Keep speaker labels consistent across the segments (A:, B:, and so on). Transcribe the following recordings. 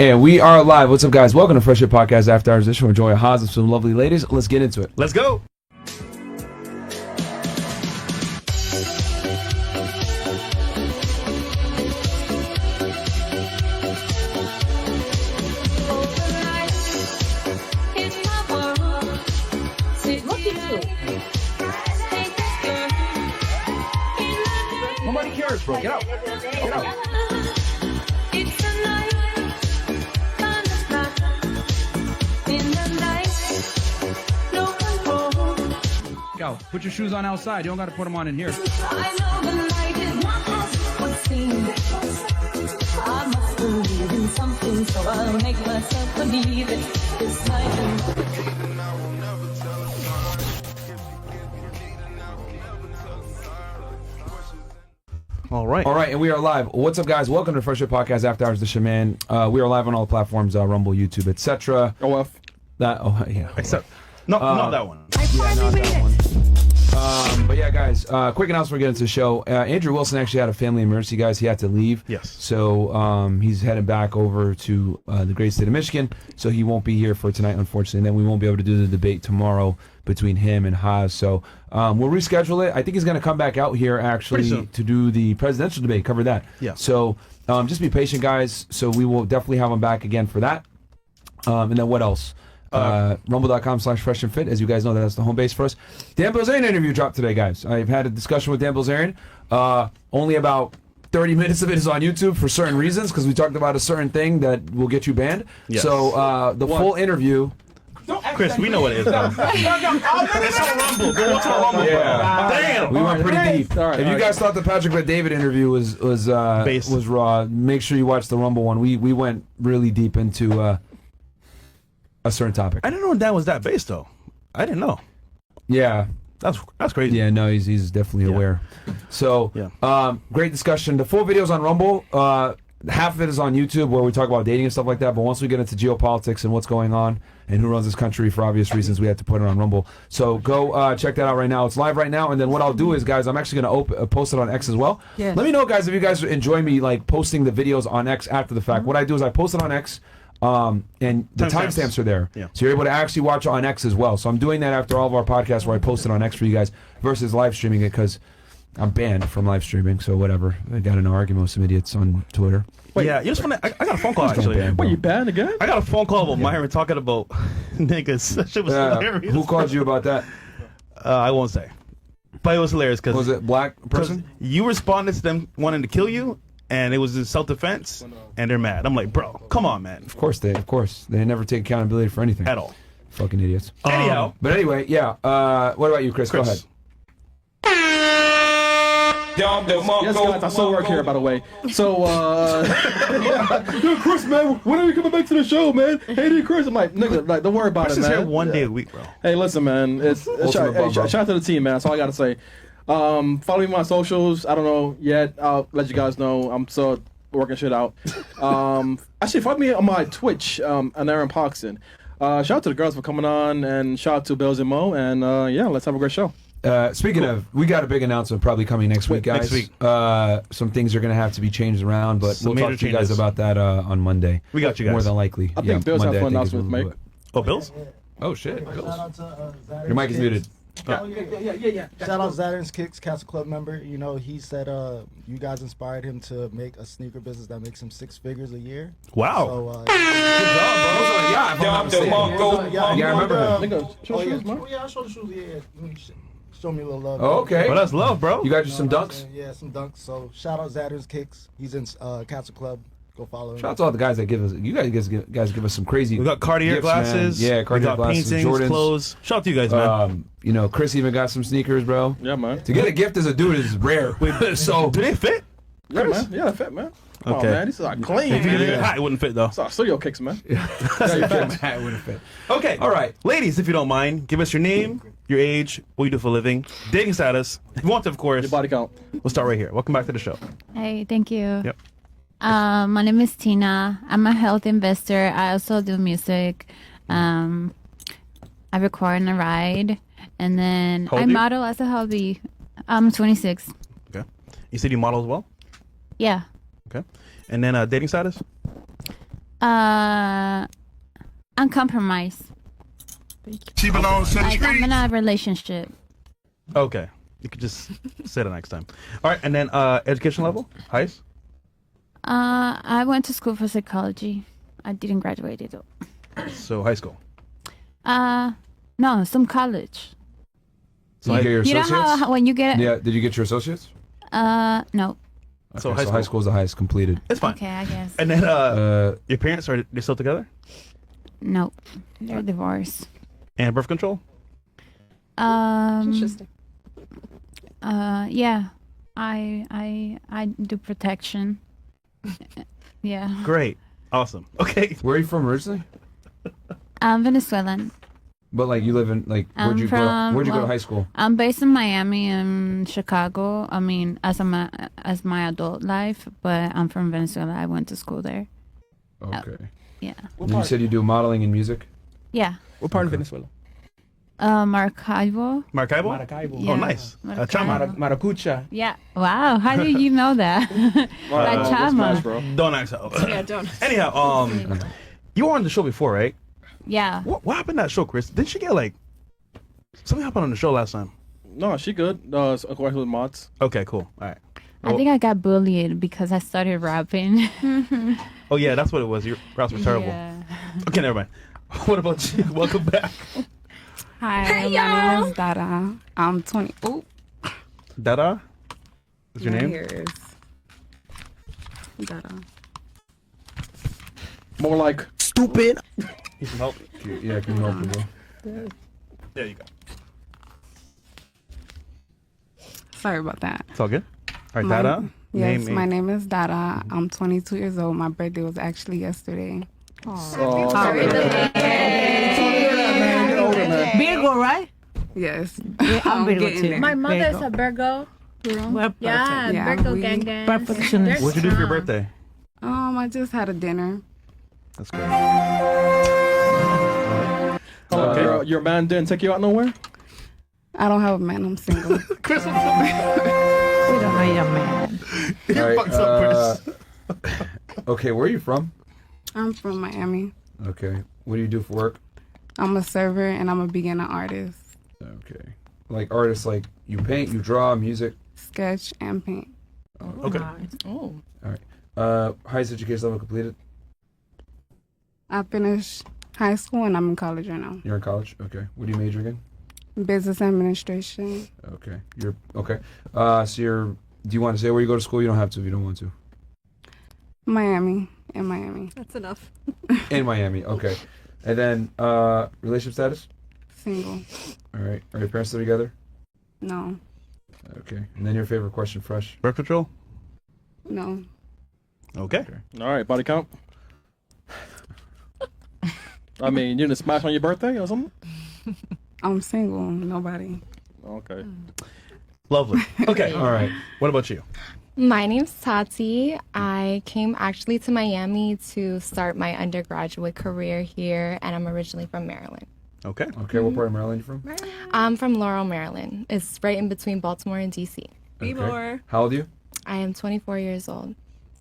A: And we are live. What's up, guys? Welcome to Fresh Air Podcast After Hours Edition. We're enjoying Haas and some lovely ladies. Let's get into it.
B: Let's go. Nobody cares, bro. Get out. Get out.
C: Go. Put your shoes on outside. You don't got to put them on in here.
D: I know the night is not as it would seem. I must believe in something, so I'll make myself believe it. This night.
B: All right.
A: All right, and we are live. What's up, guys? Welcome to Fresh Air Podcast After Hours Edition, man. We are live on all the platforms, Rumble, YouTube, etc.
C: OF.
A: Yeah.
B: Except, not that one.
A: Yeah, not that one. But yeah, guys, quick announcement, we're getting into the show. Andrew Wilson actually had a family emergency, guys. He had to leave.
B: Yes.
A: So he's heading back over to the great state of Michigan. So he won't be here for tonight, unfortunately. And then we won't be able to do the debate tomorrow between him and Haas. So we'll reschedule it. I think he's going to come back out here, actually, to do the presidential debate, cover that.
B: Yeah.
A: So just be patient, guys. So we will definitely have him back again for that. And then what else? Rumble.com/FreshAndFit. As you guys know, that's the home base for us. Dan Bilzerian interview dropped today, guys. I've had a discussion with Dan Bilzerian. Only about 30 minutes of it is on YouTube for certain reasons, because we talked about a certain thing that will get you banned.
B: Yes.
A: So the full interview...
B: Chris, we know what it is now. It's on Rumble. Go watch our Rumble.
A: Yeah.
B: Damn.
A: We went pretty deep. If you guys thought the Patrick Bet-David interview was raw, make sure you watch the Rumble one. We went really deep into a certain topic.
B: I didn't know that was that base, though. I didn't know.
A: Yeah.
B: That's crazy.
A: Yeah, no, he's definitely aware. So, great discussion. The full video's on Rumble. Half of it is on YouTube, where we talk about dating and stuff like that. But once we get into geopolitics and what's going on and who runs this country, for obvious reasons, we have to put it on Rumble. So go check that out right now. It's live right now. And then what I'll do is, guys, I'm actually going to post it on X as well. Yeah. Let me know, guys, if you guys enjoy me like posting the videos on X after the fact. What I do is I post it on X. And the timestamps are there. Yeah. So you're able to actually watch it on X as well. So I'm doing that after all of our podcasts, where I post it on X for you guys versus live streaming it, because I'm banned from live streaming. So whatever. I got in an argument with some idiots on Twitter.
B: Wait, yeah, you just want to. I got a phone call actually.
C: Wait, you banned again?
B: I got a phone call about Myron talking about niggas. That shit was hilarious.
A: Who called you about that?
B: I won't say. But it was hilarious because
A: was it black person?
B: You responded to them wanting to kill you. And it was in self-defense, and they're mad. I'm like, bro, come on, man.
A: Of course they never take accountability for anything.
B: At all.
A: Fucking idiots.
B: Anyhow.
A: But anyway, yeah. What about you, Chris? Go ahead.
C: Yes, guys, I still work here, by the way. So, yo, Chris, man, when are you coming back to the show, man? Hey, Chris. I'm like, nigga, like, don't worry about
B: Chris
C: it, man.
B: Chris is here one day a week, bro.
C: Hey, listen, man. Shout out to the team, man. That's all I got to say. Follow me on my socials. I don't know yet. I'll let you guys know. I'm still working shit out. Actually, follow me on my Twitch, Aaron Poxon. Shout out to the girls for coming on, and shout out to Bills and Mo. And yeah, let's have a great show.
A: Speaking of, we got a big announcement probably coming next week, guys.
B: Next week.
A: Some things are going to have to be changed around, but we'll talk to you guys about that on Monday.
B: We got you guys.
A: More than likely.
C: I think Bills have fun announcements to make.
B: Oh, Bills?
A: Oh, shit. Bills. Your mic is muted.
E: Yeah. Shout out Zaturn's Kicks, Castle Club member. You know, he said you guys inspired him to make a sneaker business that makes him 6 figures a year.
B: Wow.
E: So,
A: good job, bro. Yeah, I remember him.
E: Yeah, I showed the shoes. Yeah. Show me a little love.
A: Oh, okay.
B: Well, that's love, bro.
A: You got you some dunks?
E: Yeah, some dunks. So shout out Zaturn's Kicks. He's in Castle Club. Go follow him.
A: Shout out to all the guys that give us. You guys give us some crazy.
B: We got Cartier
A: gifts,
B: glasses.
A: Man. Yeah, Cartier glasses.
B: Paintings,
A: Jordans.
B: Clothes. Shout out to you guys, man.
A: You know, Chris even got some sneakers, bro.
C: Yeah, man.
A: To get a gift as a dude is rare. So
B: do they fit?
C: Yeah, man. Yeah, they fit, man. Come on, man. These are clean.
B: If you did a hat, it wouldn't fit though.
C: It's our studio kicks, man.
A: Yeah, your hat wouldn't fit.
B: Okay,
A: all right,
B: ladies, if you don't mind, give us your name, your age, what you do for a living, dating status, if you want to, of course.
C: Your body count.
B: We'll start right here. Welcome back to the show.
F: Hey, thank you.
B: Yep.
F: My name is Tina. I'm a health investor. I also do music. I record and I ride. And then I model as a hobby. I'm 26.
B: Okay. You said you model as well?
F: Yeah.
B: Okay. And then dating status?
F: Uncompromised.
G: She belongs to the
F: Like, I'm
G: streets.
F: in a relationship.
B: Okay. You could just say that next time. All right, and then education level, highest.
F: I went to school for psychology. I didn't graduate though.
B: So high school.
F: No, some college.
A: So you get your
F: You know
A: associates?
F: how when you get
A: Yeah. Did you get your associates?
F: no.
A: Okay,
B: So
A: so high school is the highest completed.
B: It's fine.
F: Okay, I guess.
B: And then your parents are they still together?
F: No, they're divorced.
B: And birth control.
H: Interesting.
F: Yeah, I do protection. Yeah.
B: Great. Awesome. Okay.
A: Where are you from originally?
F: I'm Venezuelan.
A: But like you live in like where'd you go to high school?
F: I'm based in Miami and Chicago. I mean, as my adult life, but I'm from Venezuela. I went to school there.
A: Okay.
F: Yeah.
A: And you said you do modeling and music?
F: Yeah.
C: What part of Venezuela?
F: Maracaibo.
B: Maracaibo?
C: Maracaibo.
F: Yeah.
B: Oh, nice.
F: Maracaibo.
B: Chama.
C: Maracucha.
F: Yeah. Wow. How did you know that? That chama.
C: bro.
B: Don't ask how.
H: Yeah, don't.
B: Anyhow, you were on the show before, right?
F: Yeah.
B: What happened to that show, Chris? Didn't she get like something happened on the show last time?
C: No, she good. It's according to the mods.
B: Okay, cool. All right.
F: I think I got bullied because I started rapping.
B: Oh yeah, that's what it was. Your raps were terrible.
F: Yeah.
B: Okay, never mind. What about you? Welcome back.
I: Hi, my name is Dada. I'm 20. Oh,
B: Dada? What's your
I: my
B: name?
I: hair is Dada.
C: More like stupid.
B: Need some help?
A: Yeah, can you help me, bro?
B: There you go.
I: Sorry about that.
B: It's all good. All right,
I: My-
B: Dada.
I: Yes,
B: Name
I: my
B: me.
I: name is Dada. I'm 22 years old. My birthday was actually yesterday.
H: Virgo, right?
I: Yes.
H: I'm Virgo
I: getting
H: too.
I: there.
J: My mother's a Virgo.
H: What
J: Yeah,
I: Yeah,
J: Virgo
I: we-
J: gang gang.
H: Perfectionist.
B: What'd you do for your birthday?
I: I just had a dinner.
B: That's good.
C: Okay. Your man didn't take you out nowhere?
I: I don't have a man. I'm single.
H: We don't know your man.
A: All right,
B: fucked up,
A: okay, where are you from?
I: I'm from Miami.
A: Okay. What do you do for work?
I: I'm a server and I'm a beginner artist.
A: Okay. Like artists, like you paint, you draw, music.
I: Sketch and paint.
B: Okay.
H: Oh.
A: Highest education level completed.
I: I finished high school and I'm in college right now.
A: You're in college. Okay. What do you major again?
I: Business administration.
A: Okay. You're okay. So you're. Do you want to say where you go to school? You don't have to if you don't want to.
I: Miami. In Miami.
J: That's enough.
A: In Miami. Okay. And then relationship status.
I: Single.
A: All right. Are your parents still together?
I: No.
A: Okay. And then your favorite question, fresh.
B: Birth control?
I: No.
B: Okay.
C: All right, body count. I mean, you didn't smash on your birthday or something?
I: I'm single. Nobody.
C: Okay.
B: Lovely. Okay.
A: All right.
B: What about you?
K: My name's Tati. I came actually to Miami to start my undergraduate career here, and I'm originally from Maryland.
B: Okay.
A: Okay. What part of Maryland are you from?
K: I'm from Laurel, Maryland. It's right in between Baltimore and DC.
J: Be more.
A: How old are you?
K: I am 24 years old.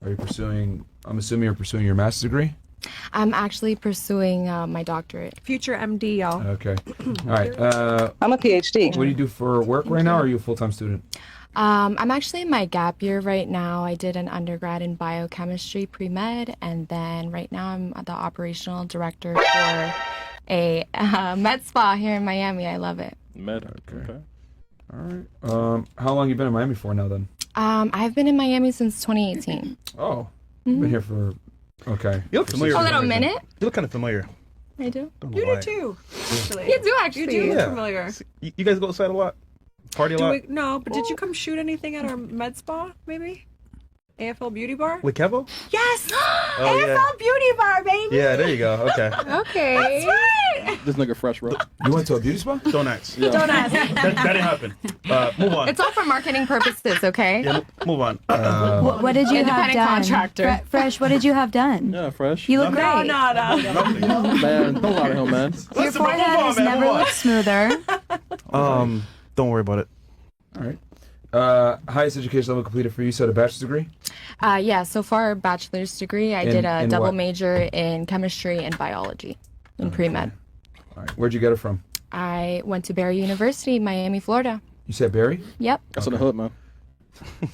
A: Are you pursuing? I'm assuming you're pursuing your master's degree.
K: I'm actually pursuing my doctorate.
J: Future MD, y'all.
A: Okay. All right.
H: I'm a PhD.
A: What do you do for work right now? Or are you a full-time student?
K: I'm actually in my gap year right now. I did an undergrad in biochemistry pre-med, and then right now I'm the operational director for a med spa here in Miami. I love it.
C: Med. Okay.
A: All right. How long you been in Miami for now then?
K: I've been in Miami since 2018.
A: Oh, you've been here for. Okay.
B: You look familiar.
K: A little minute.
B: You look kind of familiar.
K: I do.
B: Don't know
J: You
B: why.
J: do too, actually.
K: You do actually.
J: You do look
B: Yeah.
J: familiar.
B: You guys go outside a lot? Party a
J: Do
B: lot?
J: we, no, but did you come shoot anything at our med spa, maybe? AFL Beauty Bar?
B: With Kevo?
J: Yes!
B: Oh,
J: AFL
B: yeah.
J: Beauty Bar, baby!
B: Yeah, there you go. Okay.
K: Okay.
J: That's right!
C: This nigga fresh, bro.
A: You went to a beauty spa?
B: Don't ask.
C: Yeah.
J: Don't ask.
B: That didn't happen. Move on.
K: It's all for marketing purposes, okay?
B: Yeah, move on.
F: What did you have
K: Independent
F: done?
K: contractor.
F: Fresh, what did you have done?
C: Yeah, fresh.
F: You look
J: No,
F: great.
J: no, no.
B: Nothing.
C: Man, don't lie to him, man.
F: Your
B: Listen, bro,
F: forehead
B: move on,
F: has
B: man,
F: never
B: move on.
F: looked smoother.
B: Don't worry about it.
A: All right. Highest education level completed for you? You said a bachelor's degree?
K: Yeah, so far, bachelor's degree. I did a double major in chemistry and biology in pre-med.
A: All right. Where'd you get it from?
K: I went to Barry University, Miami, Florida.
A: You said Barry?
K: Yep.
C: That's in the hood, man.
A: All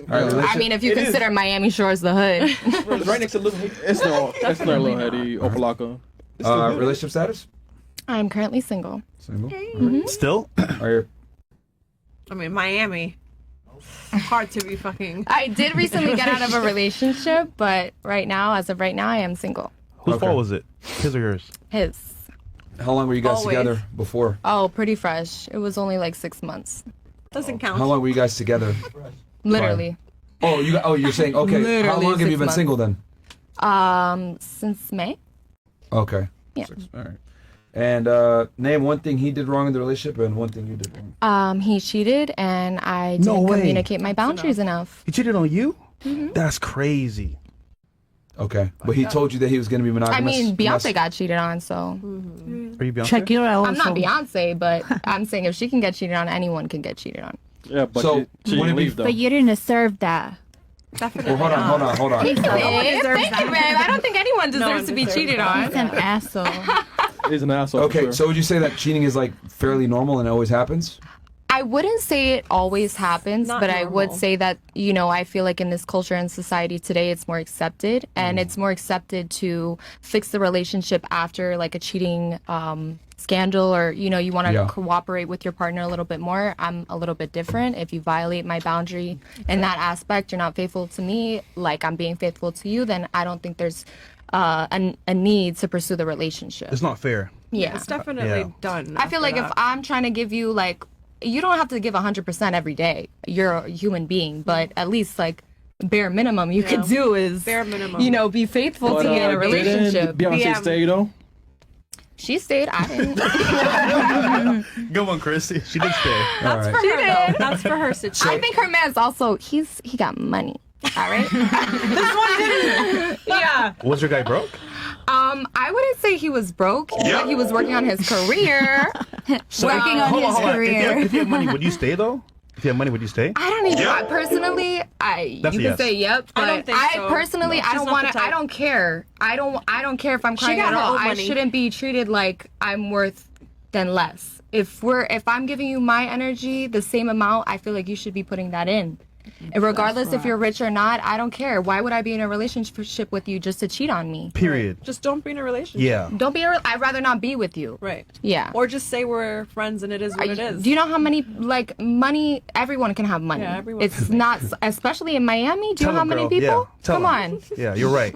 A: right,
K: I mean, if you consider Miami Shores the hood.
C: It's right next to Little Haiti. It's not Little Haiti, Opalaka.
A: Relationship status?
K: I'm currently single.
A: Single?
B: Still?
A: I
J: mean, Miami. Hard to be fucking.
K: I did recently get out of a relationship, but as of right now, I am single.
B: Whose fault was it? His or yours?
K: His.
A: How long were you guys together before?
K: Oh, pretty fresh. It was only like 6 months.
J: Doesn't count.
A: How long were you guys together?
K: Literally.
A: You're saying, okay.
K: Literally
A: how long have
K: 6
A: you been
K: months.
A: single then?
K: Since May.
A: Okay.
K: Yeah.
A: All right. And name one thing he did wrong in the relationship and one thing you did wrong.
K: He cheated and I didn't communicate my boundaries enough.
B: He cheated on you? That's crazy.
A: Okay. But he told you that he was going to be monogamous?
K: I mean, Beyonce got cheated on, so.
B: Are you Beyonce?
H: Check your out.
K: I'm not Beyonce, but I'm saying if she can get cheated on, anyone can get cheated on.
C: Yeah, but
A: So,
C: she didn't leave, though.
F: But you didn't deserve that.
J: Definitely.
A: Well, hold on.
K: Thank you, man. I don't think anyone deserves to be cheated on.
F: He's an asshole.
C: He's an asshole.
A: Okay,
C: for
A: so
C: sure.
A: would you say that cheating is like fairly normal and it always happens?
K: I wouldn't say it always happens,
J: Not
K: but I would
J: normal.
K: say that, I feel like in this culture and society today, it's more accepted. And it's more accepted to fix the relationship after like a cheating scandal or, you want to cooperate with your partner a little bit more. I'm a little bit different. If you violate my boundary in that aspect, you're not faithful to me, like I'm being faithful to you, then I don't think there's a need to pursue the relationship.
B: It's not fair.
K: Yeah.
J: It's definitely done.
K: I feel like if I'm trying to give you like, you don't have to give 100% every day. You're a human being, but at least like bare minimum you could do is
J: bare minimum.
K: Be faithful
C: But,
K: to be in a relationship.
C: Didn't Beyonce stay, though?
K: She stayed. I didn't.
B: Good one, Chris. She did stay.
J: That's for her, though. That's for her situation.
K: I think her man's also he got money. All right.
J: This one didn't. Yeah.
B: Was your guy broke?
K: I wouldn't say he was broke, but he was working on his career.
F: Working on his career.
B: If you had money, would you stay though? If you had money, would you stay?
K: I don't even. I personally, you can say yep, but
J: I don't think so.
K: Personally,
J: No.
K: I don't
J: She's not
K: want
J: the
K: to.
J: type.
K: I don't care. I don't care if I'm
J: She
K: crying
J: got
K: at
J: her
K: all.
J: own
K: I
J: money.
K: shouldn't be treated like I'm worth than less. If I'm giving you my energy, the same amount, I feel like you should be putting that in. And regardless if you're rich or not, I don't care. Why would I be in a relationship with you just to cheat on me?
B: Period.
J: Just don't be in a relationship.
B: Yeah.
K: Don't be. I'd rather not be with you.
J: Right.
K: Yeah.
J: Or just say we're friends and it is what it is.
K: Do you know how many money? Everyone can have money.
J: Yeah, everyone
K: It's
J: can.
K: not, especially in Miami. Do you
B: Tell
K: know how
B: him,
K: many
B: girl.
K: people?
B: Yeah. Tell
K: Come
B: him.
K: on.
B: Yeah, you're right.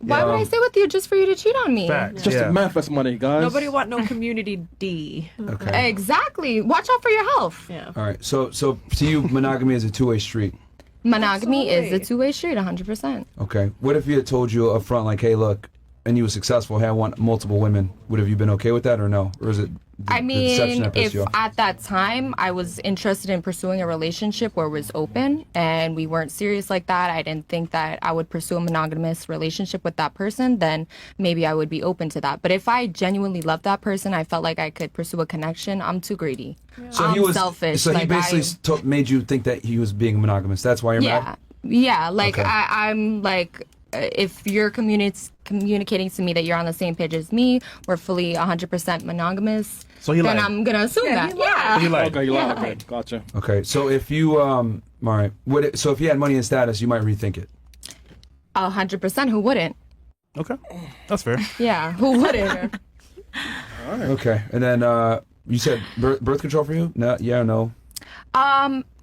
K: Why would I stay with you just for you to cheat on me?
B: Facts.
C: Just to manifest money, guys.
J: Nobody want no community D.
A: Okay.
K: Exactly. Watch out for your health.
J: Yeah.
A: All right. So to you, monogamy is a two-way street.
K: Monogamy is a
J: Absolutely.
K: two-way street, 100%.
A: Okay. What if he had told you up front, like, hey, look, and you were successful, hey, I want multiple women. Would have you been okay with that or no? Or is it the deception that pissed
K: if
A: you off?
K: at that time I was interested in pursuing a relationship where it was open and we weren't serious like that, I didn't think that I would pursue a monogamous relationship with that person, then maybe I would be open to that. But if I genuinely loved that person, I felt like I could pursue a connection, I'm too greedy.
A: So
K: I'm
A: he was
K: selfish.
A: So he
K: Like,
A: basically made you think that he was being monogamous. That's why you're mad?
K: Yeah, like
A: Okay.
K: I'm like, if you're communicating to me that you're on the same page as me, we're fully 100% monogamous,
B: So he
K: then
B: lied.
K: I'm gonna assume that.
B: So
K: Yeah.
B: he lied.
C: Okay, you
K: Yeah.
C: lied. Okay, gotcha.
A: Okay. So if you all right. So if you had money and status, you might rethink it.
K: 100%. Who wouldn't?
B: Okay, that's fair.
K: Yeah, who wouldn't?
A: Okay. And then you said birth control for you? No. Yeah. Or no.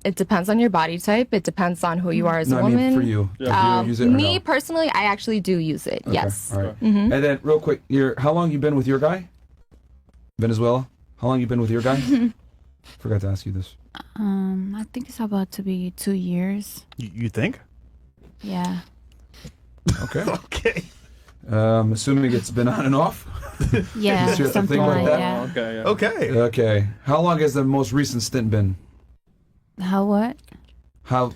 K: It depends on your body type. It depends on who you are as
A: No,
K: a
A: I
K: woman.
A: mean for you. Do you use it or
K: Me
A: no?
K: personally, I actually do use it.
A: Okay,
K: Yes.
A: All right.
K: Mhm.
A: And then real quick, how long you been with your guy? Venezuela? How long you been with your guy? Forgot to ask you this.
F: I think it's about to be 2 years.
B: You think?
F: Yeah.
A: Okay.
B: Okay.
A: Assuming it's been on and off.
F: Yeah,
A: Is there a
F: something
A: thing like
F: like
A: that?
F: that.
C: Okay, yeah.
B: Okay.
A: Okay. How long has the most recent stint been?
F: How what?
A: How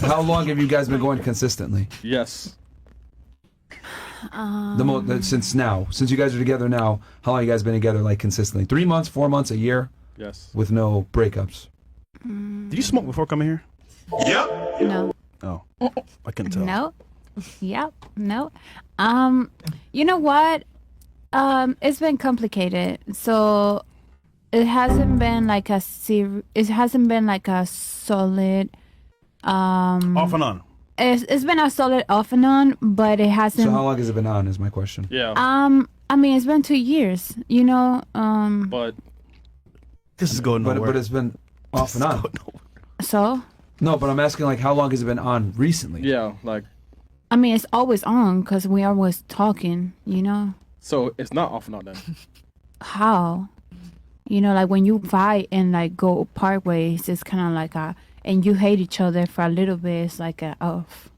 A: how long have you guys been going consistently?
C: Yes.
A: Since you guys are together now, how long have you guys been together like consistently? 3 months, 4 months, a year?
C: Yes.
A: With no breakups.
B: Did you smoke before coming here?
G: Yep.
F: No.
B: Oh, I couldn't tell.
F: No. Yep. No. You know what? It's been complicated. So it hasn't been like it hasn't been like a solid
B: Off and on.
F: It's been a solid off and on, but it hasn't.
A: So how long has it been on? Is my question.
C: Yeah.
F: I mean, it's been 2 years. You know.
C: But
B: this is going nowhere.
A: But it's been off and on.
F: So.
A: No, but I'm asking like how long has it been on recently?
C: yeah, like
F: I mean, it's always on because we always talking. You know.
C: so it's not off and on then.
F: How? You know, like when you fight and like go part ways, it's kind of like and you hate each other for a little bit. It's like off.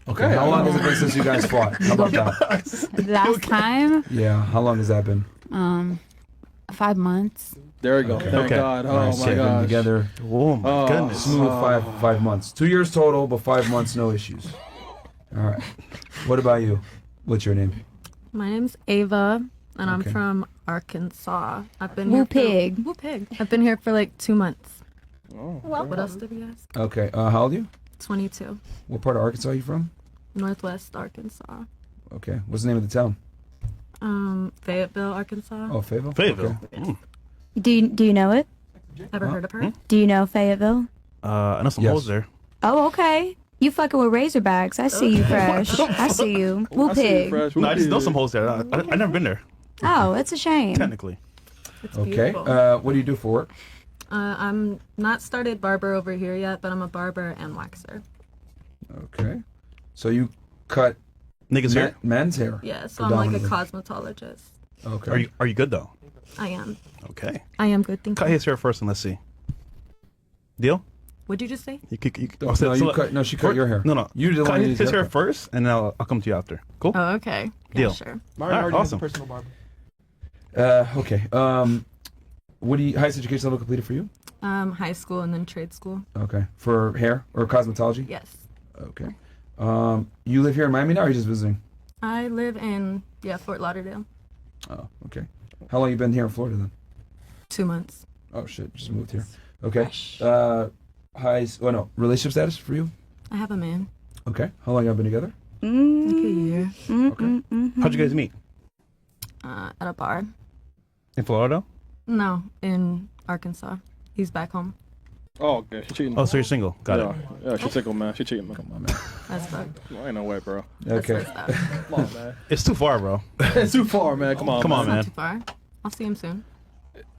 A: Okay. How long has it been since you guys fought? How about that?
F: Last time,
A: Yeah. How long has that been?
F: 5 months.
C: There you go.
A: Okay.
C: Thank
B: Okay.
C: God. Oh
A: Nice.
C: my
A: They've been
C: gosh.
A: together.
B: Oh my
C: Oh.
B: goodness.
A: Smooth 5 months. 2 years total, but 5 months no issues. All right. What about you? What's your name?
L: My name's Ava, and I'm
A: Okay.
L: from Arkansas. I've been
F: Woo
L: here
F: pig.
L: Woo pig. I've been here for like 2 months.
C: Oh,
L: What else did you ask?
A: Okay. How old are you?
L: 22.
A: What part of Arkansas are you from?
L: Northwest Arkansas.
A: Okay. What's the name of the town?
L: Fayetteville, Arkansas.
A: Oh, Fayetteville.
B: Fayetteville.
A: Okay.
F: Do you know it?
L: Ever heard of her?
F: Do you know Fayetteville?
B: I know some
A: Yes.
B: hoes there.
F: Oh, okay. You fucking with Razorbacks. I see you, Fresh. I see you. Woo
C: I see you,
F: pig.
C: Fresh.
B: No, I just know
C: Whoopie.
B: some hoes there. I never been there,
F: Oh, it's a shame.
B: technically.
L: It's
A: Okay.
L: beautiful.
A: What do you do for work?
L: I'm not started barber over here yet, but I'm a barber and waxer.
A: Okay. So you cut
B: Niggas here.
A: men's hair.
L: Yeah, so I'm like a
A: predominantly.
L: cosmetologist.
A: Okay.
B: Are you good though?
L: I am.
B: Okay.
L: I am good, thank
B: Cut
L: you.
B: his hair first and let's see. Deal?
L: What'd you just say?
A: Oh, no, you cut. No, she cut your hair.
B: No.
A: You did the
B: cut
A: one.
B: his hair first, and then I'll come to you after. Cool.
L: Oh, okay. Yeah,
B: Deal.
L: sure.
C: Myron
B: All right,
C: already has a
B: awesome.
C: personal barber.
A: Okay. What do you? Highest education level completed for you?
L: High school and then trade school.
A: Okay. For hair or cosmetology?
L: Yes.
A: Okay. You live here in Miami now, or are you just visiting?
L: I live in Fort Lauderdale.
A: Oh, okay. How long you been here in Florida then?
L: 2 months.
A: Oh shit, just moved here. Okay. Relationship status for you?
L: I have a man.
A: Okay. How long y'all been together?
L: Like a year.
A: Okay.
B: How'd you guys meet?
L: At a bar.
B: In Florida?
L: No, in Arkansas. He's back home.
C: Oh, okay. She cheating.
B: Oh, so you're single. Got it.
C: Yeah, she single, man. She cheating, man.
A: Come on, man.
L: That's fucked.
C: Well, ain't no way, bro.
A: Okay.
C: Come on, man.
B: It's too far, bro.
C: It's too far, man. Come on.
B: Come on,
L: Not
B: man.
L: too far. I'll see him soon.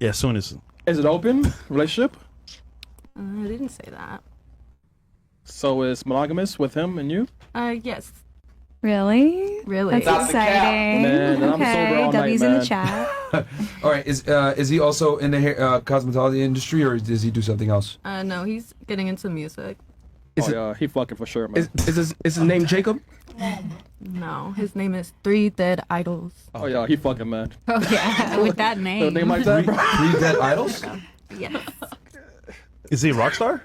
B: Yeah, soon as.
C: Is it open relationship?
L: I didn't say that.
C: So it's monogamous with him and you?
L: Yes.
F: Really?
L: Really?
F: That's exciting.
C: Man, and I'm sober
F: okay,
C: all night,
F: W's in
C: man.
F: the chat.
A: All right. Is he also in the hair, cosmetology industry, or does he do something else?
L: No, he's getting into music.
C: Yeah, he fucking for sure, man.
M: Is his name Jacob?
L: No, his name is Three Dead Idols.
C: Oh yeah, he fucking man.
F: Oh yeah, with that
C: A
F: name.
C: name like that, bro.
A: Three Dead Idols?
L: Yes.
B: Is he a rock star?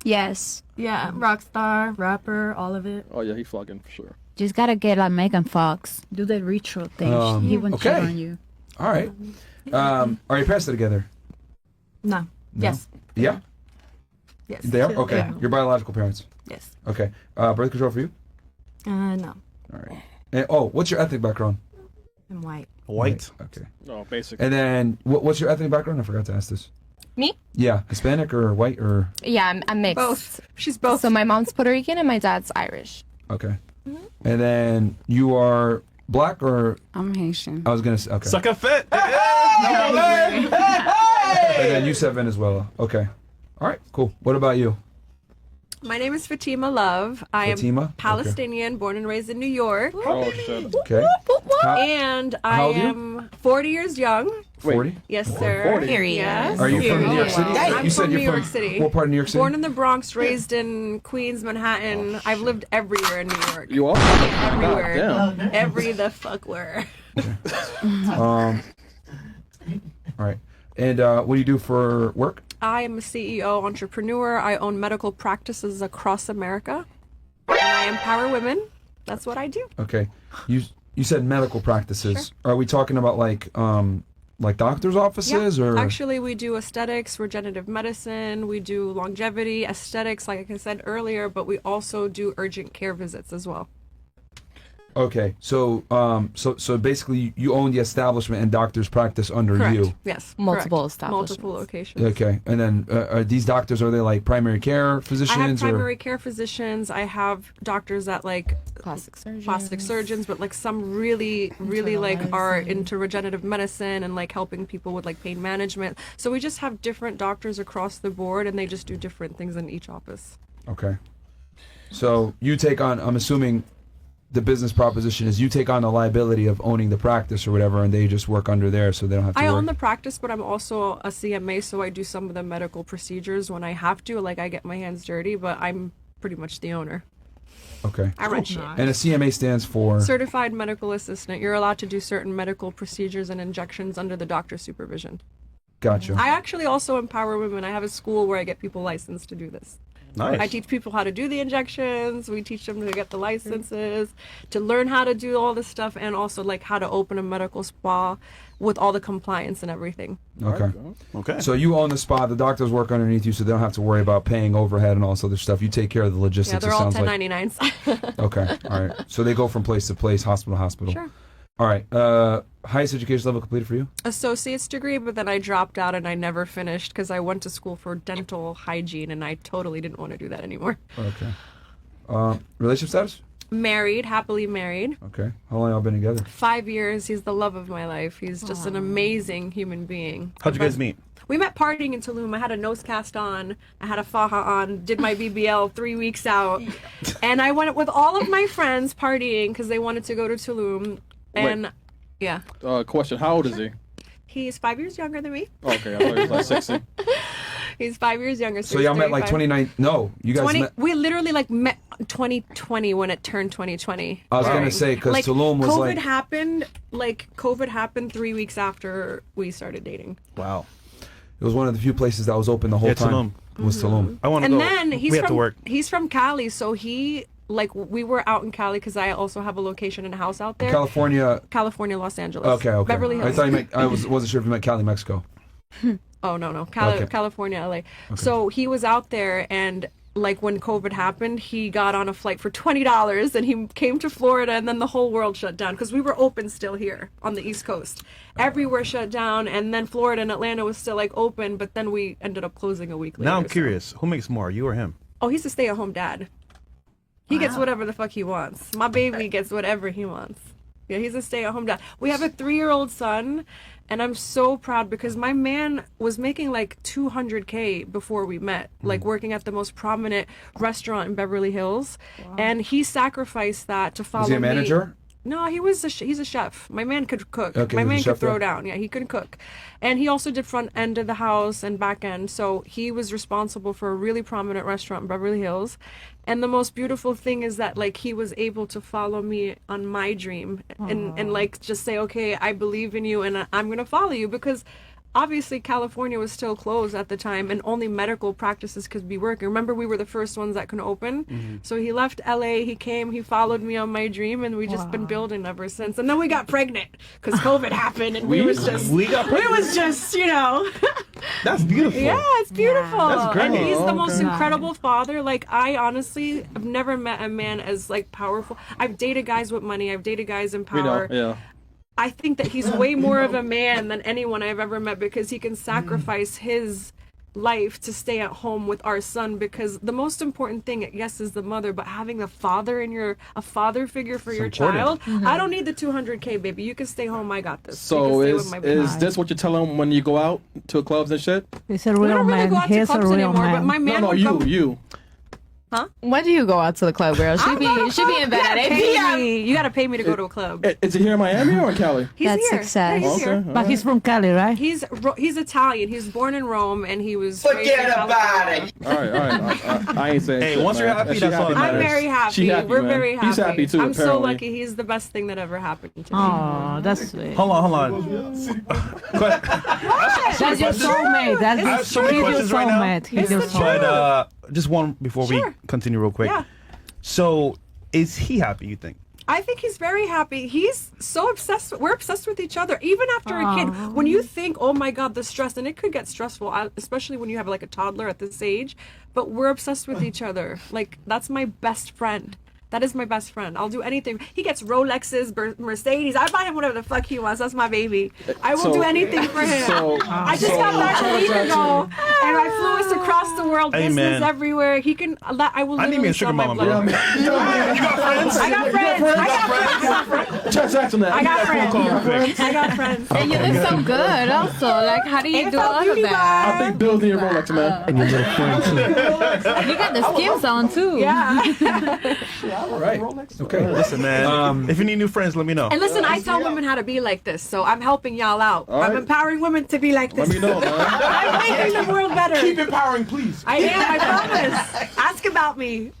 F: Yes.
L: Yeah, rock star, rapper, all of it.
C: Oh yeah, he fucking for sure.
F: Just gotta get like Megan Fox. Do the retro thing. He wouldn't cheat
A: okay.
F: on you.
A: All right. Are your parents still together?
L: No. Yes.
A: Yeah.
L: Yes.
A: They are? Okay.
L: Yeah.
A: Your biological parents?
L: Yes.
A: Okay. Birth control for you?
L: No.
A: All right. And, what's your ethnic background?
L: I'm white.
B: White.
A: Okay.
C: No, basic.
A: And then, what's your ethnic background? I forgot to ask this.
K: Me?
A: Yeah. Hispanic or white or?
K: Yeah, I'm mixed.
L: Both. She's both.
K: So my mom's Puerto Rican and my dad's Irish.
A: Okay. And then you are black or?
I: I'm Haitian.
A: I was going to say, okay.
B: Suck a fit.
A: And then you said Venezuela. Okay. All right. Cool. What about you?
J: My name is Fatima Love. I
A: Fatima?
J: am Palestinian, born and raised in New York.
C: Oh shit.
A: Okay.
J: And I
A: how old are you?
J: am 40 years young.
A: 40?
J: Yes, sir.
C: 40?
F: Period.
J: Yes.
A: Are you from New York City?
J: I'm
A: You said
J: from
A: you're
J: New York City.
A: What part of New York City?
J: Born in the Bronx, raised in Queens, Manhattan. I've lived everywhere in New York.
C: You are?
J: Everywhere.
C: God
J: Every the fuck where.
A: All right. And what do you do for work?
J: I am a CEO, entrepreneur. I own medical practices across America. And I empower women. That's what I do.
A: Okay. You said medical practices. Are we talking about like like doctors' offices,
J: Yeah.
A: or
J: Actually, we do aesthetics, regenerative medicine, we do longevity, aesthetics, like I said earlier, but we also do urgent care visits as well.
A: okay? So so basically, you own the establishment and doctors practice under
J: Correct.
A: you.
J: Yes.
K: Multiple
J: correct.
K: establishments.
J: Multiple locations.
A: Okay, and then are these doctors, are they like primary care
J: I
A: physicians
J: have primary
A: or?
J: care physicians. I have doctors that like plastic surgeons, but like some really like are into regenerative medicine and like helping people with like pain management. So we just have different doctors across the board, and they just do different things in each office.
A: Okay, so you take on. I'm assuming the business proposition is you take on the liability of owning the practice or whatever, and they just work under there, so they don't have to.
J: I
A: work.
J: own the practice, but I'm also a CMA, so I do some of the medical procedures when I have to. Like I get my hands dirty, but I'm pretty much the owner.
A: Okay.
J: I run shit.
A: And a CMA stands for
J: Certified Medical Assistant. You're allowed to do certain medical procedures and injections under the doctor's supervision.
A: Gotcha.
J: I actually also empower women. I have a school where I get people licensed to do this.
B: Nice.
J: I teach people how to do the injections. We teach them to get the licenses, to learn how to do all this stuff, and also like how to open a medical spa with all the compliance and everything.
A: Okay.
B: Okay.
A: So you own the spa. The doctors work underneath you, so they don't have to worry about paying overhead and all this other stuff. You take care of the logistics.
J: Yeah, they're
A: it
J: all
A: sounds like.
J: 1099s.
A: Okay. All right. So they go from place to place, hospital to hospital.
J: Sure.
A: All right. Highest education level completed for you?
J: Associate's degree, but then I dropped out and I never finished because I went to school for dental hygiene and I totally didn't want to do that anymore.
A: Okay. Relationship status?
J: Married, happily married.
A: Okay. How long y'all been together?
J: 5 years. He's the love of my life. He's just an amazing human being.
B: How'd you guys meet?
J: We met partying in Tulum. I had a nose cast on. I had a faja on. Did my BBL 3 weeks out. And I went with all of my friends partying because they wanted to go to Tulum. And
C: Wait.
J: yeah.
C: Question: how old is he?
J: He's 5 years younger than me.
C: Okay, I thought he was like 60.
J: He's 5 years younger.
A: So y'all met like 29. No, you guys met.
J: We literally like met 2020 when it turned 2020.
A: I was gonna say because
J: like,
A: Tulum was
J: COVID
A: like.
J: COVID happened 3 weeks after we started dating.
B: Wow.
A: It was one of the few places that was open the whole time.
B: Tulum.
A: Was Tulum.
B: I want to go.
J: And then
B: we have to work.
J: he's from Cali, so he like we were out in Cali because I also have a location and a house out there.
A: California,
J: Los Angeles.
A: Okay.
J: Beverly Hills.
A: I thought you meant. wasn't sure if you meant Cali, Mexico.
J: Oh no,
A: Okay.
J: California, LA. So he was out there, and like when COVID happened, he got on a flight for $20, and he came to Florida, and then the whole world shut down because we were open still here on the East Coast. Everywhere shut down, and then Florida and Atlanta was still like open, but then we ended up closing a week later.
B: Now I'm
J: so-
B: curious. Who makes more, you or him?
J: Oh, he's a stay-at-home dad. He gets whatever the fuck he wants. My baby gets whatever he wants. Yeah, he's a stay-at-home dad. We have a 3-year-old son, and I'm so proud because my man was making like $200K before we met, like working at the most prominent restaurant in Beverly Hills, and he sacrificed that to follow me.
A: Was he a manager?
J: No, he's a chef. My man could cook.
A: Okay,
J: My
A: he was a
J: man could
A: chef
J: throw
A: there?
J: down. Yeah, he could cook. And he also did front end of the house and back end. So he was responsible for a really prominent restaurant in Beverly Hills. And the most beautiful thing is that like he was able to follow me on my dream and like just say, okay, I believe in you and I'm going to follow you because obviously California was still closed at the time and only medical practices could be working. Remember, we were the first ones that could open. So he left LA, he came, he followed me on my dream, and we just been building ever since. And then we got pregnant because COVID happened, and we was just, you know.
B: That's beautiful.
J: Yeah, it's beautiful.
B: That's great.
J: And he's the most incredible father. Like, I honestly have never met a man as like powerful. I've dated guys with money. I've dated guys in power.
C: Yeah.
J: I think that he's way more of a man than anyone I've ever met because he can sacrifice his life to stay at home with our son because the most important thing, yes, is the mother, but having a father in a father figure for your child. I don't need the 200K, baby. You can stay home. I got this.
C: So is this what you tell him when you go out to clubs and shit?
H: He's a
J: We
H: real
J: don't really
H: man.
J: go out to
H: He's a
J: clubs
H: real
J: anymore, but
H: man.
J: my man would come.
C: You.
J: Huh?
K: When do you go out to the club, girl? She be in bed at 8 p.m.
J: You gotta pay me to go to a club.
C: Is he here in Miami or in Cali?
J: He's
H: That's
J: here.
H: success.
J: Yeah, he's here.
C: Okay.
H: But he's from Cali, right?
J: He's Italian. He's born in Rome and he was raised in
M: Forget about
J: California.
M: it.
C: All right. I ain't saying
B: Hey,
C: shit,
B: once
C: man.
B: you're happy,
C: She
B: that's all that
J: I'm
B: matters.
J: very happy.
C: She happy,
J: We're
C: man.
J: very happy.
C: He's happy too,
J: I'm so
C: apparently.
J: lucky. He's the best thing that ever happened to me.
H: Oh, that's sweet.
B: Hold on.
H: That's your soulmate.
B: I have so many
H: he's your
B: questions right now.
H: soulmate. He's your soulmate.
B: But just one before we continue real quick.
J: Yeah.
B: So, is he happy, you think?
J: I think he's very happy. He's so obsessed. We're obsessed with each other. Even after a kid, when you think, oh my God, the stress, and it could get stressful, especially when you have like a toddler at this age, but we're obsessed with each other. Like, that's my best friend. That is my best friend. I'll do anything. He gets Rolexes, Mercedes. I buy him whatever the fuck he wants. That's my baby. I will do anything for him. I just got back a week ago, and I flew us across the world, business everywhere. He can. I will.
B: I need me a sugar mama, bro.
J: You got friends? I got friends.
C: Transaction that.
J: I got friends. I got friends.
F: And you look so good. Also, like, how do you do all of that?
C: I think Bill's in your Rolex, man.
A: And your little friend too.
F: You got the skims on too.
J: Yeah.
A: All right. Okay.
B: Listen, man. If you need new friends, let me know.
J: And listen, I tell women how to be like this, so I'm helping y'all out. I'm empowering women to be like this.
C: Let me know, man.
J: I'm making the world better.
E: Keep empowering, please.
J: I am. I promise. Ask about me.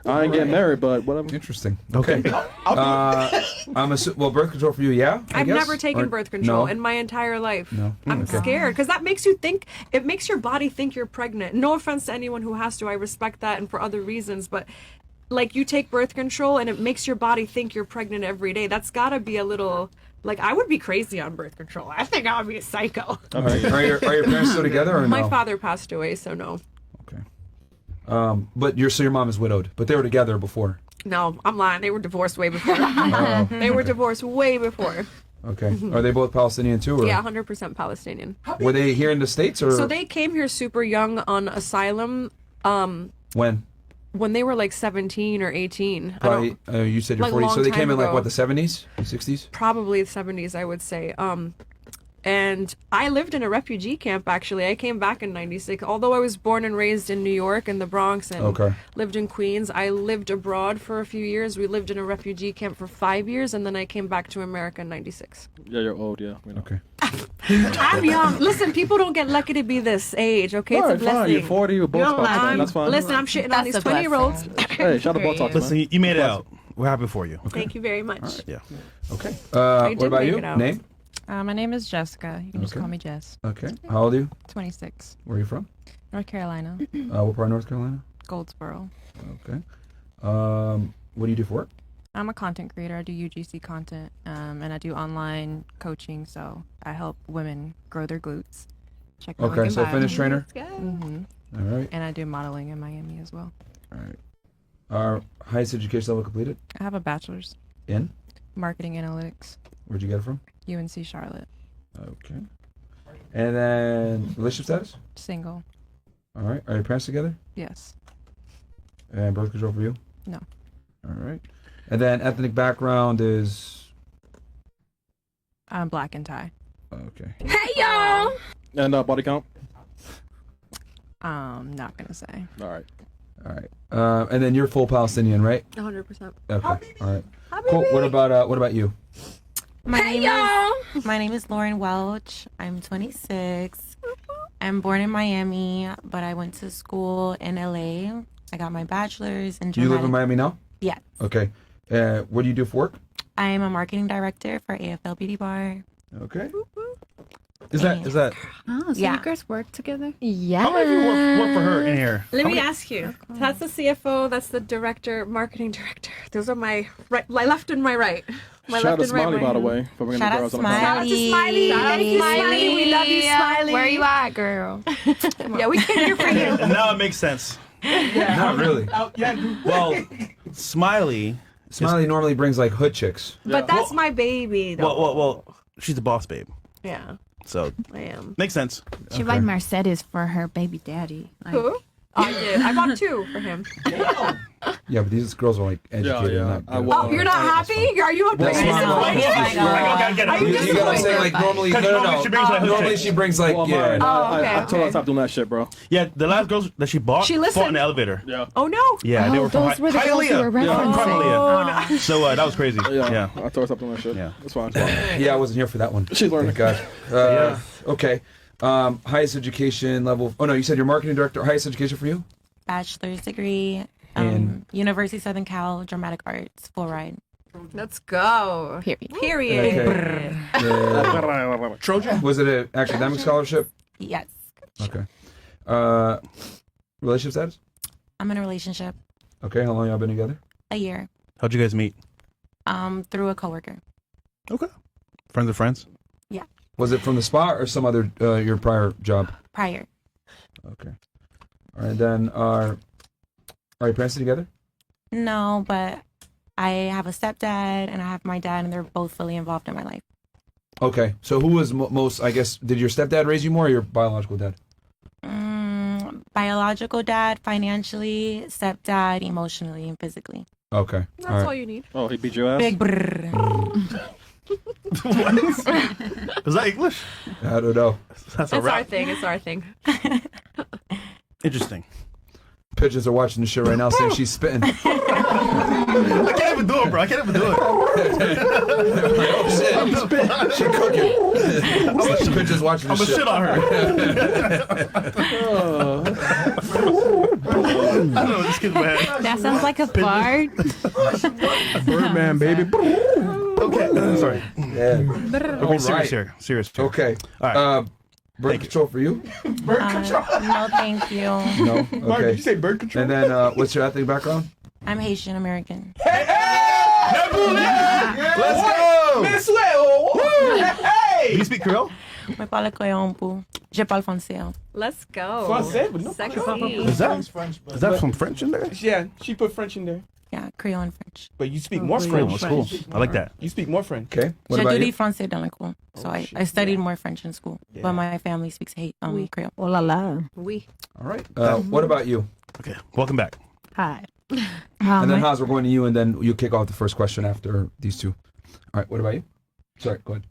C: I ain't getting married, but whatever.
A: Interesting. Okay. Well, birth control for you, yeah?
J: I've never taken birth control in my entire life.
A: No.
J: I'm scared because that makes you think. It makes your body think you're pregnant. No offense to anyone who has to. I respect that, and for other reasons, but. Like, you take birth control and it makes your body think you're pregnant every day. That's gotta be a little, like, I would be crazy on birth control. I think I would be a psycho.
A: All right. Are your parents still together or no?
J: My father passed away, so no.
A: Okay. But your mom is widowed, but they were together before.
J: No, I'm lying. They were divorced way before. They were divorced way before.
A: Okay. Are they both Palestinian too? Or?
J: Yeah, 100% Palestinian.
A: Were they here in the States or?
J: So they came here super young on asylum. When they were like 17 or 18.
A: Probably, you said you're 40, so they came in like what, the 70s, 60s?
J: Probably the 70s, I would say. And I lived in a refugee camp, actually. I came back in 96. Although I was born and raised in New York and the Bronx and lived in Queens, I lived abroad for a few years. We lived in a refugee camp for 5 years, and then I came back to America in 96.
C: Yeah, you're old, yeah.
A: Okay.
J: I'm young. Listen, people don't get lucky to be this age, okay? It's a blessing.
C: Fine. You're 40, you're both that's fine.
J: Listen, I'm shitting on these 20-year-olds.
C: Hey, shout out to Botox,
B: Listen, you made it out. We're happy for you.
J: Okay. Thank you very much.
A: Right.
B: Yeah.
A: Okay. What about you? Name?
L: My name is Jessica. You can just call me Jess.
A: Okay. How old are you?
L: 26.
A: Where are you from?
L: North Carolina.
A: What part of North Carolina?
L: Goldsboro.
A: Okay. What do you do for work?
L: I'm a content creator. I do UGC content, and I do online coaching. So I help women grow their glutes. Check my
A: Okay, so
L: bio.
A: fitness trainer?
L: Mm-hmm.
A: All right.
L: And I do modeling in Miami as well.
A: All right. Highest education level completed?
L: I have a bachelor's.
A: In?
L: Marketing analytics.
A: Where'd you get it from?
L: UNC Charlotte.
A: Okay. And then relationship status?
L: Single.
A: All right. Are your parents together?
L: Yes.
A: And birth control for you?
L: No.
A: All right. And then ethnic background is?
L: I'm black and Thai.
A: Okay.
J: Hey, y'all!
C: And body count?
L: Not gonna say.
C: All right.
A: All right. And then you're full Palestinian, right?
J: 100%.
A: Okay. All right. Cool. What about you?
M: My name is Lauren Welch. I'm 26. I'm born in Miami, but I went to school in LA. I got my bachelor's in dramatic.
A: You live in Miami now?
M: Yes.
A: Okay. What do you do for work?
M: I am a marketing director for AFL Beauty Bar.
A: Okay.
B: Is that?
F: Oh, so you guys work together?
M: Yeah.
B: How many of you work for her in here?
J: Let me ask you. That's the CFO. That's the director, marketing director. Those are my right, my left and my right. My
C: Shout out
J: left
C: to
J: and right.
C: Smiley, by the way. For bringing
M: Shout
C: the
M: out
C: girls on
M: Smiley.
C: the
J: Shout out to Smiley. Thank you, Smiley. We love you, Smiley.
K: Where you at, girl?
J: Yeah, we came here for you.
B: And now it makes sense.
J: Yeah.
A: Not really.
B: Well, Smiley
A: normally brings like hood chicks.
J: But that's my baby, though.
B: Well, she's the boss babe.
J: Yeah.
B: So
J: I am.
B: Makes sense.
F: She bought Mercedes for her baby daddy. Like,
J: Who? I did. I bought 2 for him.
A: Yeah, but these girls are like educated. Not good.
J: Oh, you're not happy? Are you
A: That's
J: upset?
A: You gotta say like normally. No. Normally she brings like
C: I told her
J: okay.
C: to stop doing that shit, bro.
B: Yeah, the last girls that she bought
J: She
B: fought
J: listened.
B: in the elevator.
C: Yeah.
J: Oh, no.
B: Yeah, they were from
F: those were the girls you were
B: Hialeah.
F: referencing.
B: So that was crazy.
C: Yeah. I told her to stop doing that shit.
B: Yeah.
C: It's fine.
A: Yeah, I wasn't here for that one.
C: She's learning.
A: Thank God. Okay. Highest education level. Oh no, you said you're marketing director. Highest education for you?
M: Bachelor's degree.
A: In?
M: University of Southern Cal, dramatic arts, full ride.
J: Let's go. Period.
A: Okay.
B: Trojan?
A: Was it an academic scholarship?
M: Yes.
A: Okay. Relationship status?
M: I'm in a relationship.
A: Okay. How long y'all been together?
M: A year.
B: How'd you guys meet?
M: Through a coworker.
B: Okay. Friends of friends?
M: Yeah.
A: Was it from the spa or some other your prior job?
M: Prior.
A: Okay. All right. Then are your parents together?
M: No, but I have a stepdad and I have my dad, and they're both fully involved in my life.
A: Okay. So who was most? I guess did your stepdad raise you more, or your biological dad?
M: Biological dad, financially, stepdad, emotionally, and physically.
A: Okay.
J: That's all you need.
C: Oh, he beat your ass?
M: Big brrr.
B: What? Is that English?
A: I don't know.
B: That's a
J: It's
B: rap.
J: our thing. It's our thing.
B: Interesting.
A: Pigeons are watching this shit right now, saying she's spitting.
B: I can't even do it, bro. I can't even do it.
A: Oh shit! She cooking. Pigeons watching
B: I'm
A: this
B: gonna shit on her. I don't know. This kid's mad.
F: That sounds like a fart.
C: Birdman, baby.
B: Okay. Sorry.
A: Yeah.
B: Okay, serious here. Serious here.
A: Okay.
B: All right.
A: Bird control for you?
M: No, thank you.
A: No. Okay.
C: Mark, did you say bird control?
A: And then, what's your ethnic background?
M: I'm Haitian American.
B: Let's go.
C: Hey!
B: You speak Creole?
M: Je parle créole un peu. Je parle français.
J: Let's go.
C: Français, but no
J: Sexy.
B: Is that some French in there?
C: Yeah, she put French in there.
M: Yeah, Creole and French.
C: But you speak more
B: Creole,
C: French.
B: that's cool. I like that.
C: You speak more French.
A: Okay. What
M: Je
A: about
M: dis
A: you?
M: français dans l'école. So I studied more French in school. But my family speaks Creole.
H: Oh la la.
J: Oui.
A: All right. What about you?
B: Okay. Welcome back.
H: Hi.
A: And then Haas, we're going to you, and then you kick off the first question after these two. All right. What about you? Sorry. Go ahead.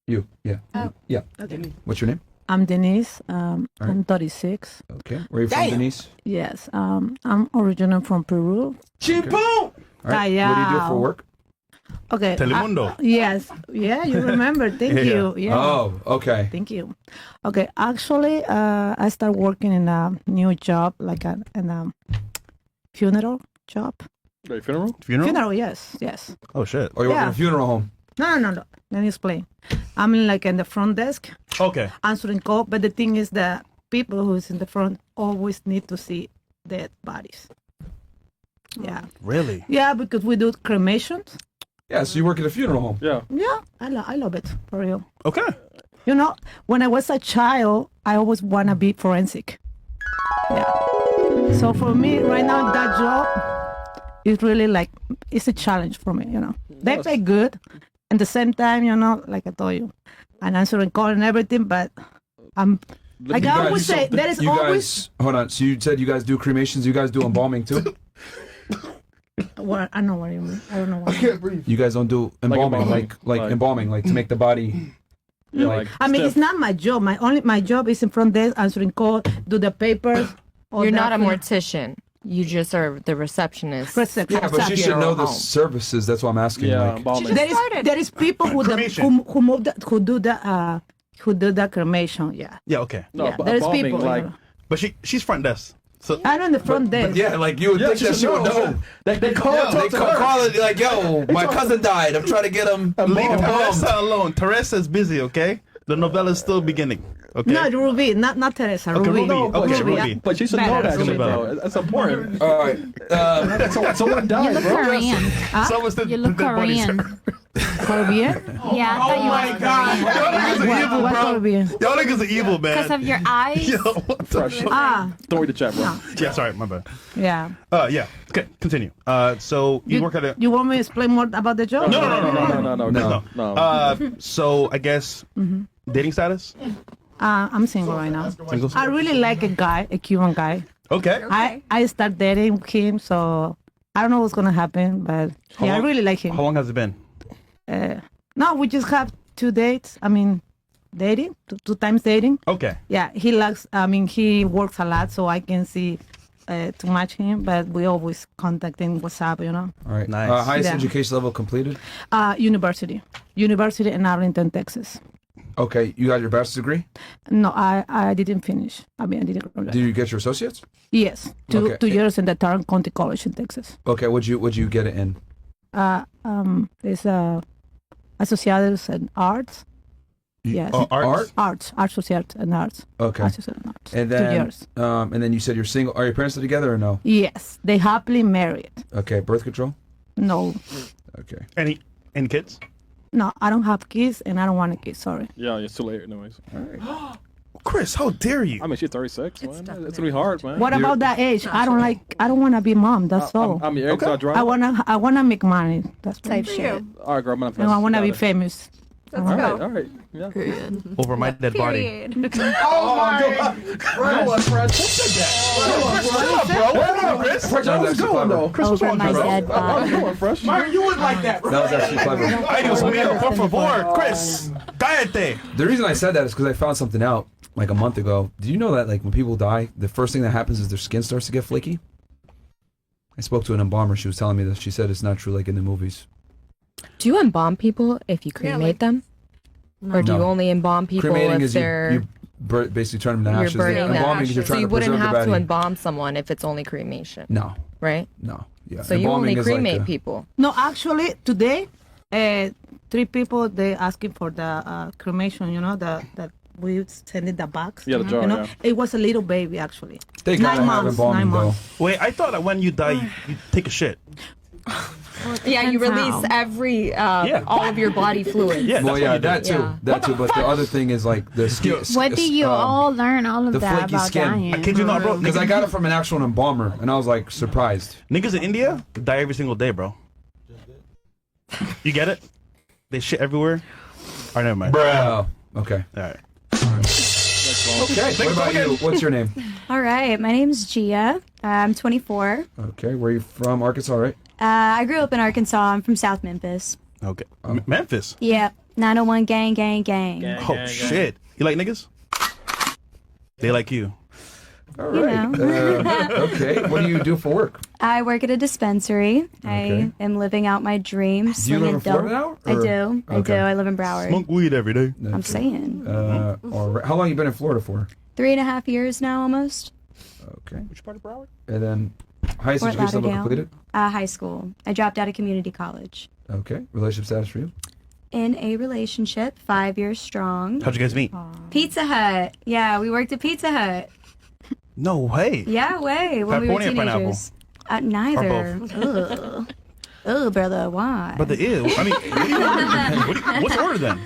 A: You. Yeah. Yeah.
H: Okay.
A: What's your name?
H: I'm Denise. I'm
A: right.
H: 36.
A: Okay. Where are you from, Denise?
H: Yes. I'm original from Peru.
A: Chimpoo! All right. What do you do for work?
H: Okay.
B: Telemundo.
H: Yes. Yeah, you remember. Thank you. Yeah.
A: Oh, okay.
H: Thank you. Okay. Actually, I started working in a new job, like in a funeral job.
C: Wait, funeral?
H: Funeral, yes. Yes.
B: Oh, shit.
A: Or you work in a funeral home?
H: No. Let me explain. I'm like in the front desk.
B: Okay.
H: Answering call, but the thing is that people who's in the front always need to see dead bodies. Yeah.
B: Really?
H: Yeah, because we do cremations.
A: Yeah, so you work at a funeral home.
C: Yeah.
H: Yeah, I love it, for real.
B: Okay.
H: You know, when I was a child, I always want to be forensic. Yeah. So for me, right now, that job is really like, it's a challenge for me, you know. They pay good. At the same time, you know, like I told you, I'm answering call and everything, but I'm, like I always say, there is always...
A: Hold on, so you said you guys do cremations, you guys do embalming too?
H: Well, I know what you mean. I don't know what you mean.
A: You guys don't do embalming, like embalming, like to make the body...
H: Yeah.
A: Like,
H: I mean, it's not my job. My job is in front desk, answering call, do the papers.
N: You're not a mortician. You just are the receptionist.
A: Yeah, but she should know the services. That's why I'm asking.
C: Yeah,
A: like.
H: There is people who do the cremation. Yeah.
B: Yeah. Okay.
C: No,
H: yeah,
C: but
H: there is
C: embalming,
H: people.
C: like,
B: but she's front desk. So
H: I'm on the front desk.
A: Yeah, like you would think that she would know.
C: They call
A: it like, yo, my cousin died. I'm trying to get him.
B: leave Teresa alone. Teresa's busy. Okay. The novella is still beginning. Okay.
H: No, Ruby, not Teresa.
B: Okay,
H: Ruby.
B: Ruby. Okay, Ruby.
C: But she should know that shit, though. That's important.
A: All right.
C: Someone died,
F: You look
C: bro.
F: Korean.
B: Someone's the
F: You look
B: dead bodies.
F: Korean.
H: Caribbean?
F: Yeah, I thought you
B: my
F: were
B: God. Y'all niggas are evil,
H: What
B: bro.
H: Caribbean?
B: Y'all niggas are evil, man.
F: because of your eyes.
B: Yo, what the fuck?
H: Ah,
C: Don't read the chat, bro.
B: Yeah, sorry, my bad.
H: yeah.
B: Yeah. Okay, continue. So you work at a...
H: You want me to explain more about the job?
B: No. So I guess dating status?
H: I'm single right now.
B: Single?
H: I really like a guy, a Cuban guy.
B: Okay.
H: I start dating him, so I don't know what's gonna happen, but yeah, I really like him.
B: How long has it been?
H: No, we just have 2 dates. I mean, dating, two times dating.
B: Okay.
H: Yeah, he works a lot, so I can see to match him, but we always contact in WhatsApp, you know.
A: All right.
B: Nice.
A: Highest
H: Yeah.
A: education level completed?
H: University in Arlington, Texas.
A: Okay. You got your bachelor's degree?
H: No, I didn't finish. I mean, I didn't graduate.
A: Did you get your associates?
H: Yes, two years in the Tarrant County College in Texas.
A: Okay. What'd you get it in?
H: It's associates in arts. Yes. Arts associates in arts.
A: Okay.
H: Associates in arts.
A: And
H: 2
A: then,
H: years.
A: and then you said you're single. Are your parents still together or no?
H: Yes, they happily married.
A: Okay. Birth control?
H: No,
A: Okay.
B: Any kids?
H: No, I don't have kids, and I don't want a kid. Sorry.
C: Yeah, it's too late anyways.
A: All right.
B: Chris, how dare you?
C: I mean, she's 36, man. It's gonna be hard, man.
H: What about that age? I don't want to be mom. That's all.
C: I'm your ex. Okay.
H: I wanna make money. That's
F: Type
H: what
F: shit.
C: All right, girl. I'm
H: And I wanna be famous.
C: All right. Yeah.
B: Over my dead body.
C: Oh my God. Bro, Chris. Who said that? Chris, what's going though? Chris, what's wrong, bro? Fresh.
B: Myron, you wouldn't like that, bro.
A: That was actually clever.
B: Ay, Dios mío, por favor, Chris. Cállate.
A: The reason I said that is because I found something out like a month ago. Do you know that like when people die, the first thing that happens is their skin starts to get flaky? I spoke to an embalmer. She was telling me this. She said it's not true like in the movies.
N: Do you embalm people if you cremate them? Or do you only embalm people
A: Cremating
N: if
A: is
N: they're...
A: you basically turn them to ashes.
N: You're burning them.
A: Embalming is you're
N: So
A: trying
N: you
A: to
N: wouldn't
A: preserve the
N: have to
A: body.
N: embalm someone if it's only cremation.
A: No.
N: Right?
A: No. Yeah.
N: So you only
A: Embalming is like
N: cremate
A: a-
N: people.
H: No, actually, today, 3 people they asking for the cremation. You know that we send it the box.
B: Yeah, the jar,
H: You know,
B: yeah.
H: it was a little baby actually.
A: They
H: 9 months. 9 months.
B: Wait, I thought that when you die, you take a shit.
K: Yeah, you release every all of your body fluids.
B: Yeah,
A: well, yeah, that too.
K: Yeah.
A: That too. But the other thing is like the skin.
F: What do you all learn all of
A: the
F: that
A: flaky
F: about
A: skin.
F: dying?
B: I kid you not, bro.
A: Because I got it from an actual embalmer, and I was like surprised.
B: Niggas in India die every single day, bro. You get it? They shit everywhere. All right, never mind.
A: Bro. Okay.
B: All right.
A: Okay. What about you? What's your name?
O: All right, my name's Gia. I'm 24.
A: Okay. Where are you from? Arkansas, right?
O: I grew up in Arkansas. I'm from South Memphis.
B: Okay. Memphis.
O: Yep, 901 gang, gang, gang.
B: Oh shit! You like niggas? They like you.
A: All
O: You
A: right.
O: know.
A: Okay. What do you do for work?
O: I work at a dispensary.
A: Okay.
O: I am living out my dreams.
A: Do you live in
O: slinging
A: Florida
O: dope.
A: now,
O: I
A: or-
O: do. I do.
A: Okay.
O: I live in Broward.
B: Smoke weed every day.
O: I'm saying.
A: All right. How long you been in Florida for?
O: 3.5 years now, almost.
A: Okay.
B: Which part of Broward?
A: And then highest
O: Fort
A: education level
O: Lauderdale.
A: completed?
O: High school. I dropped out of community college.
A: Okay. Relationship status for you?
O: In a relationship, 5 years strong.
B: How'd you guys meet?
O: Pizza Hut. Yeah, we worked at Pizza Hut.
B: No way.
O: Yeah, way. When we were
B: Pepperoni or pineapple?
O: teenagers. Neither.
B: Or
O: Ugh. Ugh, brother, why?
B: But the ew. I mean, what's the order then?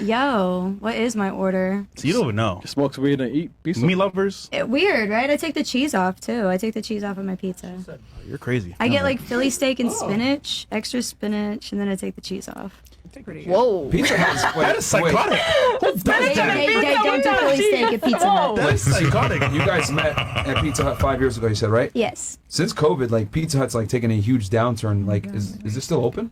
O: Yo, what is my order?
B: So you don't even know.
C: Smokes weed and eat pizza.
B: Meat lovers.
O: Weird, right? I take the cheese off too. I take the cheese off of my pizza.
B: You're crazy.
O: I get like Philly steak and spinach, extra spinach, and then I take the cheese off.
K: Whoa.
A: Pizza Hut.
B: That is psychotic.
O: They don't do Philly steak at Pizza Hut.
B: That's psychotic.
A: You guys met at Pizza Hut 5 years ago, you said, right?
O: Yes.
A: Since COVID, like Pizza Hut's like taking a huge downturn. Like, is it still open?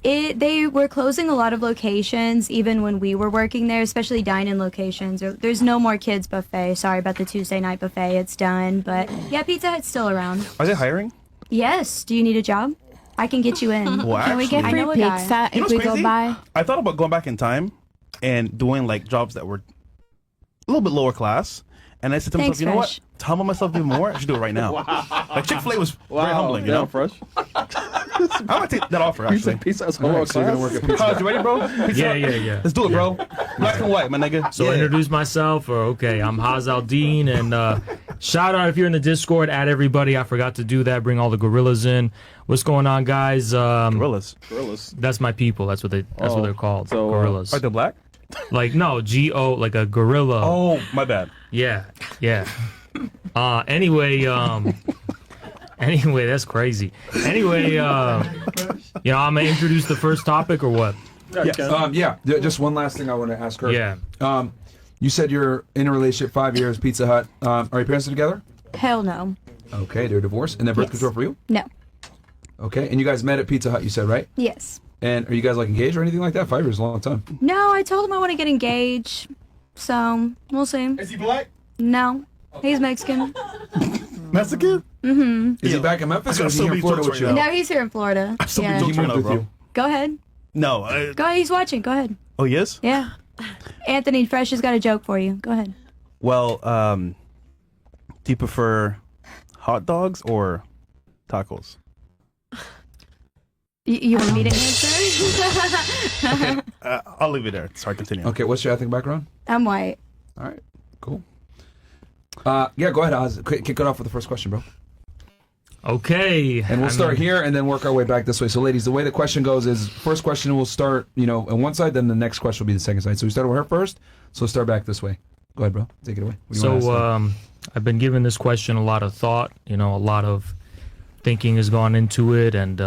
O: They were closing a lot of locations even when we were working there, especially dine-in locations. There's no more kids buffet. Sorry about the Tuesday night buffet. It's done. But yeah, Pizza Hut's still around.
B: Are they hiring?
O: Yes. Do you need a job? I can get you in.
B: Well,
F: Can we get
B: actually-
F: free pizza
B: You know
F: if we
B: what's
F: go
B: crazy?
F: by?
B: I thought about going back in time and doing like jobs that were a little bit lower class. And I said to myself,
O: Thanks,
B: you know what?
O: Fresh.
B: To humble myself even more, I should do it right now. Like Chick-fil-A was very humbling, you know?
C: Fresh.
B: I'm gonna take that offer actually.
C: Pizza is
A: All
C: lower
A: right, so you're gonna
C: class.
A: work at Pizza Hut.
B: You ready, bro? Pizza
P: Yeah,
B: Hut?
P: yeah, yeah.
B: Let's do it, bro. Black and white, my nigga.
P: So
B: Yeah.
P: introduce myself, or okay, I'm Haz Al-Din, and shout out if you're in the Discord, add everybody. I forgot to do that. Bring all the gorillas in. What's going on, guys?
B: Gorillas.
P: That's my people. That's what they're called.
C: So,
P: gorillas.
B: Are they black?
P: Like no, G-O, like a gorilla.
B: Oh, my bad.
P: Yeah, yeah. Anyway, that's crazy. Anyway, you know, I'm gonna introduce the first topic or what?
A: Just one last thing I want to ask her.
P: Yeah.
A: You said you're in a relationship 5 years, Pizza Hut. Are your parents together?
O: Hell no.
A: Okay, they're divorced. And then birth
O: Yes.
A: control for you?
O: No.
A: Okay, and you guys met at Pizza Hut, you said, right?
O: Yes.
A: And are you guys like engaged or anything like that? 5 years is a long time.
O: No, I told him I want to get engaged. So, we'll see.
B: Is he black?
O: No. He's Mexican.
B: Mexican?
O: Mm-hmm.
A: Is he back in Memphis
B: I
A: or is he here in Florida with you?
O: No, he's here in Florida.
B: still
O: Yeah.
B: be
A: He moved
B: No,
A: with
B: bro.
A: you.
O: Go ahead.
B: No.
O: Go ahead. He's watching. Go ahead.
B: Oh, yes?
O: Yeah. Anthony Fresh has got a joke for you. Go ahead.
B: Well, do you prefer hot dogs or tacos?
O: You want me to answer?
B: Okay, I'll leave it there. Sorry, continue.
A: Okay, what's your ethnic background?
O: I'm white.
A: All right, cool. Yeah, go ahead, Oz. Kick it off with the first question, bro.
P: Okay.
A: And we'll start here and then work our way back this way. So, ladies, the way the question goes is first question will start, on one side, then the next question will be the second side. So we started with her first, so we'll start back this way. Go ahead, bro. Take it away. What do you want to ask
P: I've been giving this question a lot of thought. A lot of thinking has gone into it. And,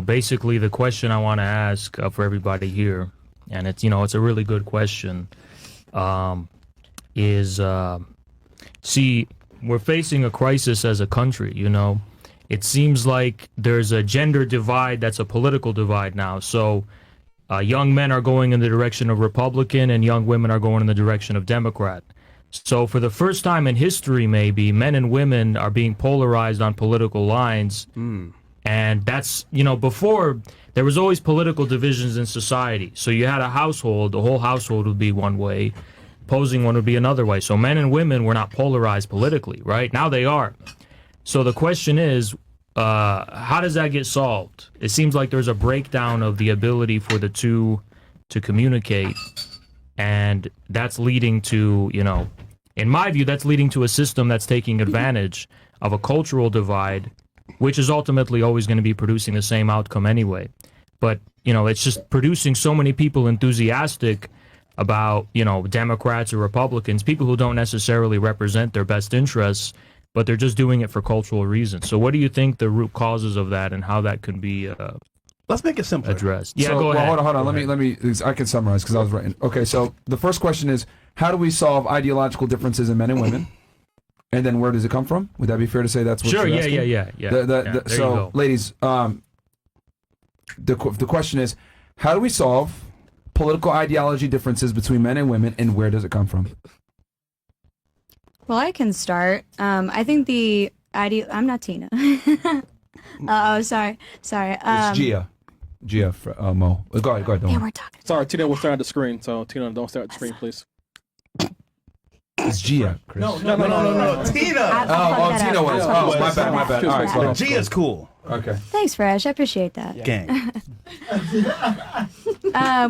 P: basically the question I want to ask for everybody here, and it's a really good question, is, see, we're facing a crisis as a country, It seems like there's a gender divide that's a political divide now. So young men are going in the direction of Republican and young women are going in the direction of Democrat. So for the first time in history, maybe, men and women are being polarized on political lines. And that's, before, there was always political divisions in society. So you had a household, the whole household would be one way. Opposing one would be another way. So men and women were not polarized politically, right? Now they are. So the question is, how does that get solved? It seems like there's a breakdown of the ability for the two to communicate, and that's leading to, in my view, that's leading to a system that's taking advantage of a cultural divide, which is ultimately always going to be producing the same outcome anyway. But, it's just producing so many people enthusiastic about, Democrats or Republicans, people who don't necessarily represent their best interests, but they're just doing it for cultural reasons. So what do you think the root causes of that and how that can be
B: let's make it simple
P: addressed?
A: Yeah,
P: go ahead.
A: Hold on. Let me. I can summarize because I was writing. Okay, so the first question is, how do we solve ideological differences in men and women? And then where does it come from? Would that be fair to say that's what
P: Sure,
A: you're asking?
P: yeah.
A: There you go. Ladies, the question is, how do we solve political ideology differences between men and women, and where does it come from?
O: Well, I can start. I think I'm not Tina. Sorry.
A: It's Gia. Mo. Go ahead. Don't
O: Yeah,
A: worry.
O: we're talking.
C: Sorry, Tina will stare at the screen. So Tina, don't stare at the screen, please.
A: It's Gia, Chris.
B: No. Tina.
A: Tina was. Oh, my bad. All right,
B: But Gia's cool.
A: Okay.
O: Thanks, Fresh. I appreciate that.
B: Gang.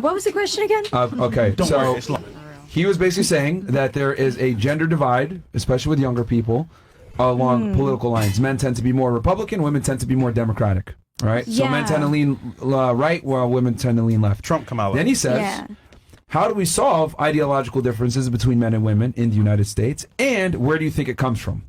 O: What was the question again?
A: Okay,
B: Don't worry, it's long.
A: He was basically saying that there is a gender divide, especially with younger people, along political lines. Men tend to be more Republican, women tend to be more Democratic, right? So men tend to lean right, while women tend to lean left.
B: Trump come out.
A: Then he says, how do we solve ideological differences between men and women in the United States, and where do you think it comes from?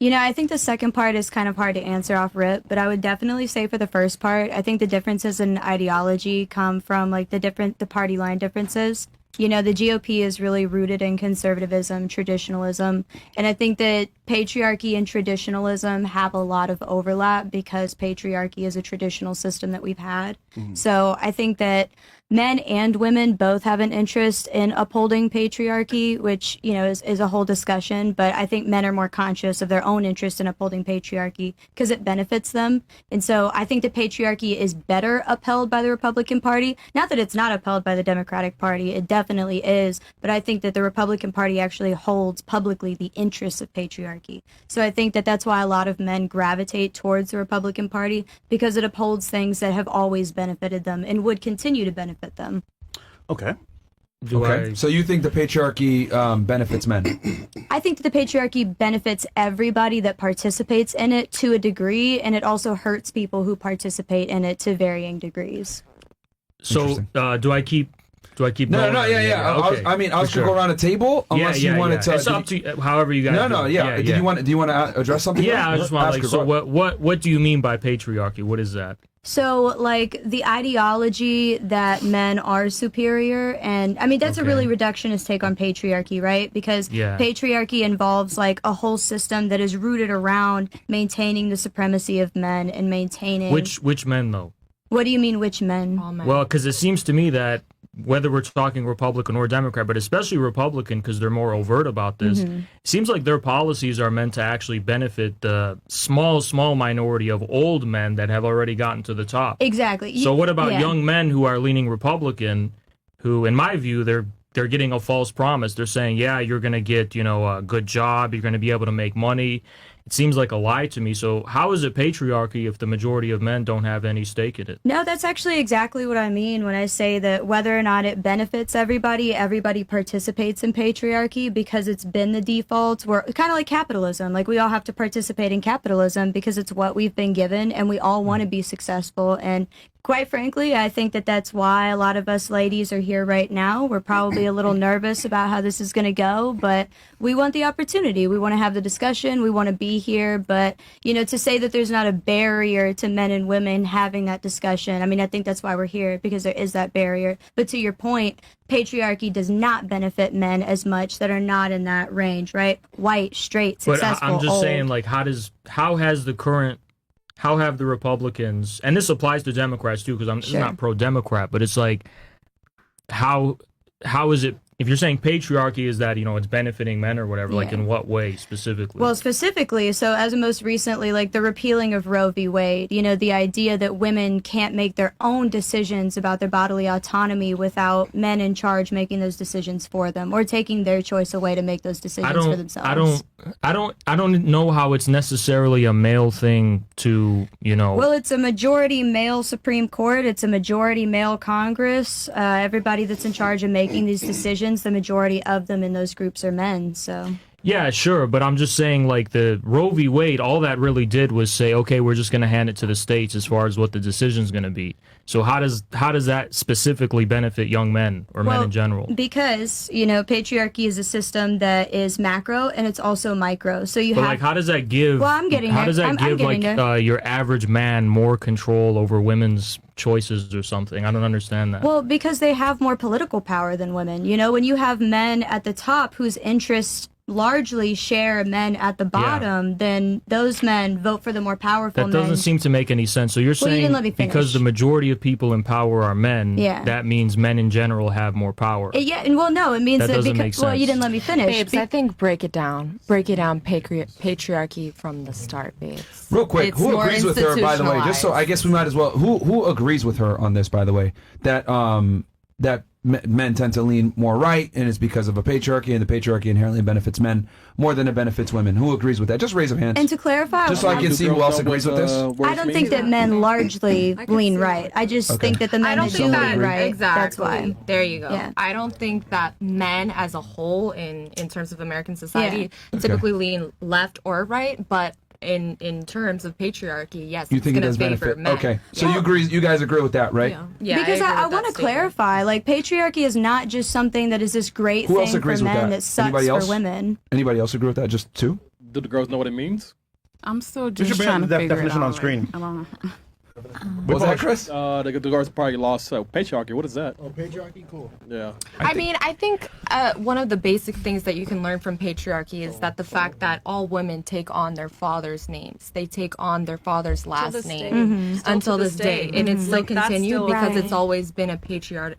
O: I think the second part is kind of hard to answer off rip, but I would definitely say for the first part, I think the differences in ideology come from the party line differences. The GOP is really rooted in conservatism, traditionalism, and I think that patriarchy and traditionalism have a lot of overlap because patriarchy is a traditional system that we've had. So I think that men and women both have an interest in upholding patriarchy, which, is a whole discussion. But I think men are more conscious of their own interest in upholding patriarchy because it benefits them. And so I think the patriarchy is better upheld by the Republican Party. Not that it's not upheld by the Democratic Party. It definitely is. But I think that the Republican Party actually holds publicly the interests of patriarchy. So I think that that's why a lot of men gravitate towards the Republican Party, because it upholds things that have always benefited them and would continue to benefit them.
B: Okay.
A: So you think the patriarchy benefits men?
O: I think that the patriarchy benefits everybody that participates in it to a degree, and it also hurts people who participate in it to varying degrees.
P: So do I keep
A: No,
P: Okay,
A: I was going to go around the table unless you wanted to.
P: It's up to you, however you guys.
A: Do you want to address something?
P: Yeah, I just want what do you mean by patriarchy? What is that?
O: So, the ideology that men are superior, and that's a really reductionist take on patriarchy, right? Because patriarchy involves a whole system that is rooted around maintaining the supremacy of men and maintaining
P: which men though.
O: What do you mean, which men?
L: All men.
P: Well, because it seems to me that whether we're talking Republican or Democrat, but especially Republican because they're more overt about this, it seems like their policies are meant to actually benefit the small minority of old men that have already gotten to the top.
O: Exactly.
P: So what about young men who are leaning Republican, who, in my view, they're getting a false promise. They're saying, you're going to get, a good job, you're going to be able to make money. it seems like a lie to me. So how is it patriarchy if the majority of men don't have any stake in it?
O: No, that's actually exactly what I mean when I say that whether or not it benefits everybody, everybody participates in patriarchy because it's been the default. We're kind of like capitalism. Like, we all have to participate in capitalism because it's what we've been given, and we all want to be successful. And quite frankly, I think that that's why a lot of us ladies are here right now. We're probably a little nervous about how this is going to go, but we want the opportunity. We want to have the discussion. We want to be here. But, you know, to say that there's not a barrier to men and women having that discussion, I mean, I think that's why we're here, because there is that barrier. But to your point, patriarchy does not benefit men as much that are not in that range, right? White, straight, successful,
P: But I'm just
O: old.
P: saying, like, how have the Republicans, and this applies to Democrats too, because I'm
O: Sure.
P: not pro-Democrat, but it's like, how is it, if you're saying patriarchy is that, you know, it's benefiting men or whatever, like,
O: Yeah.
P: in what way specifically?
O: Well, specifically, so as of most recently, like the repealing of Roe v. Wade, you know, the idea that women can't make their own decisions about their bodily autonomy without men in charge making those decisions for them, or taking their choice away to make those decisions for themselves.
P: I don't know how it's necessarily a male thing to, you know.
O: Well, it's a majority male Supreme Court. It's a majority male Congress. Everybody that's in charge of making these decisions, the majority of them in those groups are men. So
P: Yeah, sure, but I'm just saying, like, the Roe v. Wade, all that really did was say, okay, we're just going to hand it to the states as far as what the decision's going to be. So how does that specifically benefit young men or men in general?
O: Because, you know, patriarchy is a system that is macro and it's also micro. So you
P: But
O: have.
P: like, how does that give?
O: Well, I'm getting
P: How
O: there.
P: does that
O: I'm
P: give
O: getting
P: like
O: there.
P: your average man more control over women's choices or something? I don't understand that.
O: Well, because they have more political power than women. You know, when you have men at the top whose interests largely share men at the bottom, then those men vote for the more powerful
P: That
O: men.
P: doesn't seem to make any sense. So you're
O: Well, you
P: saying
O: didn't let me
P: because
O: finish.
P: the majority of people in power are men,
O: Yeah.
P: that means men in general have more power.
O: Yeah, and well, no, it means
P: That
O: that
P: doesn't
O: because
P: make
O: well, you
P: sense.
O: didn't let me finish.
N: Babes, I think break it down patriarchy from the start, babes.
A: Real quick,
N: It's
A: who
N: more
A: agrees with her, by the way? Just so I guess we might as well. Who agrees with her on this, by the way? That that men tend to lean more right, and it's because of a patriarchy, and the patriarchy inherently benefits men more than it benefits women. Who agrees with that? Just raise your hands.
O: And to clarify,
A: just so I can see who else agrees with this.
O: I don't think that men largely lean right. I just
A: Okay.
O: think that the men
N: I don't
O: that
N: think
O: do
N: that
O: lean right.
N: exactly.
O: That's why.
N: There you go.
O: Yeah.
N: I don't think that men as a whole in terms of American society
A: Okay.
N: typically lean left or right, but in terms of patriarchy, yes,
A: You
N: it's
A: think it
N: going
A: does
N: to favor
A: benefit?
N: men.
A: Okay, so you guys agree with that, right?
N: Yeah,
O: because
N: I agree
O: I
N: with
O: want
N: that
O: to
N: statement.
O: clarify, like, patriarchy is not just something that is this great
A: Who else
O: thing
A: agrees
O: for
A: with
O: men
A: that?
O: that sucks
A: Anybody else?
O: for women.
A: Anybody else agree with that? Just two?
C: Do the girls know what it means?
I: I'm still
B: We
I: just
B: should bring
I: trying
B: up
I: to
B: the
I: figure
B: definition
I: it out.
B: on screen.
I: Like, I don't know.
A: Was that Chris?
C: The girls probably lost patriarchy. What is that?
E: Oh, patriarchy, cool.
C: Yeah.
N: I mean, I think one of the basic things that you can learn from patriarchy is that the fact that all women take on their father's names. They take on their father's last
J: this
N: name
J: day. Mhm. Still
N: until
J: to
N: this
J: this
N: day.
J: day.
N: And it's
J: Mhm.
N: still
J: Like, that's
N: continued
J: still
N: because
J: right.
N: it's always been a patriot,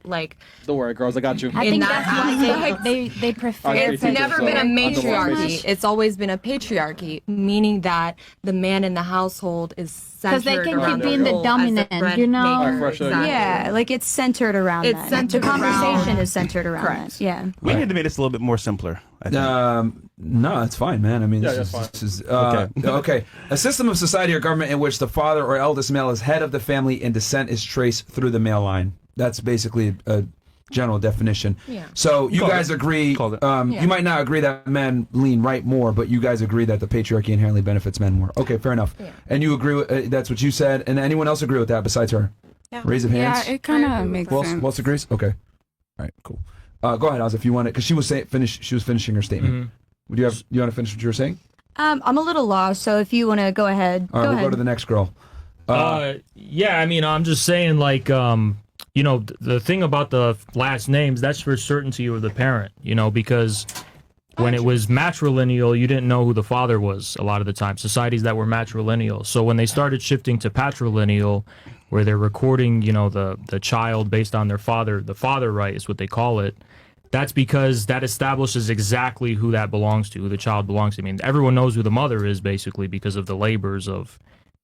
N: like...
C: Don't worry, girls. I got you.
N: I think that's why
F: they prefer.
N: It's never been a matriarchy.
F: much.
N: It's always been a patriarchy, meaning that the man in the household is
F: Because
N: centered
F: they can
N: around
F: keep being the
N: role as
F: dominant,
N: bread
F: you know?
N: maker. Exactly.
O: Yeah, like it's centered around
N: It's
O: that.
N: centered
O: the conversation
N: around-
O: is centered around
N: Correct.
O: that. Yeah.
B: We need to make this a little bit more simpler. I think.
A: No, it's fine, man. I mean,
C: Yeah,
A: this
C: that's
A: is
C: fine.
A: okay. A system of society or government in which the father or eldest male is head of the family and descent is traced through the male line. That's basically a general definition.
N: Yeah.
A: So you
B: Called
A: guys
B: it.
A: agree.
B: Called it.
A: You might not agree that men lean right more, but you guys agree that the patriarchy inherently benefits men more. Okay, fair enough.
N: Yeah.
A: And you agree with that's what you said. And anyone else agree with that besides her?
N: Yeah.
A: Raise of hands.
I: Yeah, it kind of makes
A: Who else,
I: sense.
A: who else agrees? Okay. All right. Cool. Go ahead, Oz, if you want it, because she was She was finishing her statement. Would you have? You want to finish what you were saying?
O: I'm a little lost, so if you want to go ahead,
A: All right,
O: go
A: we'll
O: ahead.
A: go to the next girl.
P: Yeah, I mean, I'm just saying, like, you know, the thing about the last names, that's for certainty of the parent, you know, because when it was matrilineal, you didn't know who the father was a lot of the time, societies that were matrilineal. So when they started shifting to patrilineal, where they're recording, you know, the child based on their father, the father right is what they call it, that's because that establishes exactly who that belongs to, who the child belongs to. I mean, everyone knows who the mother is, basically, because of the labors of,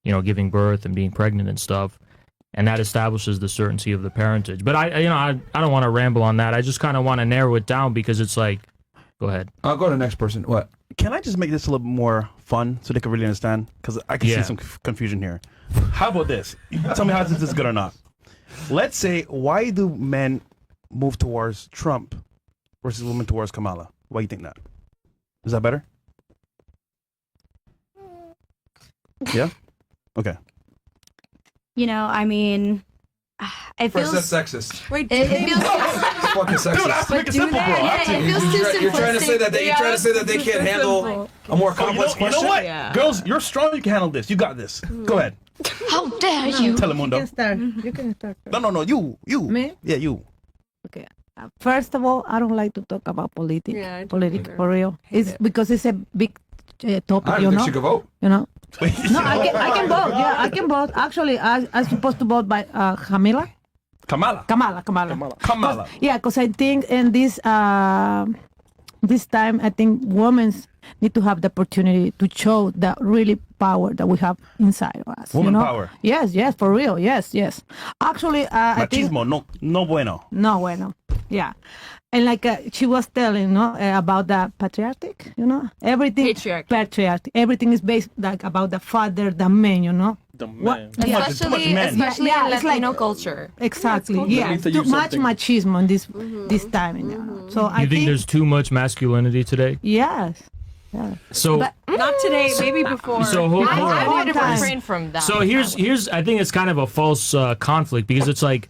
P: you know, giving birth and being pregnant and stuff. And that establishes the certainty of the parentage. But I don't want to ramble on that. I just kind of want to narrow it down because it's like, go ahead.
A: I'll go to the next person. What?
B: Can I just make this a little more fun so they can really understand? Because I can see some confusion here. How about this? Tell me how this is good or not. Let's say, why do men move towards Trump versus women towards Kamala? Why do you think that? Is that better? Yeah? Okay.
O: I mean, it feels...
A: First, that's sexist.
J: Wait,
O: it feels...
A: It's fucking sexist.
B: Dude, I have to make it simple, bro.
O: Yeah, it feels too simplistic.
A: You're trying to say that you're trying to say that they can't handle a more complex question.
B: You know what? Girls, you're strong. You can handle this. You got this. Go ahead.
O: How dare you?
B: Telemundo.
H: You can start.
B: No. You.
H: Me?
B: Yeah, you.
H: Okay. First of all, I don't like to talk about politics.
J: Yeah, I don't
H: politics
J: either.
H: for real. It's because it's a big topic.
A: I don't think she could vote.
H: No, I can vote. Yeah, I can vote. Actually, I'm supposed to vote by Kamala. Yeah, because I think in this time, I think women need to have the opportunity to show the really power that we have inside of us.
B: Woman power.
H: Yes, for real. Yes. Actually, I think
B: Machismo, no bueno.
H: no bueno. Yeah. And like she was telling, about the patriarchy, everything. Patriarchy. Everything is based like about the father, the man,
C: The man.
N: Especially in
H: it's
N: Latino culture.
H: Exactly.
C: Yeah,
H: Yeah. Too much machismo in this time. So I
P: You think there's too much masculinity today?
H: Yes. Yeah.
P: So
J: Not today, maybe before.
P: So hold on.
N: I wanted to
H: Time.
N: refrain from that.
P: So here's I think it's kind of a false conflict because it's like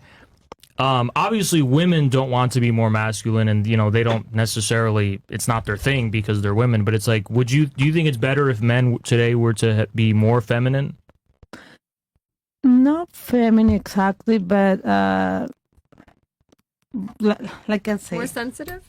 P: obviously women don't want to be more masculine and they don't necessarily, it's not their thing because they're women, but it's like do you think it's better if men today were to be more feminine?
H: Not feminine exactly, but like I say,
J: More sensitive?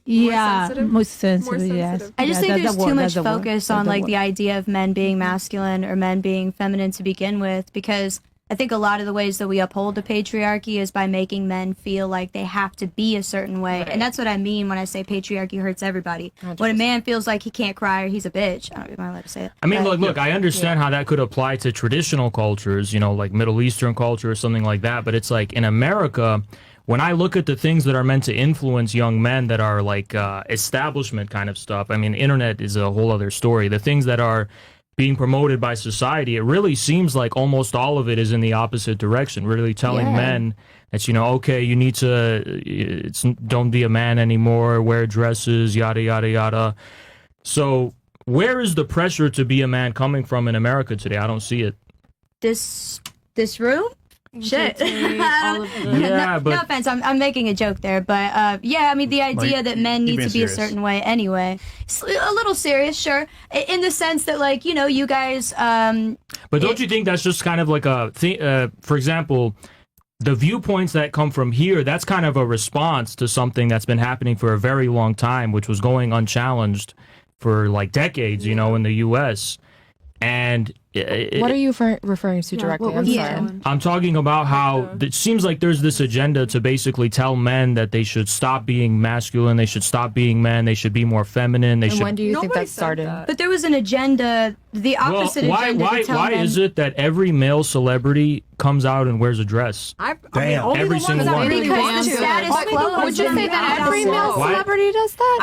H: yeah,
J: sensitive?
H: more sensitive.
J: More
H: Yes.
J: sensitive.
O: I just
H: Yeah,
O: think
H: that's
O: there's
H: the
O: too
H: word,
O: much
H: that's the word,
O: focus
H: that's
O: on
H: the
O: like
H: word.
O: the idea of men being masculine or men being feminine to begin with, because I think a lot of the ways that we uphold the patriarchy is by making men feel like they have to be a certain way.
N: Right.
O: And that's what I mean when I say patriarchy hurts everybody. When a man feels like he can't cry or he's a bitch, I don't know if I'm allowed to say it.
P: I mean,
O: but-
P: look, I understand how that could apply to traditional cultures, like Middle Eastern culture or something like that. But it's like in America, when I look at the things that are meant to influence young men that are like establishment kind of stuff, I mean, internet is a whole other story. The things that are being promoted by society, it really seems like almost all of it is in the opposite direction, really telling men that, okay, you need to, don't be a man anymore, wear dresses, yada, yada, yada. So where is the pressure to be a man coming from in America today? I don't see it.
O: This room? Shit.
J: all of the-
P: Yeah,
O: no offense, I'm making a joke there, but yeah, I mean the idea that men need to be a certain way anyway. It's a little serious, sure, in the sense that you guys.
P: But don't you think that's just kind of like a thing? For example, the viewpoints that come from here, that's kind of a response to something that's been happening for a very long time, which was going unchallenged for like decades, in the U.S. And
N: what are you referring to directly? I'm sorry.
P: I'm talking about how it seems like there's this agenda to basically tell men that they should stop being masculine, they should stop being men, they should be more feminine. They
N: And
P: should.
N: when do you think that started?
O: But there was an agenda, the opposite agenda.
P: Why is it that every male celebrity comes out and wears a dress? Every single one.
O: Because the status quo.
N: Would you say that every male celebrity does that?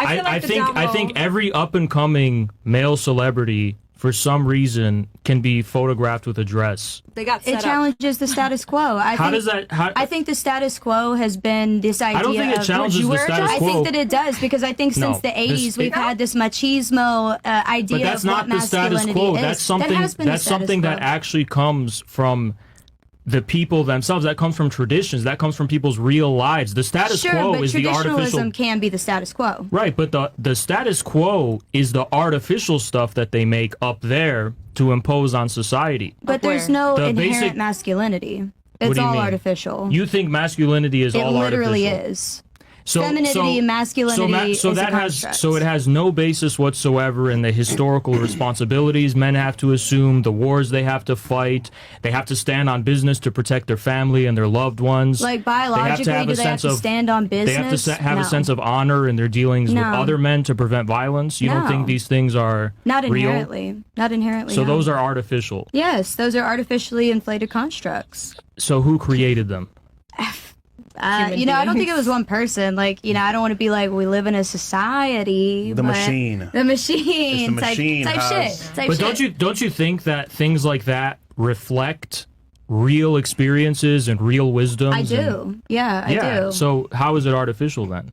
P: I think every up and coming male celebrity, for some reason, can be photographed with a dress.
J: They got set
O: it challenges the status quo. I think the status quo has been this idea.
P: I don't think it challenges the status quo.
O: I think that it does, because I think since the 80s we've had this machismo idea.
P: But that's
O: of
P: not
O: what
P: the status quo.
O: masculinity
P: That's
O: is.
P: something.
O: That has been the
P: That's
O: status
P: something
O: quo.
P: that actually comes from the people themselves. That comes from traditions. That comes from people's real lives. The status
O: sure,
P: quo
O: but
P: is the artificial.
O: traditionalism can be the status quo.
P: Right, but the status quo is the artificial stuff that they make up there to impose on society.
O: But there's no
P: The
O: inherent
P: basic-
O: masculinity.
P: What
O: It's
P: do you
O: all
P: mean?
O: artificial.
P: You think masculinity is
O: it
P: all
O: literally
P: artificial?
O: is. Femininity, masculinity
P: so
O: is
P: that
O: a
P: has
O: construct.
P: it has no basis whatsoever in the historical responsibilities men have to assume, the wars they have to fight. They have to stand on business to protect their family and their loved ones.
O: Like biologically, do they have to stand on business?
P: They have to have
O: No.
P: a sense of honor in their dealings with
O: No.
P: other men to prevent violence. You don't
O: No.
P: think these things are
O: Not
P: real?
O: inherently. Not inherently.
P: So
O: no.
P: those are artificial.
O: Yes, those are artificially inflated constructs.
P: So who created them?
O: You know, I don't think it was one person. Like, you know, I don't want to be like, we live in a society.
B: The
O: but
B: machine.
O: The machine.
B: It's the machine
O: type
B: has-
O: shit. Type
P: But
O: shit.
P: don't you think that things like that reflect real experiences and real wisdom?
O: I do. Yeah, I do.
P: So how is it artificial then?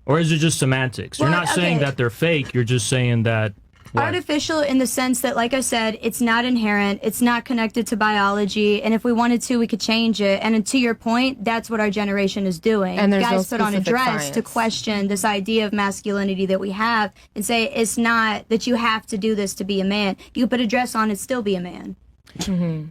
P: Or is it just semantics? You're
O: Well,
P: not saying
O: okay.
P: that they're fake. You're just saying that. What?
O: Artificial in the sense that, like I said, it's not inherent, it's not connected to biology, and if we wanted to, we could change it. And to your point, that's what our generation is doing.
N: And there's
O: Guys
N: no
O: put on a
N: specific
O: dress to
N: science.
O: question this idea of masculinity that we have and say it's not that you have to do this to be a man. You put a dress on and still be a man.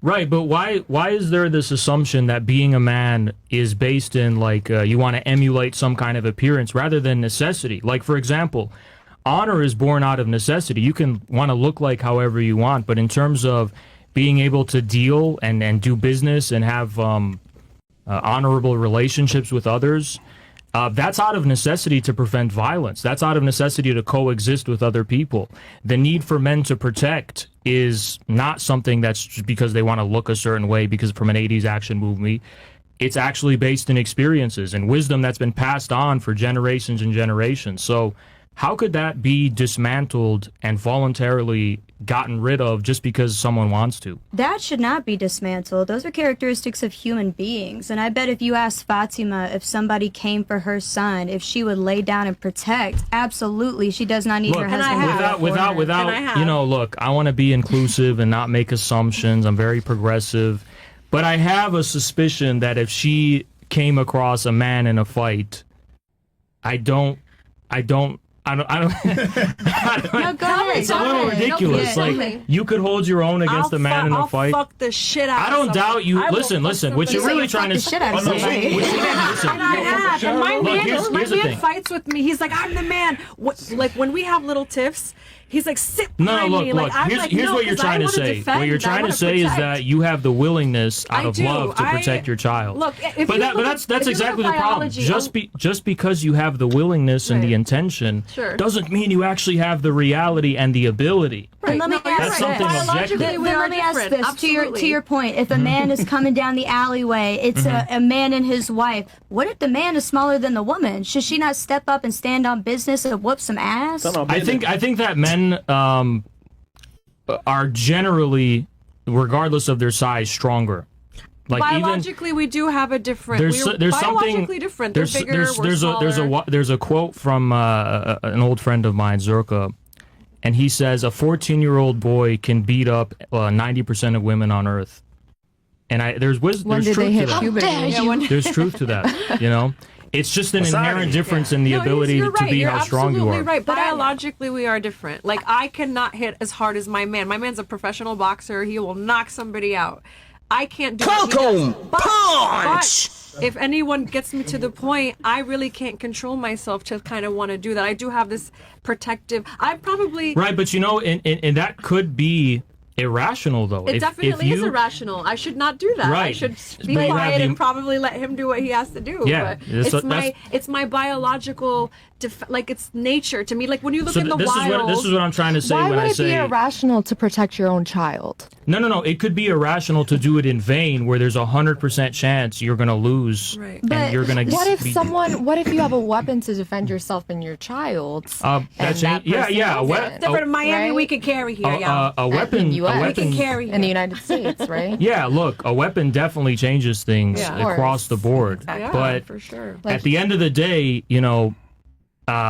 P: Right, but why is there this assumption that being a man is based in like you want to emulate some kind of appearance rather than necessity? Like, for example, honor is born out of necessity. You can want to look like however you want, but in terms of being able to deal and do business and have honorable relationships with others, that's out of necessity to prevent violence. That's out of necessity to coexist with other people. The need for men to protect is not something that's just because they want to look a certain way because from an 80s action movie. It's actually based in experiences and wisdom that's been passed on for generations and generations. So how could that be dismantled and voluntarily gotten rid of just because someone wants to?
O: That should not be dismantled. Those are characteristics of human beings. And I bet if you asked Fatima if somebody came for her son, if she would lay down and protect, absolutely, she does not need her husband.
P: Without, you know, look, I want to be inclusive and not make assumptions. I'm very progressive. But I have a suspicion that if she came across a man in a fight, I don't
O: No, go ahead.
P: it's a little ridiculous. Like, you could hold your own against a man in a fight.
J: I'll fuck the shit out
P: I don't doubt you. Listen. What you're really trying to
J: say. And I have. And my man fights with me. He's like, I'm the man. Like, when we have little tiffs, he's like, sit behind me. Like, I'm like,
P: here's
J: no,
P: what you're
J: 'cause I
P: trying to
J: wanna
P: say.
J: defend,
P: What you're
J: I
P: trying to
J: wanna
P: say is
J: protect.
P: that you have the willingness out
J: I
P: of
J: do.
P: love to protect your child.
J: Look, if
P: but
J: you look
P: that's
J: at- if you
P: exactly
J: look
P: the
J: at
P: problem.
J: biology,
P: Just because you have the willingness and the intention
J: Sure.
P: doesn't mean you actually have the reality and the ability.
O: And let me ask
P: That's something objective.
O: Then let me ask this to your point. If a man is coming down the alleyway, it's a man and his wife. What if the man is smaller than the woman? Should she not step up and stand on business and whoop some ass?
P: I think that men are generally, regardless of their size, stronger. Like
J: biologically, we do have a different.
P: there's
J: we're
P: something
J: biologically different. They're bigger. We're smaller.
P: there's a quote from an old friend of mine, Zurka, and he says a 14-year-old boy can beat up 90% of women on Earth. And there's truth to that. There's truth to that. You know, it's just an inherent difference in the ability
J: you're
P: to
J: right.
P: be
J: You're
P: how strong you
J: absolutely
P: are.
J: right. Biologically, we are different. Like, I cannot hit as hard as my man. My man's a professional boxer. He will knock somebody out. I can't do punch. But if anyone gets me to the point, I really can't control myself to kind of want to do that. I do have this protective. I probably
P: Right, but you know, and that could be irrational, though.
J: It
P: If
J: definitely is
P: you-
J: irrational. I should not do that. I
P: Right.
J: should be
P: But you have
J: quiet
P: the-
J: and probably let him do what he has to do.
P: Yeah,
J: But it's my biological, like, it's nature to me. Like, when you look in the wild.
P: This is what I'm trying to say
N: Why
P: when
N: would
P: I
N: it be
P: say
N: irrational to protect your own child?
P: no. It could be irrational to do it in vain, where there's 100% chance you're going to lose, and you're going to.
N: What if you have a weapon to defend yourself and your child?
P: That's it. Yeah.
J: Different in Miami, we could carry here.
P: A weapon.
N: In US,
J: we can carry
N: in the United States, right?
P: Yeah, look, a weapon definitely changes things
N: Yeah, of
P: across the board.
J: Yeah,
P: but
J: for sure.
P: At the end of the day, you know,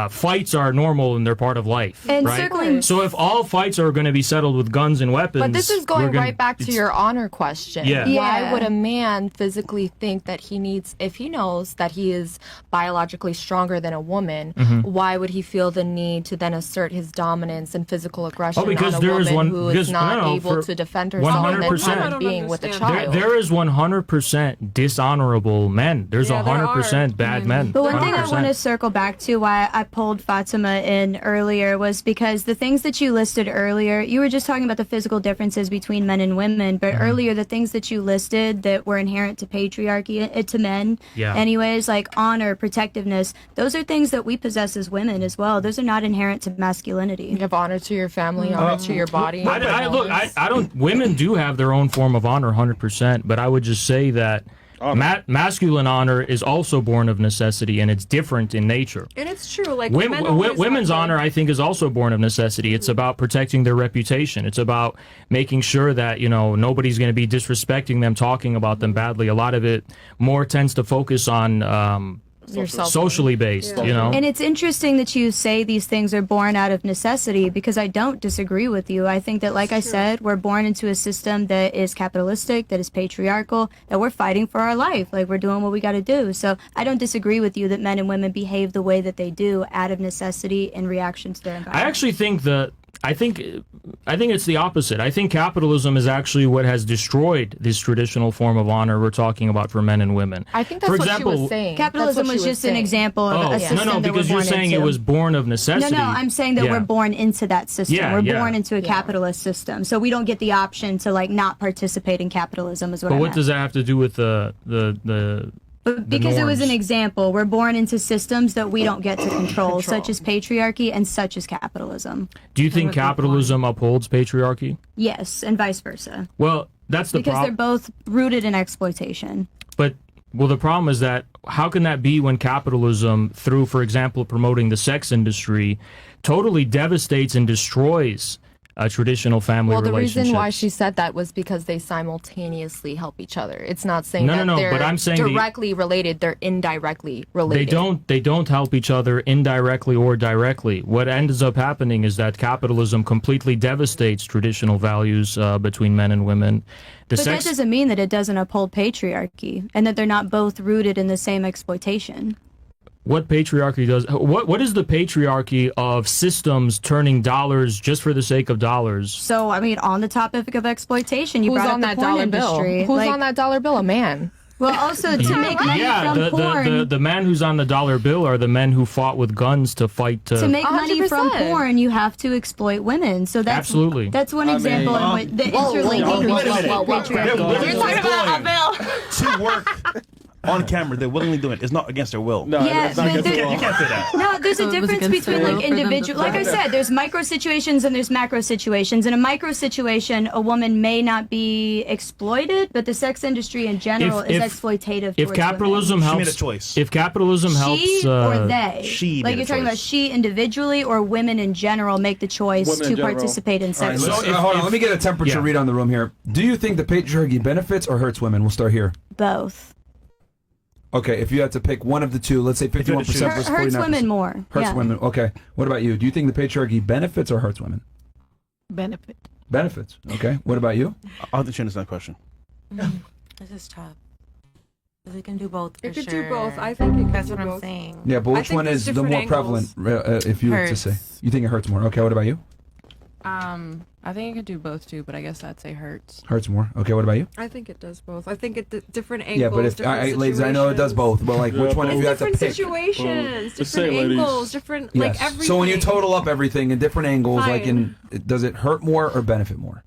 P: fights are normal and they're part of life,
O: And
P: right?
O: circling-
P: So if all fights are going to be settled with guns and weapons,
N: But this is
P: we're
N: going
P: gonna-
N: right back to your honor question.
P: Yeah.
N: Why would a man physically think that he needs, if he knows that he is biologically stronger than a woman, why would he feel the need to then assert his dominance and physical aggression on a woman who is not able to defend herself and then human being with a child?
P: There is 100% dishonorable men. There's 100% bad men.
O: But one thing I
P: 100%.
O: want to circle back to why I pulled Fatima in earlier was because the things that you listed earlier, you were just talking about the physical differences between men and women, but earlier the things that you listed that were inherent to patriarchy, to men, anyways, like honor, protectiveness, those are things that we possess as women as well. Those are not inherent to masculinity.
N: You have honor to your family, honor to your body.
P: I don't. Women do have their own form of honor, 100%. But I would just say that Masculine honor is also born of necessity, and it's different in nature.
J: And it's true. Like men
P: women's honor, I think, is also born of necessity. It's about protecting their reputation. It's about making sure that nobody's going to be disrespecting them, talking about them badly. A lot of it more tends to focus on socially based,
O: And it's interesting that you say these things are born out of necessity, because I don't disagree with you. I think that, like I said, we're born into a system that is capitalistic, that is patriarchal, that we're fighting for our life. Like, we're doing what we got to do. So I don't disagree with you that men and women behave the way that they do out of necessity in reaction to their environment.
P: I actually think I think it's the opposite. I think capitalism is actually what has destroyed this traditional form of honor we're talking about for men and women.
N: I think that's what she was saying.
O: Capitalism was just an example of a system
P: no, because you're saying it was born of necessity.
O: No, I'm saying that we're born into that system. We're born into a capitalist system. So we don't get the option to not participate in capitalism is what I meant.
P: But what does that have to do with the
O: But because it was an example, we're born into systems that we don't get to control, such as patriarchy and such as capitalism.
P: Do you think capitalism upholds patriarchy?
O: Yes, and vice versa.
P: Well, that's the
O: because they're both rooted in exploitation.
P: But the problem is that how can that be when capitalism, through, for example, promoting the sex industry, totally devastates and destroys traditional family relationships?
N: Well, the reason why she said that was because they simultaneously help each other. It's not saying that they're
P: but I'm saying
N: directly related, they're indirectly related.
P: They don't help each other indirectly or directly. What ends up happening is that capitalism completely devastates traditional values between men and women.
O: But that doesn't mean that it doesn't uphold patriarchy and that they're not both rooted in the same exploitation.
P: What patriarchy does? What is the patriarchy of systems turning dollars just for the sake of dollars?
O: So, I mean, on the topic of exploitation, you
N: Who's
O: brought
N: on
O: up the
N: that
O: porn
N: dollar
O: industry.
N: bill? Who's on that dollar bill? A man.
O: Well, also to make money from porn.
P: The men who's on the dollar bill are the men who fought with guns to fight
O: to make money from porn, you have to exploit women. So that's
P: absolutely
O: one example of the interlinking patriarchy.
N: You're talking about a bill
B: to work. On camera, they're willingly doing it. It's not against their will.
O: No, it's not against their will.
B: You can't say that.
O: No, there's a difference between individual. Like I said, there's micro situations and there's macro situations. In a micro situation, a woman may not be exploited, but the sex industry in general is exploitative.
P: If capitalism
O: women.
P: helps,
B: she made a choice.
P: If capitalism helps,
O: she or they,
B: she
O: like you're talking about, she individually or women in general make the choice to participate in sex.
A: Right, hold on, let me get a temperature read on the room here. Do you think the patriarchy benefits or hurts women? We'll start here.
O: Both.
A: Okay, if you had to pick one of the two, let's say 51% versus 49%.
O: Hurts women more.
A: Hurts women. Okay. What about you? Do you think the patriarchy benefits or hurts women?
H: Benefit.
A: Benefits. Okay. What about you?
B: I don't think she understands that question.
M: This is tough. Because it can do both.
J: It could do both. I think it could
M: That's
J: do
M: what
J: both.
M: I'm saying.
A: Yeah, but which one is the more prevalent, if you were to say? You think it hurts more. Okay, what about you?
L: I think it could do both too, but I guess I'd say hurts.
A: Hurts more. Okay, what about you?
J: I think it does both. I think it different angles.
A: Yeah, but if ladies, I know it does both, but like which one if you had to pick?
J: Different situations, different angles, different like everything.
A: So when you total up everything in different angles, like does it hurt more or benefit more?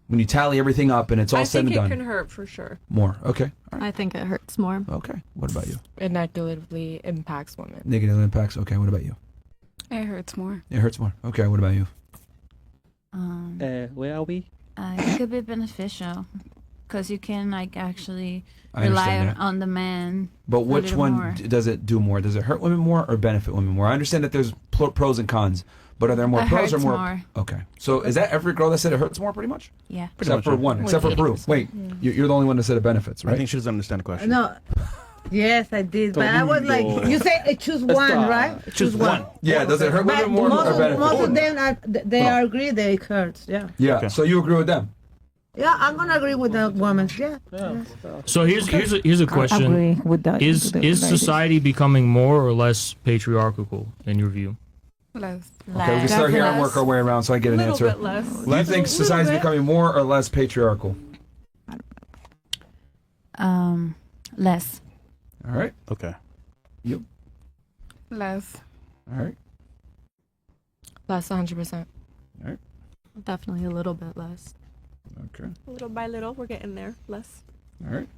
A: When you tally everything up and it's all said and done.
J: I think it can hurt for sure.
A: More. Okay. All right.
Q: I think it hurts more.
A: Okay. What about you?
N: It negatively impacts women.
A: Negative impacts. Okay. What about you?
I: It hurts more.
A: It hurts more. Okay. What about you?
C: Where are we?
F: It could be beneficial because you can actually rely on the man.
A: But which one does it do more? Does it hurt women more or benefit women more? I understand that there's pros and cons, but are there more pros or more? Okay. So is that every girl that said it hurts more pretty much?
F: Yeah.
A: Except for one. Except for Brew. Wait, you're the only one that said it benefits, right?
B: I think she doesn't understand the question.
H: No. Yes, I did. But I was like, you say choose one, right?
B: Choose one.
A: Yeah, does it hurt women more or benefit?
H: Most of them, they agree that it hurts, yeah.
A: Yeah, okay. So you agree with them?
H: Yeah, I'm going to agree with the woman, yeah.
P: So here's a question.
H: I agree with that.
P: Is society becoming more or less patriarchal in your view?
I: Less.
A: Okay, we can start here and work our way around so I get an answer.
J: Bit less.
A: Do you think society's becoming more or less patriarchal?
F: Less.
A: All right.
B: Okay.
A: Yep.
I: Less.
A: All right.
N: Less 100%.
A: All right.
Q: Definitely a little bit less.
A: Okay.
J: Little by little, we're getting there. Less.
A: All right.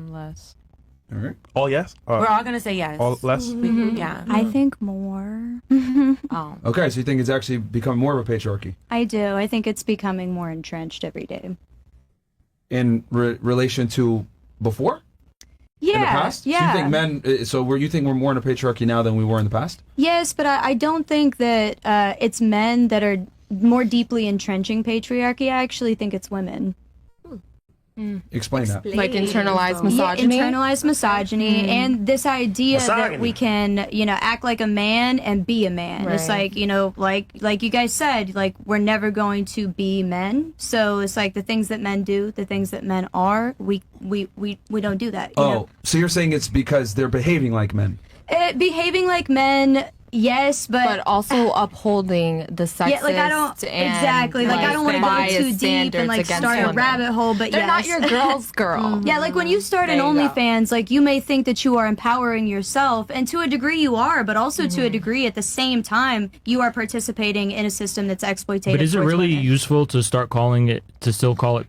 L: Less.
A: All right.
B: All yes?
M: We're all gonna say yes.
B: All less?
F: Mm-hmm.
M: Yeah.
O: I think more.
M: Oh.
A: Okay, so you think it's actually become more of a patriarchy?
O: I do. I think it's becoming more entrenched every day.
A: In relation to before?
O: Yeah,
A: In the past?
O: yeah.
A: So you think men? So you think we're more in a patriarchy now than we were in the past?
O: Yes, but I don't think that it's men that are more deeply entrenching patriarchy. I actually think it's women.
A: Explain that.
N: Like internalized misogyny.
O: Yeah, internalized misogyny, and this idea that we can, act like a man and be a man. It's
N: Right.
O: like, like you guys said, like we're never going to be men. So it's like the things that men do, the things that men are, we don't do that. You know?
A: So you're saying it's because they're behaving like men?
O: Behaving like men. Yes, but
N: also upholding the sexist
O: yeah, like I don't
N: and
O: exactly like I don't want to go
N: biased
O: too deep
N: standards
O: and like
N: against
O: start a
N: women.
O: rabbit hole. But
N: They're not
O: yes.
N: your girl's girl.
O: Yeah, like when you start an
N: There you go.
O: OnlyFans, like you may think that you are empowering yourself, and to a degree you are, but also to a degree at the same time you are participating in a system that's exploitative.
P: But is it
O: towards
P: really
O: women.
P: useful to still call it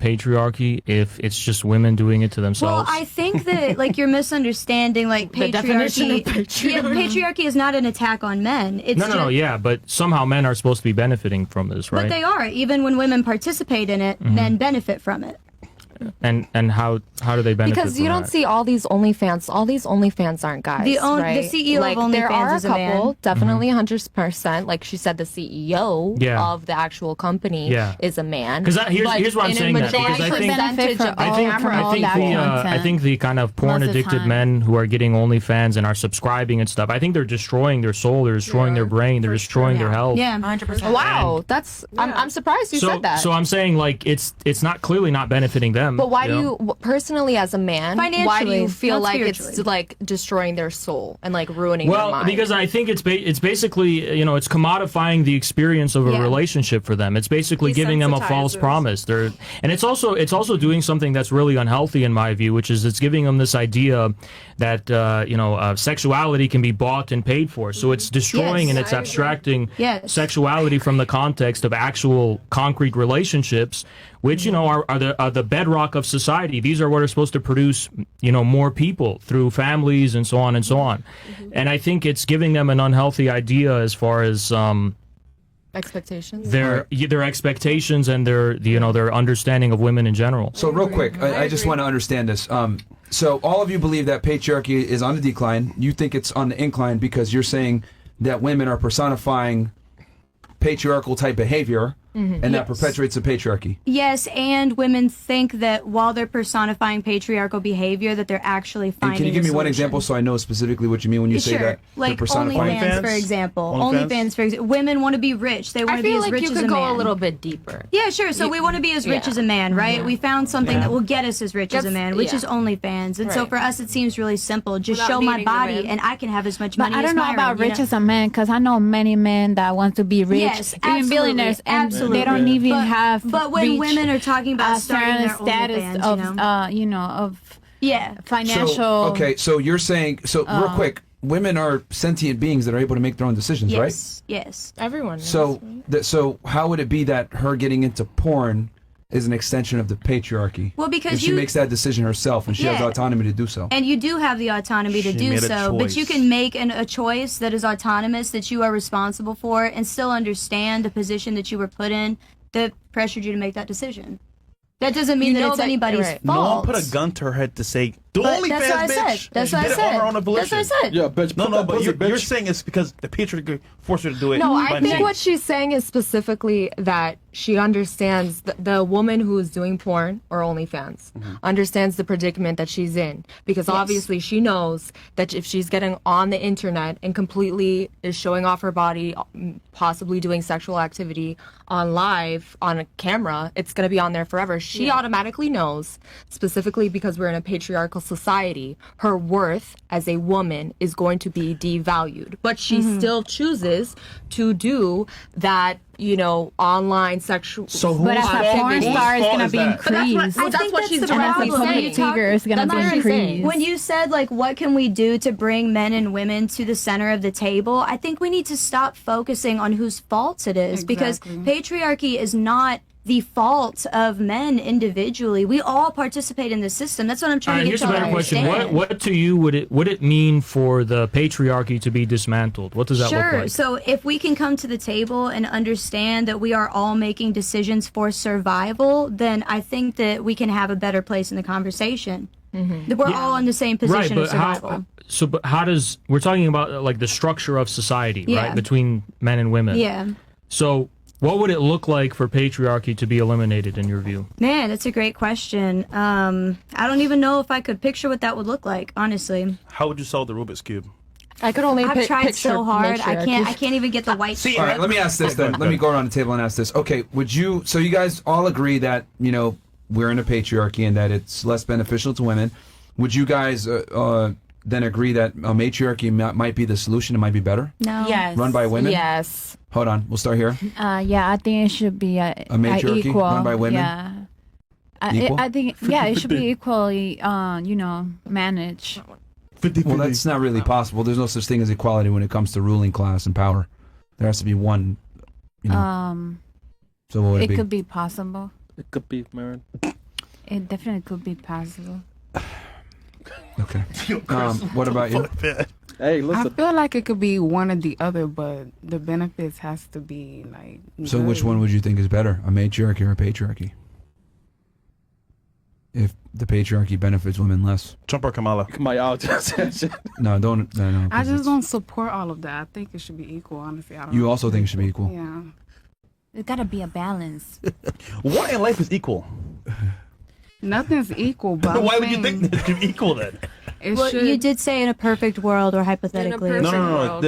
P: patriarchy if it's just women doing it to
O: Well,
P: themselves?
O: I think that like you're misunderstanding like
N: The definition of
O: patriarchy. Yeah, patriarchy is not an attack on men. It's
P: no, yeah, but somehow men are supposed to be benefiting from this, right?
O: But they are. Even when women participate in it, men benefit from it.
P: And how do they benefit?
N: Because you
P: from
N: don't
P: that?
N: see all these OnlyFans. All these OnlyFans aren't guys.
O: The
N: right?
O: CEO
N: like,
O: of
N: there
O: OnlyFans
N: are
O: is
N: a
O: a man.
N: couple, definitely 100%. Like she said, the CEO
P: Yeah.
N: of the actual company
P: Yeah.
N: is a man.
P: Because here's why I'm
N: in a
P: saying that, because I think
N: percentage of the
P: I think the kind of porn addicted men who are getting OnlyFans and are subscribing and stuff, I think they're destroying their soul, they're destroying their brain, they're destroying their health.
O: Yeah,
N: 100%. Wow, that's I'm surprised you said that.
P: So I'm saying like it's not clearly not benefiting them.
N: But why do
P: know?
N: you personally as a man? Why do
O: Financially,
N: you feel
O: not
N: like it's
O: spiritually.
N: like destroying their soul and like ruining their
P: Well,
N: mind?
P: because I think it's basically it's commodifying the experience of a
N: Yeah.
P: relationship for them. It's basically giving them a false promise. And it's also doing something that's really unhealthy in my view, which is it's giving them this idea that sexuality can be bought and paid for. So it's destroying
O: Yes.
P: and it's abstracting
O: Yes.
P: sexuality from the context of actual concrete relationships, which are the bedrock of society. These are what are supposed to produce more people through families and so on and so on. And I think it's giving them an unhealthy idea as far as
N: expectations.
P: their expectations and their understanding of women in general.
A: So real quick, I just want to understand this. So all of you believe that patriarchy is on the decline. You think it's on the incline because you're saying that women are personifying patriarchal type behavior, and that perpetuates the patriarchy.
O: Yes, and women think that while they're personifying patriarchal behavior, that they're actually
A: And
O: finding.
A: can you give
O: a
A: me one
O: solution.
A: example so I know specifically what you mean when you say
O: Sure.
A: that?
O: Like
A: they're personifying?
O: OnlyFans, for example. OnlyFans, for example. Women want to be rich. They want
N: I
O: to be
N: feel
O: as
N: like
O: rich
N: you
O: as
N: could
O: a
N: go
O: man.
N: a little bit deeper.
O: Yeah, sure. So we want to be as rich
N: yeah.
O: as a man, right?
N: Yeah.
O: We found something
N: Yeah.
O: that will get us as rich as a
N: Gets-
O: man, which
N: yeah.
O: is OnlyFans. And so
N: Right.
O: for us, it seems really simple. Just
J: Without
O: show my
J: needing the
O: body,
J: man.
O: and I can have as much
F: But
O: money
F: I
O: as
F: don't know
O: Myron,
F: about
O: you
F: rich
O: know?
F: as a man, because I know many men that want to be rich,
O: Yes,
F: even
O: absolutely,
F: billionaires, and
O: absolutely.
F: they don't even have.
O: But when
F: reached
O: women are talking about
F: a
O: starting
F: certain
O: their
F: status
O: OnlyFans,
F: of, of
O: yeah,
F: financial.
A: So, okay, so you're saying, real quick, women are sentient beings that are able to make their own decisions, right?
O: Yes.
N: Everyone.
A: So, so how would it be that her getting into porn is an extension of the patriarchy?
O: Well, because
A: if she
O: you-
A: makes that decision herself and she has
O: Yeah.
A: autonomy to do so.
O: And you do have the autonomy to
A: She
O: do
A: made a
O: so, but you
A: choice.
O: can make a choice that is autonomous, that you are responsible for, and still understand the position that you were put in that pressured you to make that decision. That doesn't mean
N: You
O: that
N: know
O: it's
N: that-
O: anybody's
N: right.
B: No one
O: fault.
B: put a gun to her head to say, "Do
O: But
B: OnlyFans,
O: that's what I said.
B: bitch."
O: That's what I
B: She did it
O: said.
B: on her own
O: That's
B: volition.
O: what I said.
C: Yeah, bitch.
B: No,
C: put
B: no,
C: that
B: but
C: pussy,
B: you're
C: bitch.
B: saying it's because the patriarchy forced her to do it.
N: No, I
B: by
N: think
B: mistake.
N: what she's saying is specifically that she understands the woman who is doing porn or OnlyFans understands the predicament that she's in, because
O: Yes.
N: obviously she knows that if she's getting on the internet and completely is showing off her body, possibly doing sexual activity on live on a camera, it's going to be on there forever. She automatically knows, specifically because we're in a patriarchal society, her worth as a woman is going to be devalued, but she still chooses to do that, online sexual.
B: So
F: But as a porn star, it's gonna be increased.
N: Well, that's what she's
O: the
N: directly
O: problem. When you
N: saying.
O: talk-
F: is gonna
N: That's
F: be
N: what she's saying.
F: increased.
O: When you said, like, what can we do to bring men and women to the center of the table, I think we need to stop focusing on whose faults it is, because patriarchy is not the fault of men individually. We all participate in the system. That's what I'm trying to get
P: Here's a
O: y'all to
P: better question.
O: understand.
P: What to you would it mean for the patriarchy to be dismantled? What does that look
O: Sure.
P: like?
O: So if we can come to the table and understand that we are all making decisions for survival, then I think that we can have a better place in the conversation. We're all in the same position of survival.
P: But how does we're talking about like the structure of society, right, between men and women?
O: Yeah.
P: So, what would it look like for patriarchy to be eliminated in your view?
O: Man, that's a great question. I don't even know if I could picture what that would look like, honestly.
B: How would you solve the Rubik's Cube?
N: I could only
O: I've tried
N: picture
O: so hard. I
N: matriarchy.
O: can't even get the white
A: All right, let me ask this then. Let me go around the table and ask this. Okay, so you guys all agree that, we're in a patriarchy and that it's less beneficial to women. Would you guys then agree that a matriarchy might be the solution? It might be better?
F: No.
N: Yes.
A: Run by women?
N: Yes.
A: Hold on, we'll start here.
F: Yeah, I think it should be a
A: matriarchy
F: equal.
A: run by women?
F: Yeah.
A: Equal?
F: I think, it should be equally, managed.
A: Well, that's not really possible. There's no such thing as equality when it comes to ruling class and power. There has to be one. So what would it be?
F: Could be possible.
C: It could be, Marin.
F: It definitely could be possible.
A: Okay. What about you?
C: Hey, listen.
I: I feel like it could be one or the other, but the benefits has to be like.
A: So
I: good.
A: which one would you think is better, a matriarchy or a patriarchy? If the patriarchy benefits women less.
B: Trump or Kamala?
C: Kamala.
A: No, don't. No,
I: I just don't support all of that. I think it should be equal, honestly. I don't
A: You
I: know.
A: also think it should be equal?
I: Yeah.
F: There's got to be a balance.
B: What in life is equal?
I: Nothing's equal, but
B: why would you think that should be equal then?
O: Well, you did say in a perfect world or hypothetically.
B: No.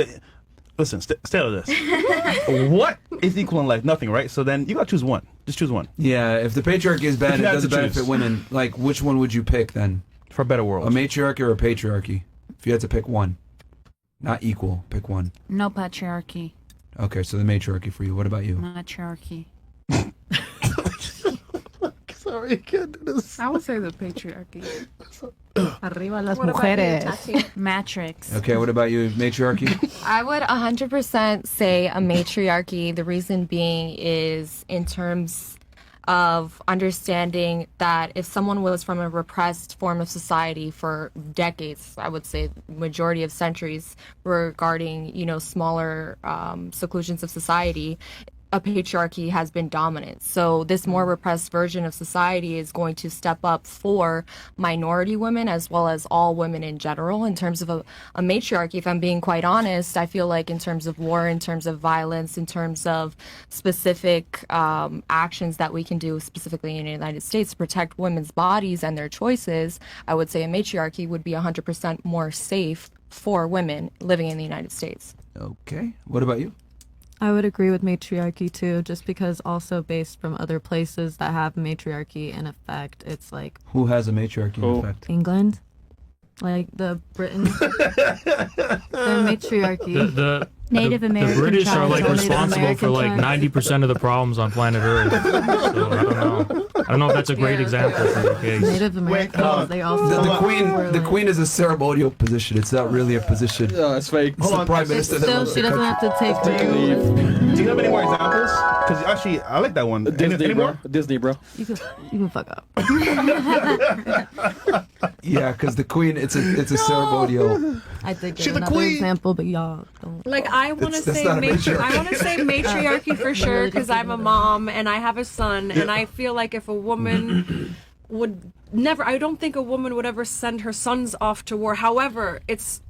B: Listen, stay out of this. What is equal in life? Nothing, right? So then you gotta choose one. Just choose one.
A: Yeah, if the patriarchy is bad,
B: If
A: it
B: you had
A: doesn't
B: to
A: benefit
B: choose.
A: women. Like, which one would you pick then?
B: For a better world.
A: A matriarchy or a patriarchy? If you had to pick one. Not equal, pick one.
F: No patriarchy.
A: Okay, so the matriarchy for you. What about you?
F: Matriarchy.
C: Sorry, you can't do this.
I: I would say the patriarchy.
H: Arriba las
N: What about you,
H: mujeres.
N: Tati?
F: Matrix.
A: Okay, what about you? Matriarchy?
N: I would 100% say a matriarchy. The reason being is in terms of understanding that if someone was from a repressed form of society for decades, I would say majority of centuries regarding, smaller seclusions of society, a patriarchy has been dominant. So this more repressed version of society is going to step up for minority women as well as all women in general. In terms of a matriarchy, if I'm being quite honest, I feel like in terms of war, in terms of violence, in terms of specific actions that we can do specifically in the United States to protect women's bodies and their choices, I would say a matriarchy would be 100% more safe for women living in the United States.
A: Okay. What about you?
Q: I would agree with matriarchy too, just because also based from other places that have matriarchy in effect, it's like
A: Who has a matriarchy in effect?
Q: England, like the Britain, the matriarchy.
P: The
O: Native American
P: The British are
O: tribes,
P: like
O: Native
P: responsible
O: American
P: for like
O: tribes.
P: 90% of the problems on planet Earth. So I don't know. I don't know if that's a great example for the case.
Q: Native Americans, they also
A: The queen is a ceremonial position. It's not really a position.
C: Yeah, it's fake.
A: It's the prime minister that
Q: still,
A: runs
Q: she
A: the
Q: doesn't
A: country.
Q: have to take
B: Do you have any more examples? Because actually, I like that one.
C: Disney,
B: any
C: bro.
B: more?
C: Disney, bro.
Q: You can fuck up.
A: Yeah, because the queen, it's a ceremonial.
Q: I think
A: She's the
Q: another
A: queen.
Q: example, but y'all don't.
J: Like I want to
A: That's
J: say,
A: not a matriarchy.
J: I want to say matriarchy for sure because I'm a mom and I have a son, and I feel like if a woman would never, I don't think a woman would ever send her sons off to war. However,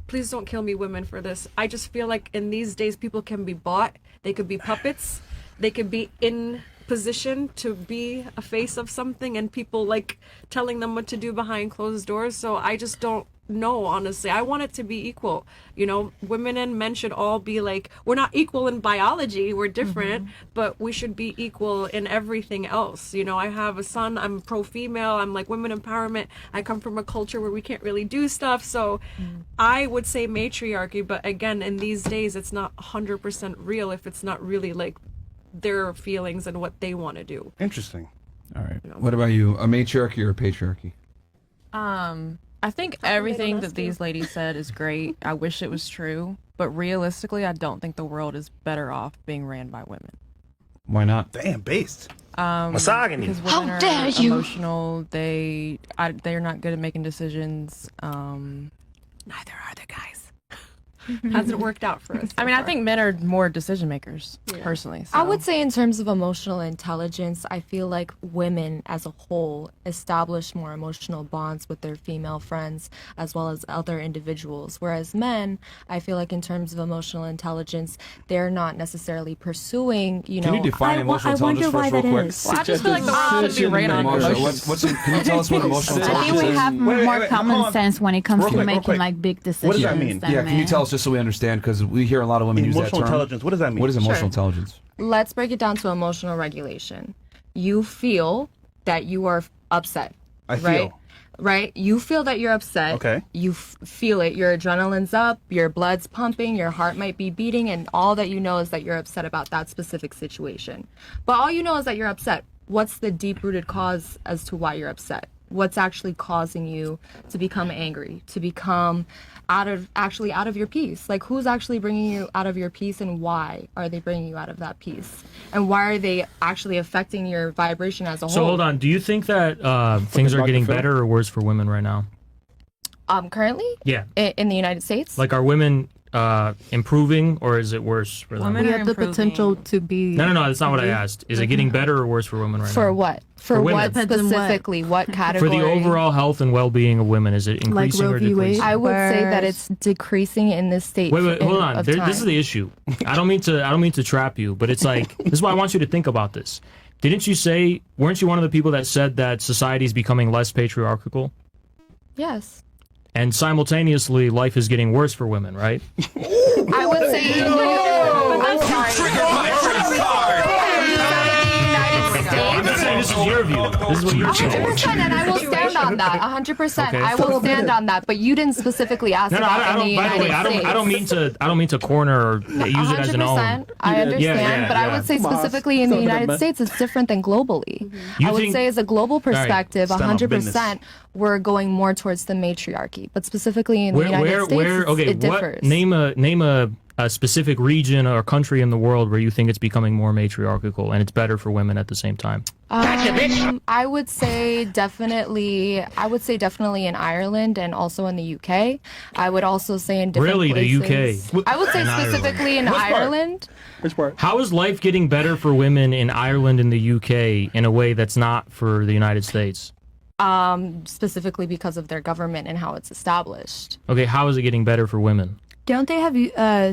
J: please don't kill me, women, for this. I just feel like in these days people can be bought. They could be puppets. They could be in position to be a face of something, and people like telling them what to do behind closed doors. So I just don't know, honestly. I want it to be equal. Women and men should all be like, we're not equal in biology, we're different, but we should be equal in everything else. I have a son, I'm pro-female, I'm like women empowerment. I come from a culture where we can't really do stuff, so I would say matriarchy, but again, in these days, it's not 100% real if it's not really like their feelings and what they want to do.
B: Interesting.
A: All right. What about you? A matriarchy or a patriarchy?
L: I think everything that these ladies said is great. I wish it was true, but realistically, I don't think the world is better off being ran by women.
A: Why not?
B: Damn, based.
L: Misogyny. Because women
O: How
L: are
O: dare you.
L: emotional. They're not good at making decisions.
J: Neither are the guys. hasn't worked out for us.
L: I mean, I think men are more decision makers, personally. So.
N: I would say in terms of emotional intelligence, I feel like women as a whole establish more emotional bonds with their female friends as well as other individuals. Whereas men, I feel like in terms of emotional intelligence, they're not necessarily pursuing, you know.
A: Can you define emotional intelligence for us real quick?
L: Well, I just feel like the world should be right on
A: Marsha, can you tell us what emotional
F: I
A: intelligence
F: think we
A: is?
F: have more common sense when it comes to making like big decisions.
B: What does that mean?
A: Yeah, can you tell us just so we understand? Because we hear a lot of women use that term.
B: Emotional intelligence. What does that mean?
A: What is emotional intelligence?
N: Let's break it down to emotional regulation. You feel that you are upset.
B: I
N: right?
B: feel.
N: Right? You feel that you're upset.
B: Okay.
N: You feel it. Your adrenaline's up, your blood's pumping, your heart might be beating, and all that you know is that you're upset about that specific situation. But all you know is that you're upset. What's the deep-rooted cause as to why you're upset? What's actually causing you to become angry, to become out of your peace? Like, who's actually bringing you out of your peace, and why are they bringing you out of that peace? And why are they actually affecting your vibration as a whole?
P: So hold on. Do you think that things are getting better or worse for women right now?
N: Currently?
P: Yeah.
N: In the United States?
P: Like, are women improving or is it worse for them?
Q: We have the potential to be.
P: No, that's not what I asked. Is it getting better or worse for women right now?
N: For what? For what
P: women.
N: specifically? What category?
P: For the overall health and well-being of women, is it increasing or decreasing?
N: I would say that it's decreasing in this state.
P: Wait, hold on. This is the issue. I don't mean to trap you, but it's like this is why I want you to think about this. Weren't you one of the people that said that society is becoming less patriarchal?
N: Yes.
P: And simultaneously, life is getting worse for women, right?
N: I would say. I'm
P: I'm just saying this is your view. This is what you're saying.
N: 100%, and I will stand on that. 100%,
P: Okay.
N: I will stand on that. But you didn't specifically ask about in the
P: by the way,
N: United States.
P: I don't mean to corner or use it as an own.
N: 100%, I understand, but I would say specifically in the United States, it's different than globally. I would say as a global perspective, 100%, we're going more towards the matriarchy. But specifically in the United States, it differs.
P: Name a specific region or country in the world where you think it's becoming more matriarchal and it's better for women at the same time.
N: I would say definitely in Ireland and also in the UK. I would also say in different places.
P: The UK.
N: I would say specifically in Ireland.
B: Which part?
P: How is life getting better for women in Ireland and the UK in a way that's not for the United States?
N: Specifically because of their government and how it's established.
P: Okay, how is it getting better for women?
O: Don't they have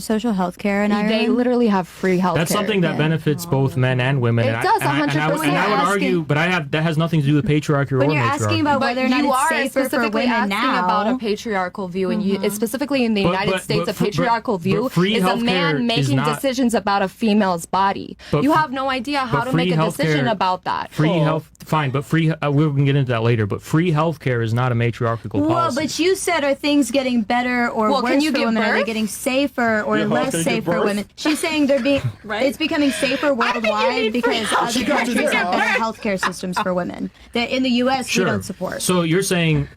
O: social health care in Ireland?
N: They literally have free health care.
P: That's something that benefits both men and women.
N: It does, 100%.
P: And I would argue, but that has nothing to do with patriarchy or
O: When
P: matriarchy.
O: you're asking about whether or not it's safer for women now,
N: about a patriarchal view, and it's specifically in the United States, a patriarchal view is a man making decisions about a female's body. You have no idea how to make a decision about that.
P: Free health, fine, but we can get into that later. But free health care is not a matriarchal policy.
O: Well, but you said, are things getting better or worse for women? Are they getting safer or less safe for women? She's saying they're being it's becoming safer worldwide because other countries have better healthcare systems for women that in the U.S. we don't support.
P: So you're saying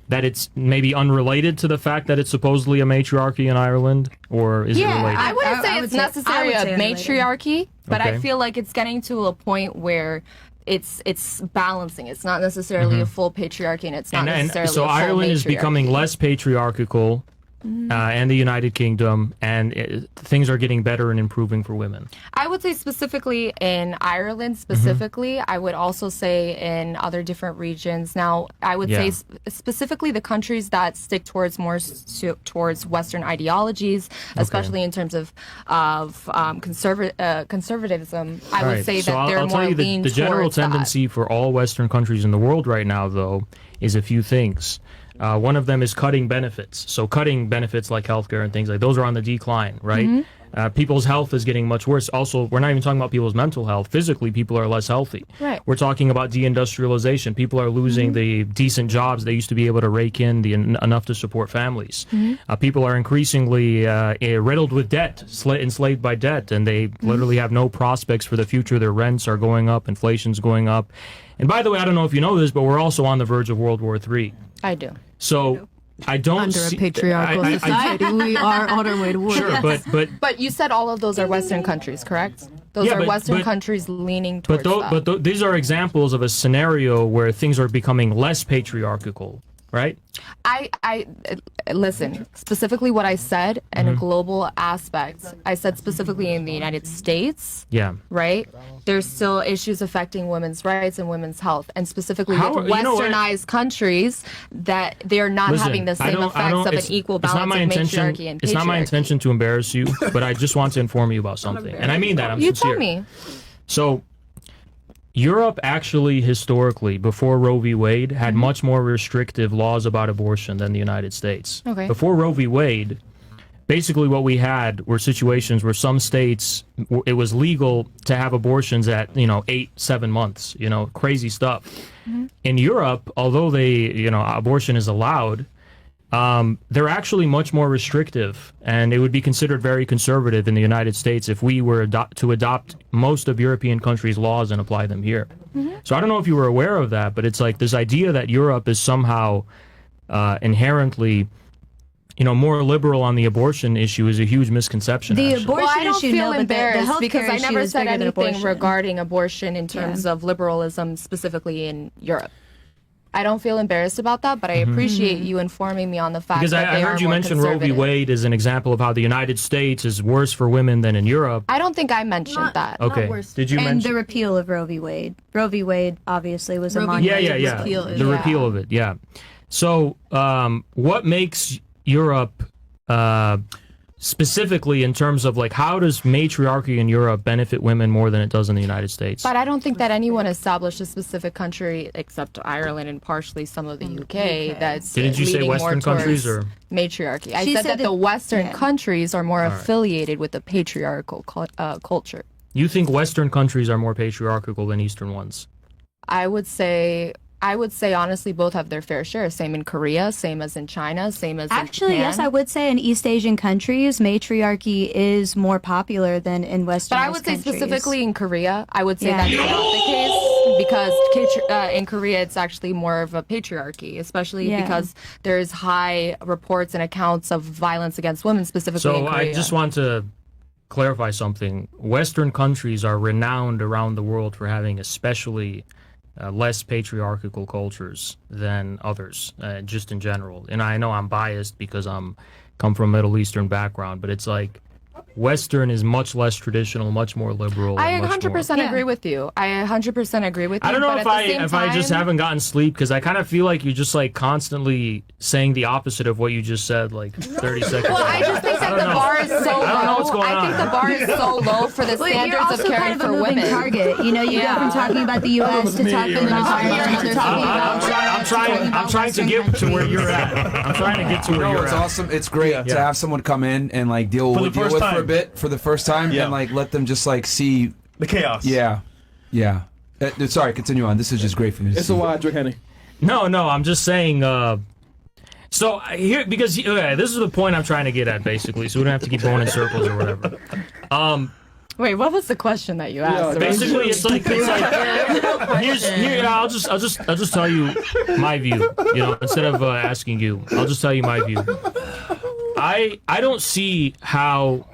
P: that it's maybe unrelated to the fact that it's supposedly a matriarchy in Ireland, or is it related?
N: I wouldn't say it's necessarily a matriarchy, but I feel like it's getting to a point where it's balancing. It's not necessarily a full patriarchy, and it's not necessarily
P: so
N: a full
P: Ireland is
N: matriarchy.
P: becoming less patriarchal, and the United Kingdom, and things are getting better and improving for women.
N: I would say specifically in Ireland, I would also say in other different regions. Now, I would say specifically the countries that stick towards towards Western ideologies, especially in terms of conservatism. I would say that they're more lean
P: the general tendency for all Western countries in the world right now, though, is a few things. One of them is cutting benefits. So cutting benefits like healthcare and things like those are on the decline, right? People's health is getting much worse. Also, we're not even talking about people's mental health. Physically, people are less healthy.
N: Right.
P: We're talking about deindustrialization. People are losing the decent jobs they used to be able to rake in enough to support families. People are increasingly riddled with debt, enslaved by debt, and they literally have no prospects for the future. Their rents are going up, inflation's going up. And by the way, I don't know if you know this, but we're also on the verge of World War III.
N: I do.
P: So I don't
Q: under a patriarchal society. We are on our way to war.
P: Sure,
N: but you said all of those are Western countries, correct? Those are Western countries leaning towards that.
P: But these are examples of a scenario where things are becoming less patriarchal, right?
N: I listen, specifically what I said in a global aspect. I said specifically in the United States.
P: Yeah.
N: Right? There's still issues affecting women's rights and women's health, and specifically
P: How-
N: with
P: you know what?
N: westernized countries that they're not
P: Listen,
N: having the
P: I
N: same
P: don't- I
N: effects
P: don't-
N: of an
P: it's-
N: equal
P: it's not
N: balance
P: my
N: of
P: intention.
N: matriarchy and
P: It's not my
N: patriarchy.
P: intention to embarrass you, but I just want to inform you about something, and I mean that. I'm
N: You
P: sincere.
N: tell me.
P: So, Europe actually, historically, before Roe v. Wade, had much more restrictive laws about abortion than the United States.
N: Okay.
P: Before Roe v. Wade, basically what we had were situations where some states, it was legal to have abortions at, 8-7 months, crazy stuff. In Europe, although abortion is allowed, they're actually much more restrictive, and it would be considered very conservative in the United States if we were to adopt most of European countries' laws and apply them here. So I don't know if you were aware of that, but it's like this idea that Europe is somehow inherently more liberal on the abortion issue is a huge misconception.
O: The
P: actually.
O: abortion
N: Well, I don't
O: issue,
N: feel
O: no, but the
N: embarrassed
O: healthcare
N: because I
O: issue
N: never
O: is
N: said
O: bigger than
N: anything
O: abortion.
N: regarding abortion in terms of liberalism, specifically in Europe. I don't feel embarrassed about that, but I appreciate you informing me on the fact
P: Because
N: that
P: I
N: they
P: heard
N: are
P: you
N: more
P: mention Roe v.
N: conservative.
P: Wade as an example of how the United States is worse for women than in Europe.
N: I don't think I mentioned that.
P: Okay. Did you
O: and
P: mention?
O: the repeal of Roe v. Wade. Roe v. Wade obviously was a
P: Yeah,
O: monumental
P: yeah.
O: repeal.
P: The repeal of it, yeah. So, what makes Europe, specifically in terms of how does matriarchy in Europe benefit women more than it does in the United States?
N: But I don't think that anyone established a specific country, except Ireland and partially some of the UK, that's
P: Didn't you say
N: leaning
P: Western
N: more
P: countries,
N: towards
P: or?
N: matriarchy. I
O: She
N: said
O: said
N: that the Western
O: yeah.
N: countries are more
P: All right.
N: affiliated with the patriarchal culture.
P: You think Western countries are more patriarchal than Eastern ones?
N: I would say honestly both have their fair share. Same in Korea, same as in China, same as
O: Actually,
N: in Japan.
O: yes, I would say in East Asian countries, matriarchy is more popular than in Western
N: But I would say
O: countries.
N: specifically in Korea, I would say
O: Yeah.
N: that's not the case because in Korea it's actually more of a patriarchy, especially
O: Yeah.
N: because there's high reports and accounts of violence against women, specifically in
P: So
N: Korea.
P: I just want to clarify something. Western countries are renowned around the world for having especially less patriarchal cultures than others, just in general. And I know I'm biased because come from a Middle Eastern background, but it's like Western is much less traditional, much more liberal.
N: I
P: and much
N: 100%
P: more-
N: agree with you. I 100% agree with you.
P: I don't know
N: but
P: if
N: at the same
P: I just
N: time-
P: haven't gotten sleep because I kind of feel like you're just constantly saying the opposite of what you just said 30 seconds
N: Well,
P: ago.
N: I just think that the bar is so low.
P: I don't know what's going
N: I think
P: on.
N: the bar is so low for the
O: Well, you're
N: standards
O: also
N: of caring
O: kind of a
N: for
O: moving
N: women.
O: target. You know, you go from talking about the U.S. to talking about Ireland to talking about.
P: I'm trying to get to where you're at. I'm trying to get to where you're
A: it's
P: at.
A: awesome. It's great to have someone come in and deal
B: For the
A: with
B: first
A: for a
B: time.
A: bit for the first time and let them just see
B: the chaos.
A: Yeah. Sorry, continue on. This is just great for me. To
C: It's
A: see.
C: a wide drink, Henny.
P: No, I'm just saying. So here, because this is the point I'm trying to get at, basically, so we don't have to keep going in circles or whatever.
N: Wait, what was the question that you asked?
P: Basically, it's like I'll just tell you my view. Instead of asking you, I'll just tell you my view. I don't see how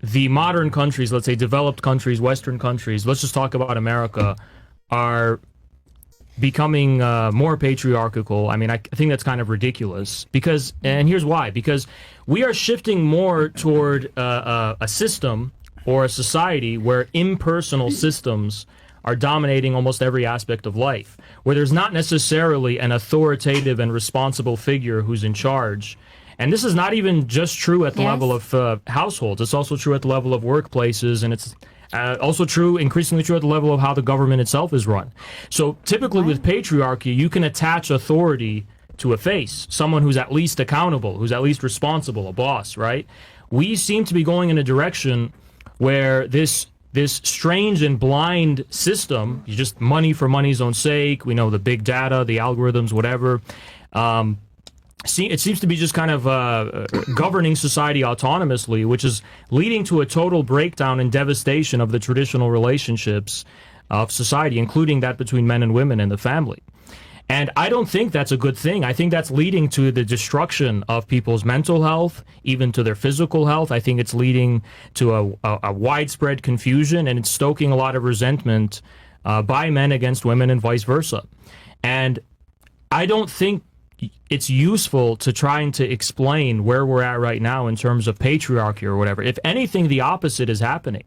P: the modern countries, let's say developed countries, Western countries, let's just talk about America, are becoming more patriarchal. I mean, I think that's kind of ridiculous because, and here's why, because we are shifting more toward a system or a society where impersonal systems are dominating almost every aspect of life, where there's not necessarily an authoritative and responsible figure who's in charge. And this is not even just true at the level of households. It's also true at the level of workplaces, and it's also increasingly true at the level of how the government itself is run. So typically with patriarchy, you can attach authority to a face, someone who's at least accountable, who's at least responsible, a boss, right? We seem to be going in a direction where this strange and blind system, just money for money's own sake, we know the big data, the algorithms, whatever, it seems to be just kind of governing society autonomously, which is leading to a total breakdown and devastation of the traditional relationships of society, including that between men and women and the family. And I don't think that's a good thing. I think that's leading to the destruction of people's mental health, even to their physical health. I think it's leading to a widespread confusion, and it's stoking a lot of resentment by men against women and vice versa. And I don't think it's useful to trying to explain where we're at right now in terms of patriarchy or whatever. If anything, the opposite is happening.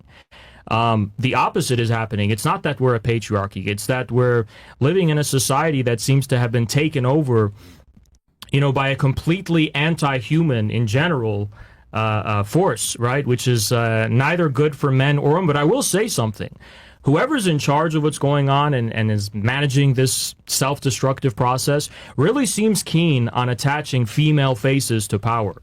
P: The opposite is happening. It's not that we're a patriarchy. It's that we're living in a society that seems to have been taken over, by a completely anti-human in general force, right? Which is neither good for men or women. But I will say something. Whoever's in charge of what's going on and is managing this self-destructive process really seems keen on attaching female faces to power.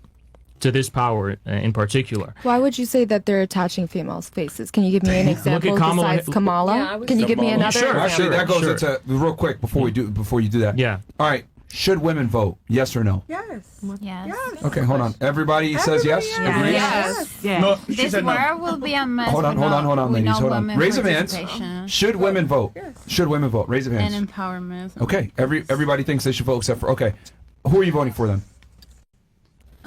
P: To this power in particular.
N: Why would you say that they're attaching females' faces? Can you give me an example besides Kamala?
J: Yeah,
N: Can you give me another?
A: Sure, actually, that goes into real quick before you do that.
P: Yeah.
A: All right. Should women vote? Yes or no?
J: Yes.
F: Yes.
A: Okay, hold on. Everybody says yes. Agrees?
F: Yes.
Q: Yeah.
B: No,
F: This world will be a mess.
A: Hold on, ladies. Hold on. Raise of hands.
F: participation
A: Should women vote? Should women vote? Raise of hands.
F: And empowerment.
A: Okay. Everybody thinks they should vote except for Who are you voting for then?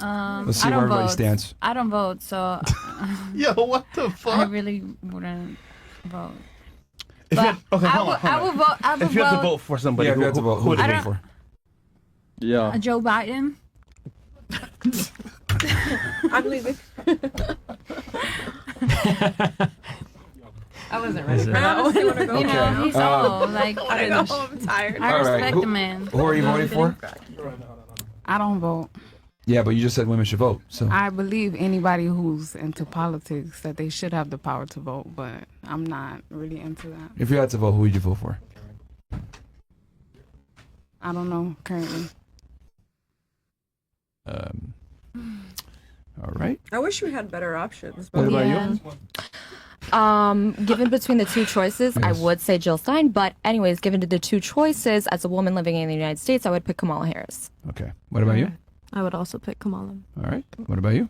A: Let's see
F: I
A: where
F: don't
A: everybody
F: vote.
A: stands.
F: I don't vote, so
B: Yo, what the fuck?
F: I really wouldn't vote.
B: If you
F: But
B: had, okay, hold on.
F: I would vote. I would
B: If you had to
F: vote
B: vote for somebody,
A: Yeah, if you had to vote, who would you
F: I
A: vote
F: don't-
A: for?
C: Yeah.
F: Joe Biden.
J: I'm leaving.
L: I wasn't ready for
J: I
L: that
J: honestly
L: one.
J: want to go.
F: You know, he's old. Like
J: I want to go home. I'm tired.
F: I
A: All right,
F: respect the man.
A: Who are you voting for?
R: I don't vote.
A: Yeah, but you just said women should vote. So
R: I believe anybody who's into politics that they should have the power to vote, but I'm not really into that.
A: if you had to vote, who would you vote for?
R: I don't know currently.
A: All right.
J: I wish we had better options.
A: What about
F: Yeah.
A: you?
N: Given between the two choices, I
A: Yes.
N: would say Jill Stein. But anyways, given the two choices, as a woman living in the United States, I would pick Kamala Harris.
A: Okay. What about you?
Q: I would also pick Kamala.
A: All right. What about you?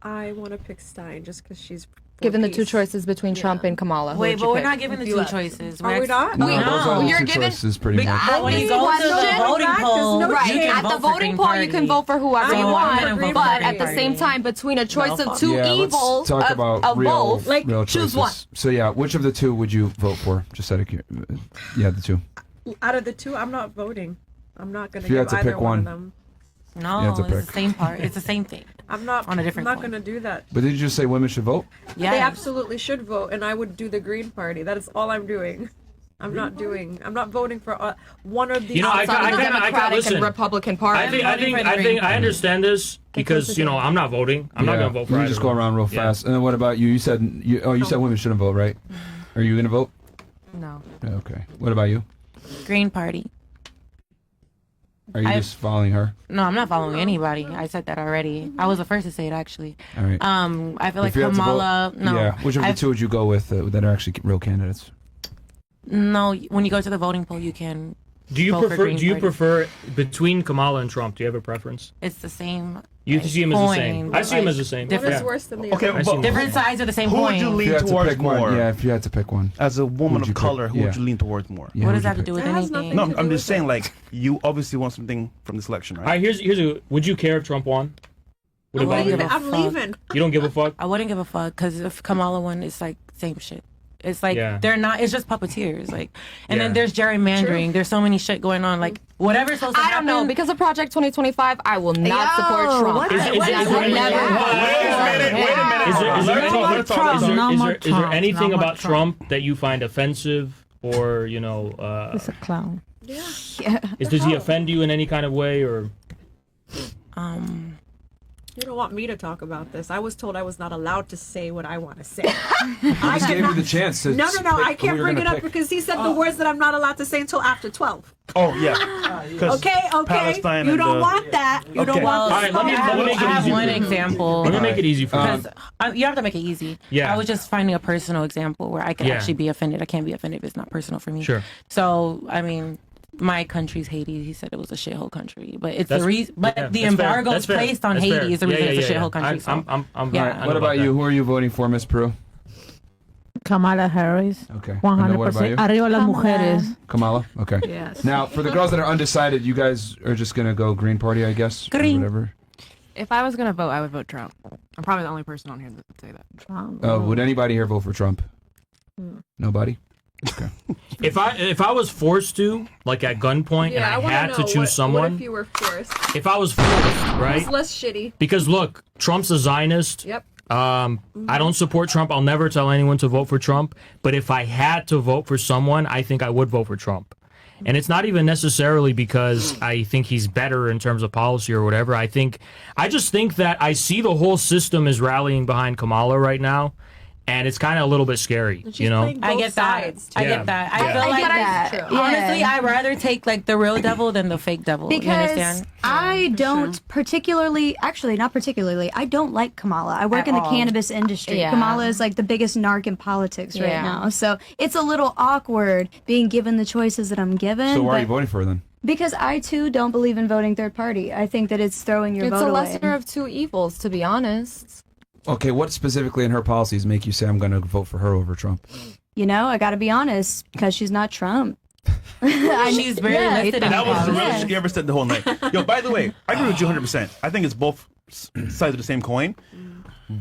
J: I want to pick Stein just because she's. for
N: Given the two
J: peace.
N: choices between Trump and Kamala, who
L: Wait,
N: would you
L: but we're
N: pick?
L: not giving the two choices.
J: Are we not?
A: No,
N: Wait,
A: those are the
N: you're
A: two
N: given-
A: choices pretty much.
L: But when you go to the
N: Question.
L: voting poll,
N: Right,
L: you can
N: at
L: vote
N: the
L: for
N: voting
L: Green
N: poll, you
L: Party.
N: can vote for whoever
J: I'm
N: you
J: gonna
N: want,
J: vote for
N: but
J: Green
N: at the
J: Party.
N: same time, between a choice of two
A: Yeah,
N: evils,
A: let's talk about
N: of
A: real,
N: both, like
A: real
N: choose
A: choices.
N: one.
A: So yeah, which of the two would you vote for? Just out of yeah, the two.
J: Out of the two, I'm not voting. I'm not going
A: If you
J: to
A: had
J: give
A: to
J: either
A: pick
J: one
A: one.
J: of them.
L: No,
A: You have to
L: it's
A: pick.
L: the same part. It's the same thing.
J: I'm not.
L: On a different
J: I'm not
L: coin.
J: going to do that.
A: But did you just say women should vote?
J: They
L: Yeah.
J: absolutely should vote, and I would do the Green Party. That is all I'm doing. I'm not voting for one or the
P: You know, I
J: outside of the
N: Democratic
P: listen,
N: and Republican Party.
P: I understand this because I'm not voting. I'm not going to vote for
A: You
P: either
A: just go
P: one.
A: around real
P: Yeah.
A: fast. And then what about you? You said you said women shouldn't vote, right? Are you going to vote?
L: No.
A: Okay. What about you?
L: Green Party.
A: Are you just following her?
L: No, I'm not following anybody. I said that already. I was the first to say it, actually.
A: All right.
L: I feel like
A: If you had to
L: Kamala.
A: vote-
L: No.
A: Yeah. Which of the two would you go with that are actually real candidates?
L: No, when you go to the voting poll, you can.
P: Do you
L: vote for
P: prefer?
L: Green
P: Do you
L: Party.
P: prefer between Kamala and Trump? Do you have a preference?
L: It's the same.
P: You see him as the
L: coin,
P: same. I
L: but,
P: see him
L: like,
P: as the same.
J: What is
P: Yeah.
J: worse than the
B: Okay,
J: other?
P: I see
B: but
P: him.
L: Different sides of the same
B: who
L: coin.
B: would you
A: If
B: lean
A: you had to
B: towards
A: pick one,
B: more?
A: yeah. If you had to pick one,
B: As a woman
A: Who'd you
B: of color,
A: pick?
B: who would
A: Yeah.
B: you lean towards more?
A: Yeah,
L: What
A: who'd
L: does that have
A: you
L: to do
A: pick?
L: with
J: That has
L: anything?
J: nothing
B: No,
J: to
B: I'm
J: do
B: just
J: with
B: saying,
J: it.
B: like, you obviously want something from this election, right?
P: All right, here's a. Would you care if Trump won? Would it
L: I wouldn't
P: bother you?
L: give a
J: I'm
L: fuck.
J: leaving.
P: You don't give a fuck.
L: I wouldn't give a fuck because if Kamala won, it's like same shit. It's like
P: Yeah.
L: they're not. It's just puppeteers. Like, and
P: Yeah.
L: then there's gerrymandering. There's so many shit going on. Like whatever's supposed to
N: I
L: happen.
N: don't know. Because of Project 2025, I will not support Trump.
P: Is there
N: I will
P: any-
N: never.
P: Is there
Q: Trump,
P: anything
Q: no more
P: about Trump that you find offensive or
Q: He's a clown.
P: does he offend you in any kind of way or?
J: You don't want me to talk about this. I was told I was not allowed to say what I want to say.
A: I just gave you the chance to.
J: No,
A: pick
J: I
A: who
J: can't
A: you're
J: bring
A: gonna
J: it up
A: pick.
J: because he said the words that I'm not allowed to say until after 12.
B: Oh, yeah. 'Cause
J: Okay.
B: Palestine
J: You
B: and,
J: don't want that. You don't
B: Okay.
J: want
P: All
J: the
P: right, let me
L: I
P: make it
L: have
P: easy
L: one
P: for you.
L: example.
P: Let me make it easy for you.
L: Because you have to make it easy.
P: Yeah.
L: I was just finding a personal example where I could
P: Yeah.
L: actually be offended. I can't be offended if it's not personal for me.
P: Sure.
L: So, I mean, my country's Haiti. He said it was a shithole country, but it's
P: That's-
L: the reason. But
P: yeah,
L: the
P: that's fair.
L: embargo
P: That's fair.
L: placed on
P: That's
L: Haiti
P: fair.
L: is the reason it's a shithole country.
P: I'm,
L: so.
P: I'm,
L: Yeah.
P: I know
A: What about
P: that.
A: you? Who are you voting for, Miss Peru?
Q: Kamala Harris.
A: Okay. And then what about you?
Q: 100%. Arriba las mujeres.
A: Kamala. Okay.
Q: Yes.
A: Now, for the girls that are undecided, you guys are just gonna go Green Party, I guess. or
L: Green.
A: Whatever.
S: If I was gonna vote, I would vote Trump. I'm probably the only person on here that would say that.
A: Would anybody here vote for Trump? Nobody.
P: If I was forced to, like at gunpoint, and I had to choose someone.
J: What if you were forced?
P: If I was forced, right?
J: Who's less shitty?
P: Because look, Trump's a Zionist.
J: Yep.
P: I don't support Trump. I'll never tell anyone to vote for Trump. But if I had to vote for someone, I think I would vote for Trump. And it's not even necessarily because I think he's better in terms of policy or whatever. I just think that I see the whole system is rallying behind Kamala right now. And it's kind of a little bit scary, you know?
M: I get that. I get that. I feel like
O: that.
M: Honestly,
O: Yeah.
M: I'd rather take like the real devil than the fake devil. You
O: Because
M: understand?
O: I don't particularly, actually not particularly, I don't like Kamala. I work
M: At
O: in the
M: all.
O: cannabis industry.
M: Yeah.
O: Kamala is like the biggest narc in politics right
M: Yeah.
O: now. So it's a little awkward being given the choices that I'm given.
A: So why are you
O: but-
A: voting for her then?
O: Because I too don't believe in voting third party. I think that it's throwing your
N: It's
O: vote
N: a
O: away.
N: lesser of two evils, to be honest.
A: Okay, what specifically in her policies make you say I'm going to vote for her over Trump?
O: You know, I got to be honest, because she's not Trump.
M: She's very listed in
B: That was the
M: policy.
B: realest shit you ever said the whole night. Yo, by the way, I agree with you 100%. I think it's both sides of the same coin.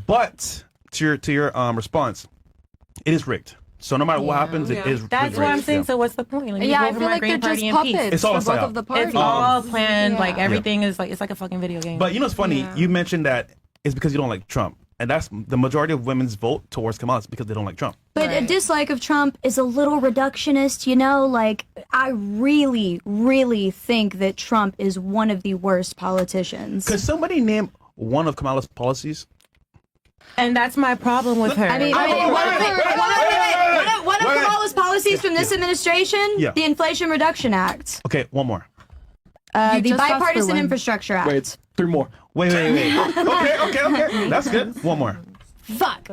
B: But to your response, it is rigged. So no matter what happens, it is
M: That's what I'm saying. So what's the point? Like, you
N: Yeah, I
M: vote for
N: feel
M: my
N: like
M: Green
N: they're
M: Party
N: just
M: in peace.
N: puppets
B: It's all
N: for
B: a
N: both
B: psyop.
N: of the parties.
M: It's all planned.
N: Yeah.
M: Like everything is like it's like a fucking video game.
B: But you know what's funny? You mentioned that it's because you don't like Trump. And that's the majority of women's vote towards Kamala is because they don't like Trump.
O: But a dislike of Trump is a little reductionist, you know? Like, I really, really think that Trump is one of the worst politicians.
B: Could somebody name one of Kamala's policies?
M: And that's my problem with her.
O: I mean, one of Kamala's policies from this administration,
B: Yeah.
O: the Inflation Reduction Act,
B: Okay, one more.
O: the
N: just asked for
O: Bipartisan
N: one.
O: Infrastructure Act.
C: Wait, 3 more.
B: Wait. Okay. That's good. One more.
O: Fuck.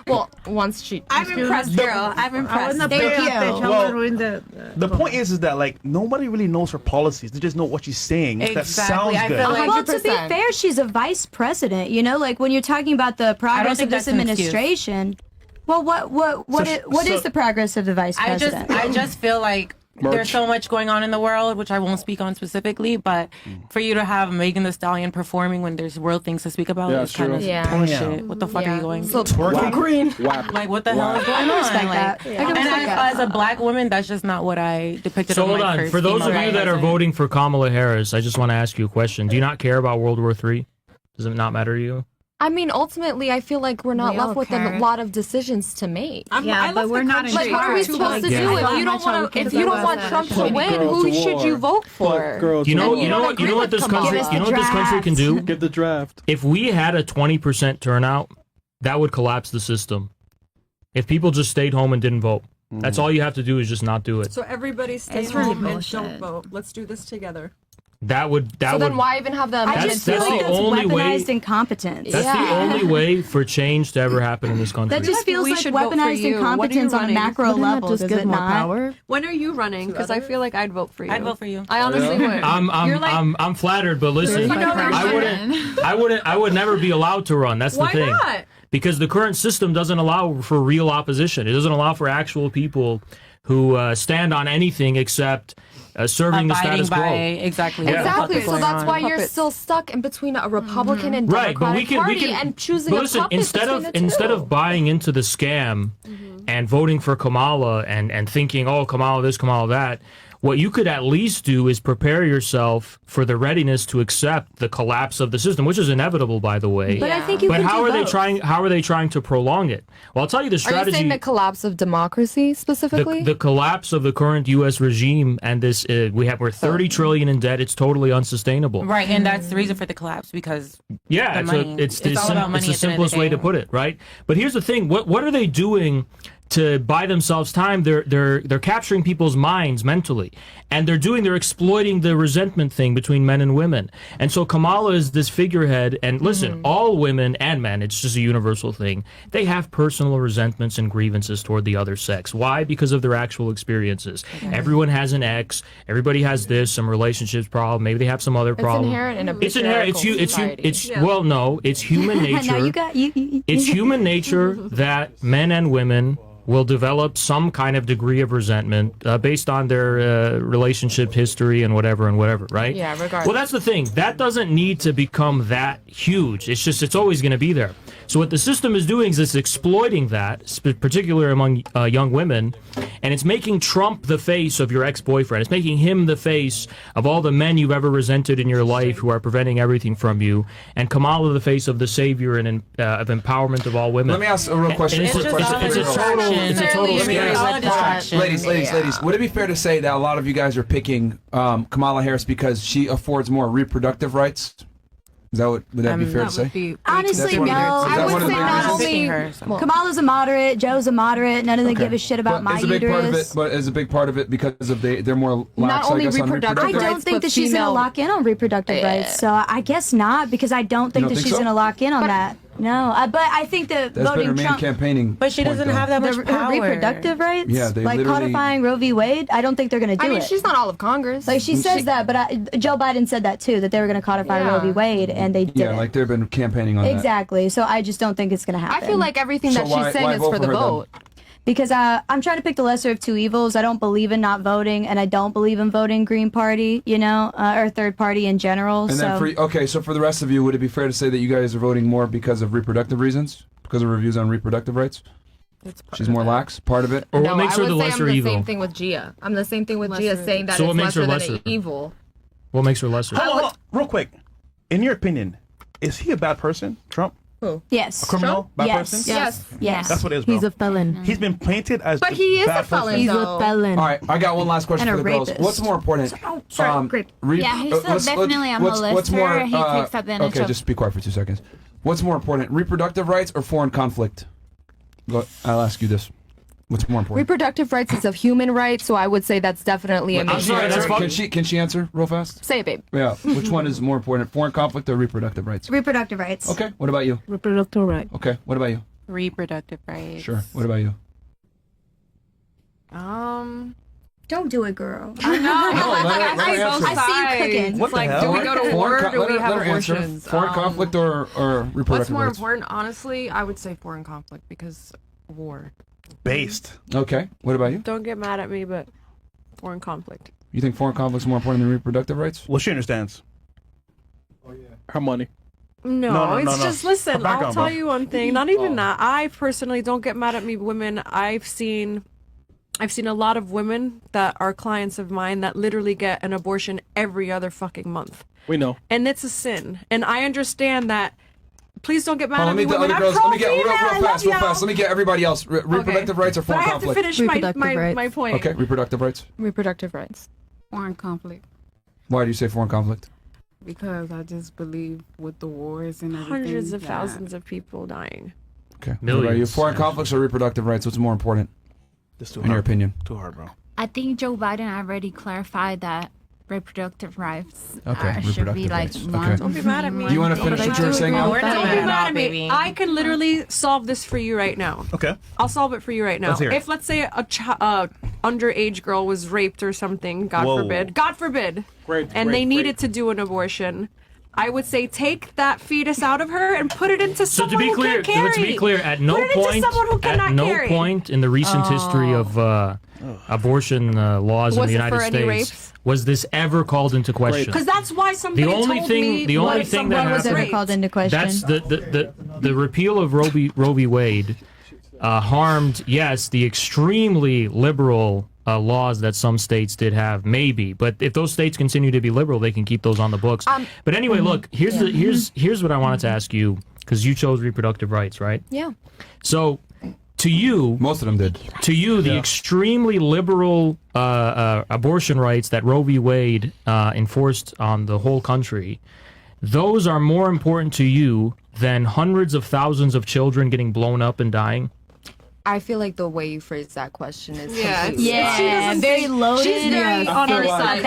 N: Well, once she...
O: I'm impressed, girl. I'm impressed. Thank you.
B: Well, the point is that like nobody really knows her policies. They just know what she's saying. That
O: Exactly.
B: sounds good.
O: Well, to be fair, she's a vice president. You know, like when you're talking about the progress
M: think
O: of this
M: that's an excuse.
O: administration. Well, what is the progress of the vice president?
M: I just feel like there's so much going on in the world, which I won't speak on specifically, but for you to have Megan Thee Stallion performing when there's real things to speak about is kind of bullshit. What the fuck are you going?
N: So
M: green. Like what the hell is going on?
O: respect
M: Like,
O: that. I can respect
M: and
O: that.
M: as a black woman, that's just not what I depicted.
P: So
M: on
P: hold
M: my
P: on.
M: first
P: For those of
M: email
P: you that are
M: resume.
P: voting for Kamala Harris, I just want to ask you a question. Do you not care about World War III? Does it not matter to you?
N: I mean, ultimately, I feel like we're not
O: We all
N: left with
O: care.
N: a lot of decisions to make.
J: I love
Q: we're
J: the
Q: not in
J: country.
N: Like, what are we
Q: charge.
N: supposed to
P: Yeah.
N: do
Q: Yeah.
N: if you don't want to? If you don't want Trump to
C: Put
N: win,
C: girls
N: who
C: to
N: should
C: war.
N: you vote
C: Put
N: for?
C: girls
P: You
C: to
P: know,
C: war.
P: you know what this
N: Kamala.
P: country, you know what this country can do.
C: Give the draft.
P: If we had a 20% turnout, that would collapse the system. If people just stayed home and didn't vote, that's all you have to do is just not do it.
J: So everybody stay
Q: It's really
J: home and
Q: bullshit.
J: don't vote. Let's do this together.
P: That would
N: So then why even have the
O: I
N: amendment?
O: just feel
P: that's
O: like
P: the
O: that's
P: only way-
O: weaponized incompetence.
P: That's the only way for change to ever happen in this country.
O: That just feels
J: we
O: like
J: should vote for
O: weaponized
J: you. What are you
O: incompetence on a
J: running?
O: macro
Q: Wouldn't that
O: level,
Q: just
O: does
Q: give
O: it
Q: more
O: not?
Q: power?
J: When are you running? Because I feel like I'd vote for you.
M: I'd vote for you.
J: I honestly would.
P: I'm
J: like-
P: I'm flattered, but listen, I would never be allowed to run. That's the
J: Why
P: thing.
J: not?
P: Because the current system doesn't allow for real opposition. It doesn't allow for actual people who stand on anything except serving the
M: Abiding
P: status
M: by
P: quo.
M: exactly.
P: Yeah.
M: what the fuck
N: Exactly.
M: is
N: So
M: going
N: that's
M: on.
N: why you're still stuck in between a Republican and
P: Right,
N: Democratic
P: but we
N: Party
P: can
N: and choosing
P: but
N: a
P: listen,
N: puppet between the
P: instead
N: two.
P: of buying into the scam and voting for Kamala and thinking, oh, Kamala this, Kamala that, what you could at least do is prepare yourself for the readiness to accept the collapse of the system, which is inevitable, by the way.
O: But I think you
P: But
O: can
P: how
O: do
P: are they
O: both.
P: trying? How are they trying to prolong it? Well, I'll tell you the
N: Are you
P: strategy.
N: saying the collapse of democracy specifically?
P: The collapse of the current U.S. regime and this we're 30 trillion in debt. It's totally unsustainable.
M: Right, and that's the reason for the collapse because
P: Yeah,
M: the money.
P: it's the
M: all about money
P: it's the
M: at the end of
P: simplest way
M: day.
P: to put it, right? But here's the thing: what are they doing to buy themselves time? They're capturing people's minds mentally, and they're exploiting the resentment thing between men and women. And so Kamala is this figurehead. And listen, all women and men, it's just a universal thing. They have personal resentments and grievances toward the other sex. Why? Because of their actual experiences. Everyone has an ex. Everybody has this, some relationships problem. Maybe they have some other problem.
N: inherent in a
P: It's inherent. It's
N: Yeah.
P: well, no, it's human nature.
O: now you got you.
P: It's human nature that men and women will develop some kind of degree of resentment based on their relationship history and whatever, right?
K: Yeah, regardless.
P: Well, that's the thing. That doesn't need to become that huge. It's just, it's always going to be there. So what the system is doing is it's exploiting that, particularly among young women, and it's making Trump the face of your ex-boyfriend. It's making him the face of all the men you've ever resented in your life who are preventing everything from you, and Kamala the face of the savior and of empowerment of all women.
A: Let me ask a real question.
P: It's a total
A: distraction. Ladies, would it be fair to say that a lot of you guys are picking Kamala Harris because she affords more reproductive rights? Is that would that be fair to say?
O: Honestly, no. I would say not only Kamala's a moderate, Joe's a moderate. None of them give a shit about my uterus.
A: But is a big part of it because of they're more lax,
O: Not only
A: I guess,
O: reproductive rights, I don't think that she's going to lock in on reproductive rights. So I guess not, because I don't think that she's going to lock in on that. No, but I think that
A: that's
O: voting
A: been her main campaigning.
K: But she doesn't have that much power.
O: Her reproductive rights,
A: yeah, they
O: like
A: literally
O: codifying Roe v. Wade. I don't think they're going to do it.
K: I mean, she's not all of Congress.
O: Like she says that, but Joe Biden said that too, that they were going to codify Roe v. Wade, and they didn't.
A: Yeah, like they've been campaigning on that.
O: Exactly. So I just don't think it's going to happen.
K: I feel like everything that she's saying is for the vote.
O: Because I'm trying to pick the lesser of two evils. I don't believe in not voting, and I don't believe in voting Green Party, or third party in general.
A: And then so for the rest of you, would it be fair to say that you guys are voting more because of reproductive reasons? Because of reviews on reproductive rights? She's more lax, part of it?
P: Or what makes her the lesser evil?
K: I'm the same thing with Gia. I'm the same thing with Gia saying that
P: so
K: it's
P: what makes her
K: lesser than evil.
P: What makes her lesser?
B: Hold on, real quick. In your opinion, is he a bad person, Trump?
O: Who? Yes.
B: A criminal? Bad person?
O: Yes.
B: That's what it is, bro.
Q: He's a felon.
B: He's been painted as
K: But he is
B: bad
K: a felon,
B: person.
Q: He's a felon.
A: All right, I got one last question
O: And
A: for
O: a
A: the girls.
O: rapist.
A: What's more important?
F: Yeah, he's definitely a molester.
A: What's more,
F: he takes advantage
A: okay,
F: of...
A: just be quiet for 2 seconds. What's more important, reproductive rights or foreign conflict? I'll ask you this. What's more important?
K: Reproductive rights is a human right, so I would say that's definitely a major.
A: Can she answer real fast?
K: Say it, babe.
A: Yeah. Which one is more important, foreign conflict or reproductive rights?
O: Reproductive rights.
A: Okay. What about you?
Q: Reproductive rights.
A: Okay. What about you?
M: Reproductive rights.
A: Sure. What about you?
O: Don't do it, girl.
J: I
O: see you cooking.
J: It's like, do we go to war or do we have abortions?
A: Foreign conflict or reproductive
S: What's more
A: rights?
S: important, honestly? I would say foreign conflict because war.
B: Based.
A: Okay. What about you?
J: Don't get mad at me, but foreign conflict.
A: You think foreign conflict is more important than reproductive rights?
B: Well, she understands.
C: Oh yeah. Her money.
J: No, it's just listen. I'll tell
B: bro.
J: you one thing. Not even that. I personally don't get mad at me, women. I've seen a lot of women that are clients of mine that literally get an abortion every other fucking month.
C: We know.
J: And it's a sin. And I understand that. Please don't get mad at me,
A: Let
J: women.
A: me get real fast. Let me get everybody else. Reproductive rights or foreign
J: But I have to
A: conflict?
J: finish my point.
A: Okay, reproductive rights.
K: Reproductive rights.
R: Foreign conflict.
A: Why do you say foreign conflict?
R: Because I just believe with the wars and everything.
J: Hundreds of thousands of people dying.
A: Okay. What about you?
P: Millions.
A: Foreign conflicts or reproductive rights? What's more important?
B: This
A: in your opinion?
B: Too hard, bro.
F: I think Joe Biden already clarified that reproductive rights
A: reproductive
F: should be like
A: rights.
F: one.
A: Okay.
J: Don't be mad at me.
A: Do you want to finish what you were saying, Al?
J: Don't be mad at me. I can literally solve this for you right now.
B: Okay.
J: I'll solve it for you right now.
B: Let's hear it.
J: If let's say a underage girl was raped or something, God forbid, and they needed to do an abortion, I would say take that fetus out of her and put it into someone who can carry.
P: To be clear, at no point in the recent history of abortion laws in the United States was this ever called into question.
J: Because that's why somebody
P: the only
J: told
P: thing,
J: me
P: the only thing that
O: was
P: happened,
O: ever called into question.
P: that's the repeal of Roe v. Wade harmed, yes, the extremely liberal laws that some states did have, maybe. But if those states continue to be liberal, they can keep those on the books. But anyway, look, here's what I wanted to ask you, because you chose reproductive rights, right?
K: Yeah.
P: So, to you,
A: most of them did.
P: To you, the extremely liberal abortion rights that Roe v. Wade enforced on the whole country, those are more important to you than hundreds of thousands of children getting blown up and dying?
K: I feel like the way you phrase that question is
O: very loaded.
K: She's very on her side.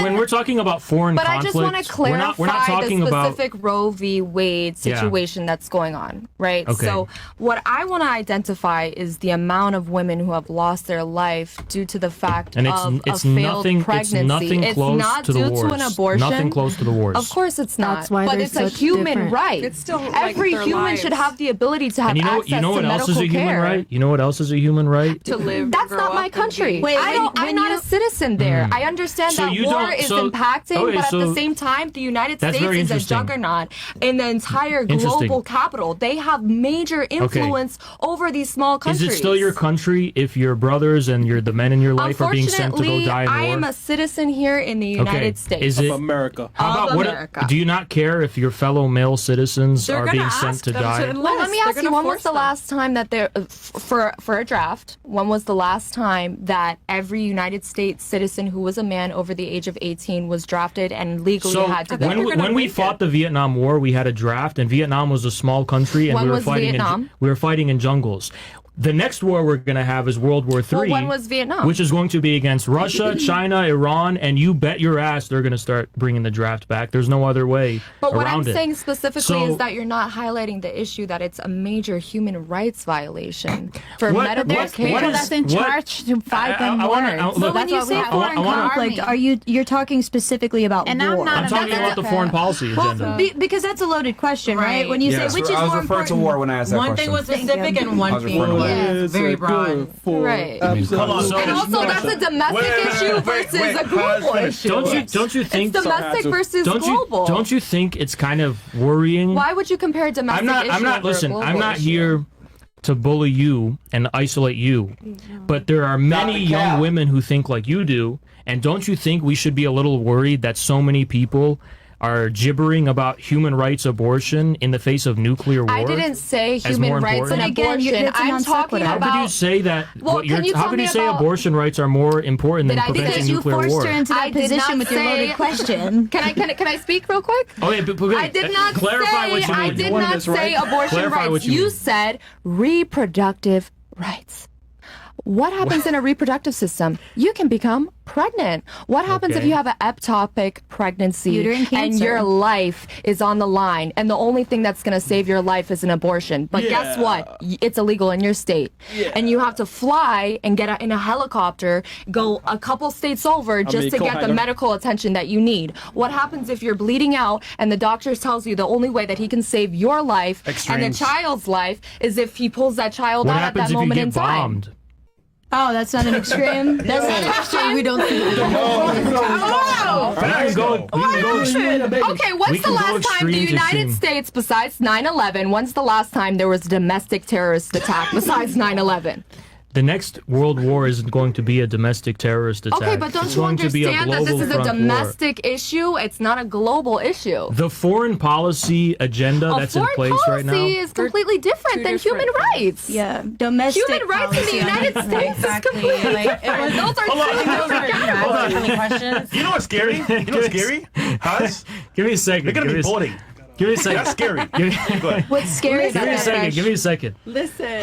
P: When we're talking about foreign
K: but
P: conflict,
K: I just want to clarify
P: we're not talking
K: the
P: about
K: specific Roe v. Wade situation that's going on, right?
P: Okay.
K: So what I want to identify is the amount of women who have lost their life due to the fact of a failed pregnancy.
P: It's nothing close
K: not
P: to the
K: due
P: wars.
K: to an abortion.
P: Nothing close to the wars.
K: Of course it's not.
Q: That's why
K: but
Q: they're
K: it's a
Q: such
K: human
Q: different-
K: right.
J: It's still like
K: every
J: their
K: human
J: lives.
K: should have the ability to have
P: And you know know what
N: to
P: else is
N: medical
P: a human
N: care.
P: right? You know what else is a human right?
J: To live.
N: That's
J: grow
N: not
J: up,
N: my
J: and
N: country.
J: be-
N: I'm not a citizen there. I understand
P: So
N: that
P: you
N: war
P: don't-
N: is
P: so-
N: impacting,
P: okay,
N: but at
P: so
N: the same time, the United
P: that's
N: States
P: very
N: is a
P: interesting.
N: juggernaut in the entire
P: Interesting.
N: global capital. They have major influence over these small countries.
P: Is it still your country if your brothers and the men in your life are being sent to go
N: Unfortunately,
P: die in war?
N: I am a citizen here in the United States.
P: Is it
C: America?
P: How about
N: Of
P: what?
N: America.
P: Do you not care if your fellow male citizens
N: They're
P: are
N: gonna
P: being sent
N: ask
P: to
N: them
P: die?
N: to enlist. Well, let me ask you, when was the last time that there, for a draft, when was the last time that every United States citizen who was a man over the age of 18 was drafted and legally
P: So
N: had to go?
P: when we fought the Vietnam War, we had a draft, and Vietnam was a small country, and
N: When
P: we were
N: was
P: fighting.
N: Vietnam?
P: We were fighting in jungles. The next war we're going to have is World War III.
N: Well, when was Vietnam?
P: Which is going to be against Russia, China, Iran, and you bet your ass they're going to start bringing the draft back. There's no other way
N: But what I'm
P: around it.
N: saying specifically
P: So-
N: is that you're not highlighting the issue that it's a major human rights violation for
P: What-
N: medical
P: what-
N: care.
P: what is-
H: That's in
P: what-
H: charge to fight them
P: I wanna-
H: wars.
O: But when
H: That's
O: you
H: what we
O: say
H: have.
O: foreign conflict, you're talking specifically about
H: And
O: war?
H: I'm
P: I'm talking about the foreign policy agenda.
O: Because that's a loaded question, right?
H: Right.
O: When you
A: Yes,
O: say which is
A: I was
O: more
A: referring to
O: important.
A: war when I asked that
M: One
A: question.
M: thing was
O: Thank
M: specific
O: you.
M: and one
A: I was
M: thing
A: referring to war.
M: was very broad.
N: Right.
C: Hold
P: on, so-
N: And also, that's a domestic issue versus a global issue.
P: Don't you think
N: It's domestic versus global.
P: Don't you think it's kind of worrying?
N: Why would you compare domestic
P: I'm not.
N: issue
P: I'm not.
N: over a
P: Listen.
N: global
P: I'm not
N: issue?
P: here to bully you and isolate you, but there are many young women who think like you do. And don't you think we should be a little worried that so many people are gibbering about human rights abortion in the face of nuclear war?
N: I didn't say
P: as
N: human
P: more
N: rights and
P: important?
N: abortion.
O: that's a
N: I'm
O: non
N: talking
O: sequitur.
P: How
N: about.
P: could you say that?
N: Well,
P: what
N: can you
P: how
N: tell
P: could
N: me
P: you say
N: about-
P: abortion rights are more important than
N: Did I
P: preventing
O: Because you
P: nuclear
O: forced
P: war?
O: her into that
N: I did
O: position
N: not
O: with your
N: say-
O: loaded question.
N: Can I speak real quick?
P: Okay, but
N: I did not
P: clarify
N: say.
P: what you
N: I
P: mean.
N: did
C: wanted
N: not
C: this,
N: say
C: right?
N: abortion
P: Clarify
N: rights.
P: what you
N: You
P: mean.
N: said reproductive rights. What happens in a reproductive system? You can become pregnant. What happens if
P: Okay.
N: you have an ectopic pregnancy
O: Uterine
N: and
O: cancer.
N: your life is on the line and the only thing that's going to save your life is an abortion? But guess what? It's illegal in your state. And you have to fly and get in a helicopter, go a couple states over just to get the medical attention that you need. What happens if you're bleeding out and the doctor tells you the only way that he can save your life and
C: Extremes.
N: the child's life is if he pulls that child
P: What
N: out at
P: happens
N: that
P: if you
N: moment
P: get
N: in time?
P: bombed?
O: Oh, that's not an extreme. That's not an extreme. We don't see.
N: Oh!
P: We can go
N: Okay,
P: We
N: when's the
P: can go
N: last time the
P: extreme to
N: United
P: extreme.
N: States, besides 9/11, when's the last time there was a domestic terrorist attack besides 9/11?
P: The next world war isn't going to be a domestic terrorist attack.
N: Okay, but don't
P: it's
N: you
P: going to be a
N: understand that
P: global
N: this is a
P: front war.
N: domestic issue? It's not a global issue.
P: The foreign policy agenda
N: A
P: that's in
N: foreign
P: place right now.
N: policy is completely different than human rights.
O: Yeah, domestic
N: Human rights in the United States is completely
M: Like, it was,
N: Those are
M: those
N: two
M: are
N: different
M: funny questions.
C: You know what's scary? You know what's scary? Huz?
P: Give me a second.
C: You're gonna be boarding.
P: Give me a second.
C: That's scary.
P: Go ahead.
O: What's scary
P: Give
O: about
P: me a
O: that?
P: second.
O: Fresh?
P: Give me a second.
J: Listen.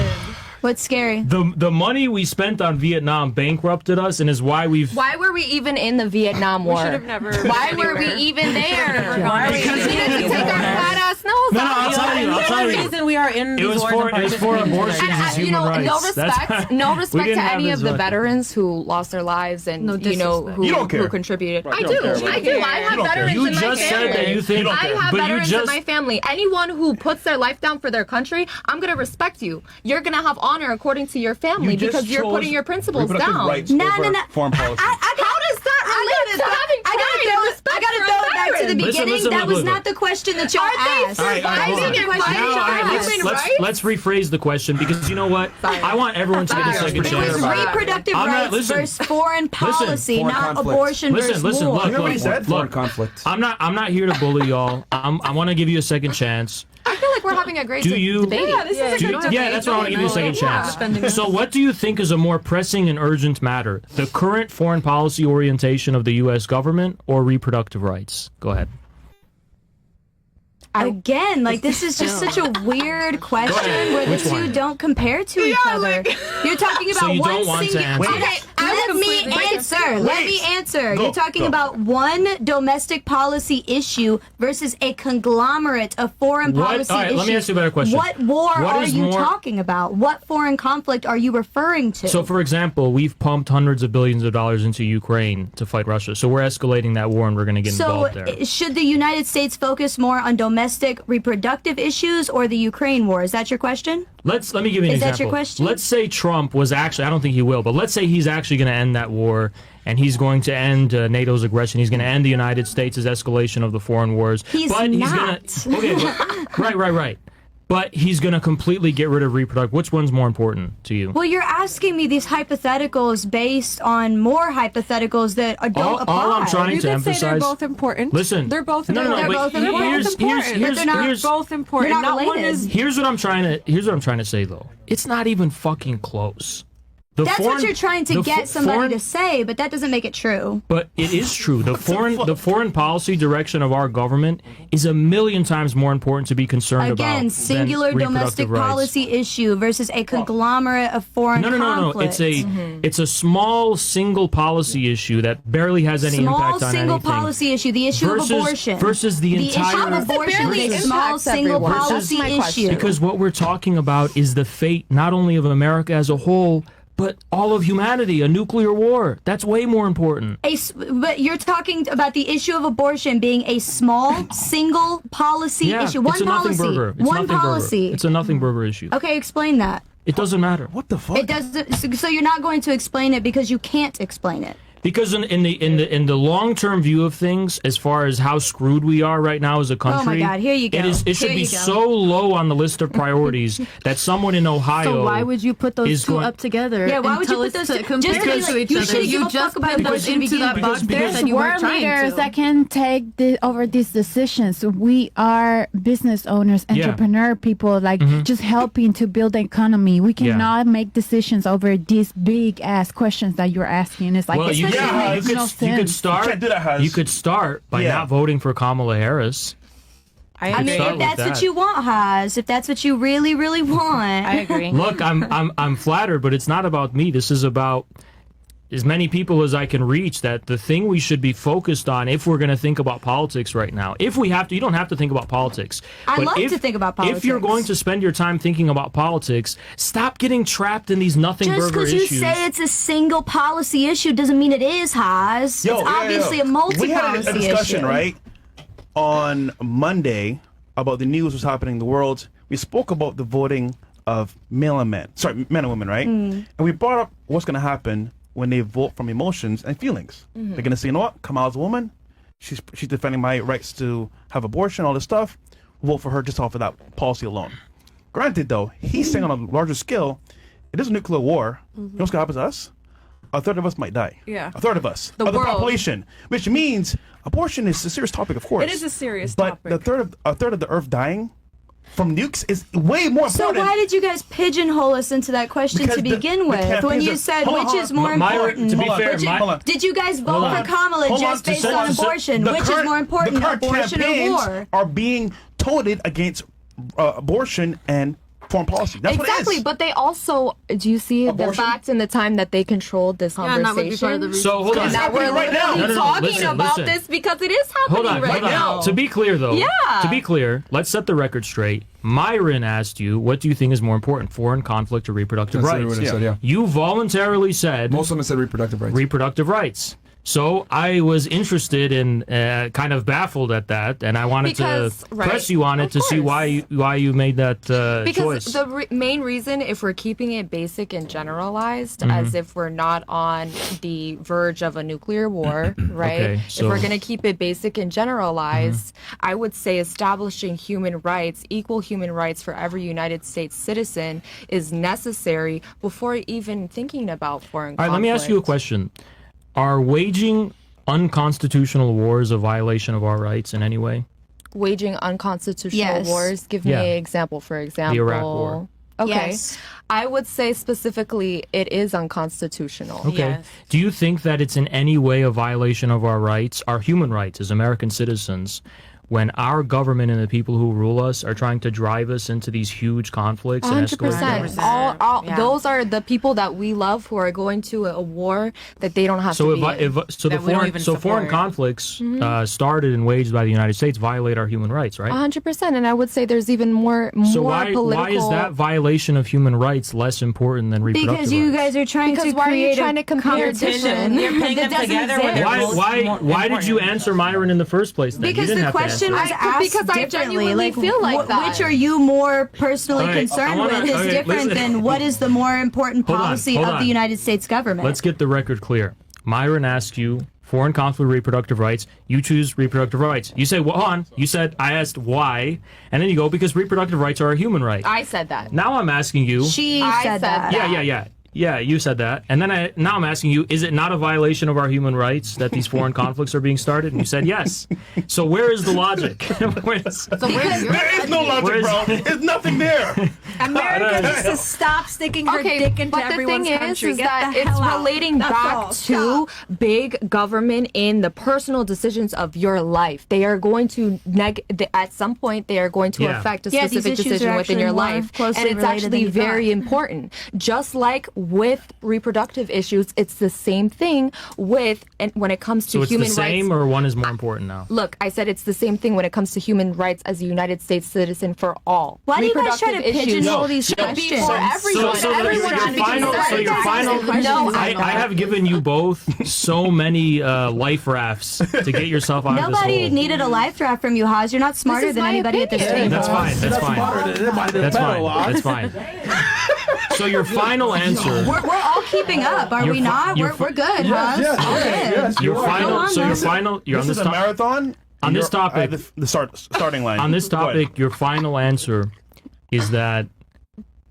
O: What's scary?
P: The money we spent on Vietnam bankrupted us, and is why we've.
N: Why were we even in the Vietnam War?
J: should have never
N: Why
J: been
N: were we
J: anywhere.
N: even there?
M: Why are we
N: We needed to take our fat ass nose
P: No,
N: out.
P: I'll tell you. I'll
M: The
P: tell
M: only
P: you.
M: reason we are in
P: It
M: these
P: was
M: wars
P: for
M: and
P: it was for
M: participating in
P: abortions
M: them.
P: as human rights.
N: no
P: That's
N: respect,
P: why
N: no
P: we
N: respect
P: didn't
N: to
P: have
N: any
P: as
N: of the
P: much.
N: veterans who lost their lives and
H: No
N: who
C: You don't care.
N: who contributed.
C: Right,
N: I
C: you
N: do,
C: don't care,
N: I
C: right?
N: do. I have
C: don't care.
N: veterans
P: You
N: in my
P: just
N: family.
P: said that you think.
N: I have
P: but you
N: veterans
P: just.
N: in my family. Anyone who puts their life down for their country, I'm gonna respect you. You're gonna have honor according to your family because you're putting your principles down.
O: No.
C: Foreign policy.
N: How does that relate to having pride and respect
O: I gotta
N: for
O: throw it back to the
N: veterans?
O: beginning.
P: Listen,
O: that was
P: look.
O: not the question that y'all asked.
P: All right, hold on.
N: Surviving and fighting
P: Now, all right,
N: for human
P: let's,
N: rights?
P: let's rephrase the question because you know what? I want everyone to get a second
O: It
P: chance.
O: was reproductive
P: I'm not-
O: rights
P: listen.
O: versus foreign policy,
A: foreign
O: not
A: conflict.
O: abortion versus
P: Listen,
O: war.
P: look,
A: Foreign conflict.
P: I'm not here to bully y'all. I want to give you a second chance.
N: I feel like we're having a great
P: Do you?
N: debate.
J: Yeah, this is a good debate.
P: Yeah, that's why I want to give you a second
N: Yeah.
P: chance. So, what do you think is a more pressing and urgent matter? The current foreign policy orientation of the U.S. government or reproductive rights? Go ahead.
O: Again, like this is just such a weird question where the
P: Which
O: two
P: one?
O: don't compare to each other. You're talking about
P: So you
O: one
P: don't want to
O: single.
P: answer?
O: Okay, let me answer. Let me answer.
C: Go,
O: You're talking
C: go.
O: about one domestic policy issue versus a conglomerate of foreign
P: What-
O: policy
P: all right,
O: issues.
P: let me ask you a better question.
O: What war
P: What
O: are
P: is
O: you
P: more-
O: talking about? What foreign conflict are you referring to?
P: So, for example, we've pumped hundreds of billions of dollars into Ukraine to fight Russia. So we're escalating that war, and we're going to get
O: So,
P: involved there.
O: should the United States focus more on domestic reproductive issues or the Ukraine war? Is that your question?
P: Let me give you an example.
O: Is that your question?
P: Let's say Trump was actually, I don't think he will, but let's say he's actually going to end that war and he's going to end NATO's aggression. He's going to end the United States' escalation of the foreign wars.
O: He's not.
P: Okay, right. But he's going to completely get rid of reproductive. Which one's more important to you?
O: Well, you're asking me these hypotheticals based on more hypotheticals that don't apply.
P: All I'm trying to emphasize.
J: Say they're both important.
P: Listen,
J: they're both
P: no,
J: important.
P: no,
J: They're both important.
O: Not
J: one is.
P: Here's what I'm trying to say though. It's not even fucking close.
O: That's what you're trying to get somebody to say, but that doesn't make it true.
P: But it is true. The foreign policy direction of our government is a million times more important to be concerned about.
O: Again, singular domestic policy issue versus a conglomerate of foreign conflicts.
P: No. It's a small single policy issue that barely has any impact on anything.
O: Small single policy issue, the issue of abortion.
P: Versus the entire...
O: issue of abortion is a small single policy issue.
P: Because what we're talking about is the fate not only of America as a whole, but all of humanity, a nuclear war. That's way more important.
O: But you're talking about the issue of abortion being a small, single policy issue. One policy. One policy.
P: It's a nothing burger issue.
O: Okay, explain that.
P: It doesn't matter.
B: What the fuck?
O: It doesn't. So you're not going to explain it because you can't explain it.
P: Because in the long-term view of things, as far as how screwed we are right now as a country,
O: oh my God, here you go.
P: It should be so low on the list of priorities that someone in Ohio.
Q: So why would you put those two up together?
O: Yeah, why would you put those two
Q: compare to each other? You just put those into that box.
F: There's world leaders that can take over these decisions. We are business owners, entrepreneur people, just helping to build the economy. We cannot make decisions over these big ass questions that you're asking. It's like you could start.
B: Can't do that, Haz.
P: You could start by not voting for Kamala Harris.
O: I mean, if that's what you want, Haz, if that's what you really, really want.
K: I agree.
P: Look, I'm flattered, but it's not about me. This is about as many people as I can reach. That the thing we should be focused on, if we're going to think about politics right now, if we have to, you don't have to think about politics.
O: I love to think about politics.
P: If you're going to spend your time thinking about politics, stop getting trapped in these nothing burger issues.
O: Just because you say it's a single policy issue doesn't mean it is, Haz. It's obviously a multi-policy issue.
B: We had a discussion, right, on Monday about the news was happening in the world. We spoke about the voting of men and women, right? And we brought up what's going to happen when they vote from emotions and feelings. They're going to say, you know what, Kamala's a woman. She's defending my rights to have abortion, all this stuff. Vote for her just off of that policy alone. Granted, though, he's saying on a larger scale, it is a nuclear war. You know what's going to happen to us? A third of us might die.
J: Yeah.
B: A third of us. The population. Which means abortion is a serious topic, of course.
J: It is a serious
B: topic. But a third of the earth dying from nukes is way more important.
O: So why did you guys pigeonhole us into that question to begin with? When you said which is more important?
P: To be fair,
O: did you guys vote for Kamala just based on abortion? Which is more important, abortion or war?
B: Are being toted against abortion and foreign policy. That's
K: exactly,
B: what it is.
K: But they also, do you see the facts in the time that they controlled this conversation?
Q: that would be part of the reason.
P: So hold on.
K: And that we're
B: right now.
K: talking about this because it is happening right now.
P: To be clear, though, to be clear, let's set the record straight. Myron asked you, what do you think is more important, foreign conflict or reproductive rights? You voluntarily said...
A: Most of them said reproductive rights.
P: Reproductive rights. So I was interested in, kind of baffled at that, and I wanted to press you on it to see why you made that choice.
K: Because the main reason, if we're keeping it basic and generalized, as if we're not on the verge of a nuclear war, right?
P: Okay,
K: if we're going to keep it basic and generalized, I would say establishing human rights, equal human rights for every United States citizen is necessary before even thinking about foreign conflict.
P: All right, let me ask you a question. Are waging unconstitutional wars a violation of our rights in any way?
K: Waging unconstitutional wars? Give me an example, for example.
P: The Iraq War.
K: Okay.
O: Yes.
K: I would say specifically it is unconstitutional.
P: Okay.
K: Yes.
P: Do you think that it's in any way a violation of our rights, our human rights as American citizens, when our government and the people who rule us are trying to drive us into these huge conflicts?
K: 100%. All those are the people that we love who are going to a war that they don't have to be in.
P: So foreign conflicts started and waged by the United States violate our human rights, right?
K: 100%. And I would say there's even more political...
P: why is that violation of human rights less important than reproductive rights?
O: Because you guys are trying to create a competition.
M: You're putting them together.
P: Why did you answer Myron in the first place then?
O: Because
P: you didn't
O: the
P: have to
O: question was asked
N: because I
O: differently.
N: genuinely
O: Like,
N: feel like that.
O: which are you more personally
P: All right,
O: concerned
P: I wanna-
O: with is
P: okay,
O: different
P: listen.
O: than what is the more important
P: Hold on,
O: policy
P: hold
O: of
P: on.
O: the United States government.
P: Let's get the record clear. Myron asked you foreign conflict reproductive rights. You choose reproductive rights. You say, well, hold on. You said, I asked why. And then you go, because reproductive rights are a human right.
N: I said that.
P: Now I'm asking you.
O: I said that.
P: Yeah. Yeah, you said that. And then now I'm asking you, is it not a violation of our human rights that these foreign conflicts are being started? And you said yes. So where is the logic?
C: There is no logic, bro. There's nothing there.
T: America needs to stop sticking her dick into
N: but the
T: everyone's
N: thing
T: country.
N: is
T: Get
N: that
T: the
N: it's
T: hell out.
N: relating
T: That's
N: back
T: all.
N: to
T: Stop.
N: big government in the personal decisions of your life. They are going to at some point they are going to affect a
O: Yeah, these
N: specific
O: issues
N: decision
O: are
N: within
O: actually
N: your
O: more
N: life,
O: closely
N: and it's
O: related than
N: actually
O: you thought.
N: very important. Just like with reproductive issues, it's the same thing with and when it comes to
P: So it's
N: human
P: the same,
N: rights.
P: or one is more important now?
N: Look, I said it's the same thing when it comes to human rights as a United States citizen for all.
O: Why do you guys try to
N: Reproductive issues
O: pigeonhole these
N: should be
O: questions?
N: for everyone.
P: So
N: Everyone should be considered. No,
P: I have given you both so many life rafts to get yourself out of this
O: Nobody
P: hole.
O: needed a life draft from you, Haas. You're not smarter
N: is
O: than
N: my
O: anybody at this
N: opinion.
O: table.
P: That's fine. That's fine. That's fine. So your final answer.
O: We're all keeping up, are we not? We're good, Haas.
C: Yes,
P: Your
C: you are.
P: final. So your final. You're
C: This
P: on
C: is
P: this
C: a marathon.
P: On this topic,
C: the starting line.
P: on this
C: Go ahead.
P: topic, your final answer is that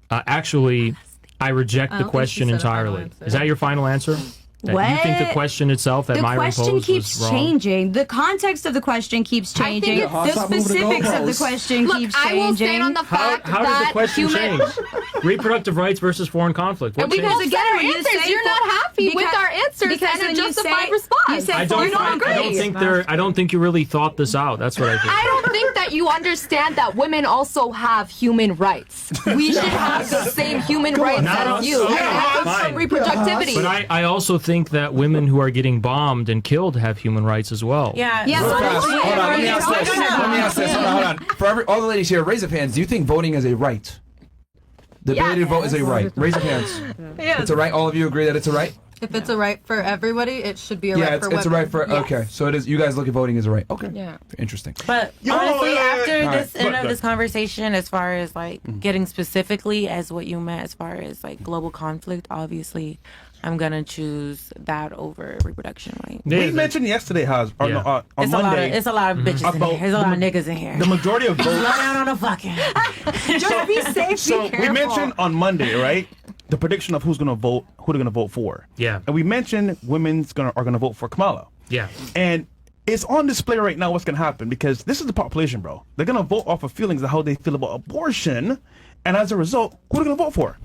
P: actually I reject
Q: I
P: the
Q: don't think
P: question
Q: she said a final
P: entirely.
Q: answer.
P: Is that your final answer? That you think the
O: What?
P: question itself that
O: The
P: Myron
O: question
P: posed
O: keeps
P: was wrong?
O: changing. The context of the question keeps
N: I think
O: changing.
N: it's-
O: The
C: Stop moving the
O: specifics of the
C: goalposts.
O: question
N: Look,
O: keeps
N: I
O: changing.
N: will stand on the fact
P: How
N: that
P: did the question
N: human.
P: change? Reproductive rights versus foreign conflict. What
N: Because
P: changed?
N: again,
O: when you
N: answers,
O: say
N: you're not happy with
O: because-
N: our answers
O: because
N: and a
O: when you
N: justified
O: say-
N: response.
O: you say
P: I don't,
N: you don't
P: I
N: agree.
P: don't think you really thought this out. That's what I think.
N: I don't think that you understand that women also have human rights. We should have the same human rights as you.
P: Okay,
N: And that comes
P: fine.
N: from reproductivity.
P: But I also think that women who are getting bombed and killed have human rights as well.
M: Yeah.
O: Yeah,
A: Real
O: so
A: fast.
O: wait,
A: Hold on, let me
O: wait,
A: ask
O: hold
A: this.
O: on.
A: Let me ask this. Hold on. For all the ladies here, raise of hands. Do you think voting is a right? The ability to vote is a right. Raise of hands.
Q: Yeah.
A: It's a right. All of you agree that it's a right?
Q: If it's a right for everybody, it should be a
A: Yeah,
Q: right
A: it's
Q: for women.
A: a right for.
Q: Yes.
A: Okay, so it is. You guys look at voting as a right. Okay.
N: Yeah.
A: Interesting.
M: But
C: Yo,
M: honestly, after
A: All right.
M: this end
C: Go
M: of this
C: ahead.
M: conversation, as far as like getting specifically as what you meant, as far as like global conflict, obviously, I'm gonna choose that over reproduction right.
C: We mentioned yesterday, on
M: It's
C: Monday.
M: it's a lot of bitches in
C: about
M: here. There's a lot of
C: the-
M: niggas in here.
C: The majority of
M: Slow
C: votes.
M: down on the fucking.
T: Just be safe,
C: So
T: be careful.
C: we mentioned on Monday, right, the prediction of who's going to vote, who they're going to vote for.
P: Yeah.
C: And we mentioned women's are going to vote for Kamala.
P: Yeah.
C: And it's on display right now what's going to happen because this is the population, bro. They're going to vote off of feelings of how they feel about abortion, and as a result, who are they going to vote for?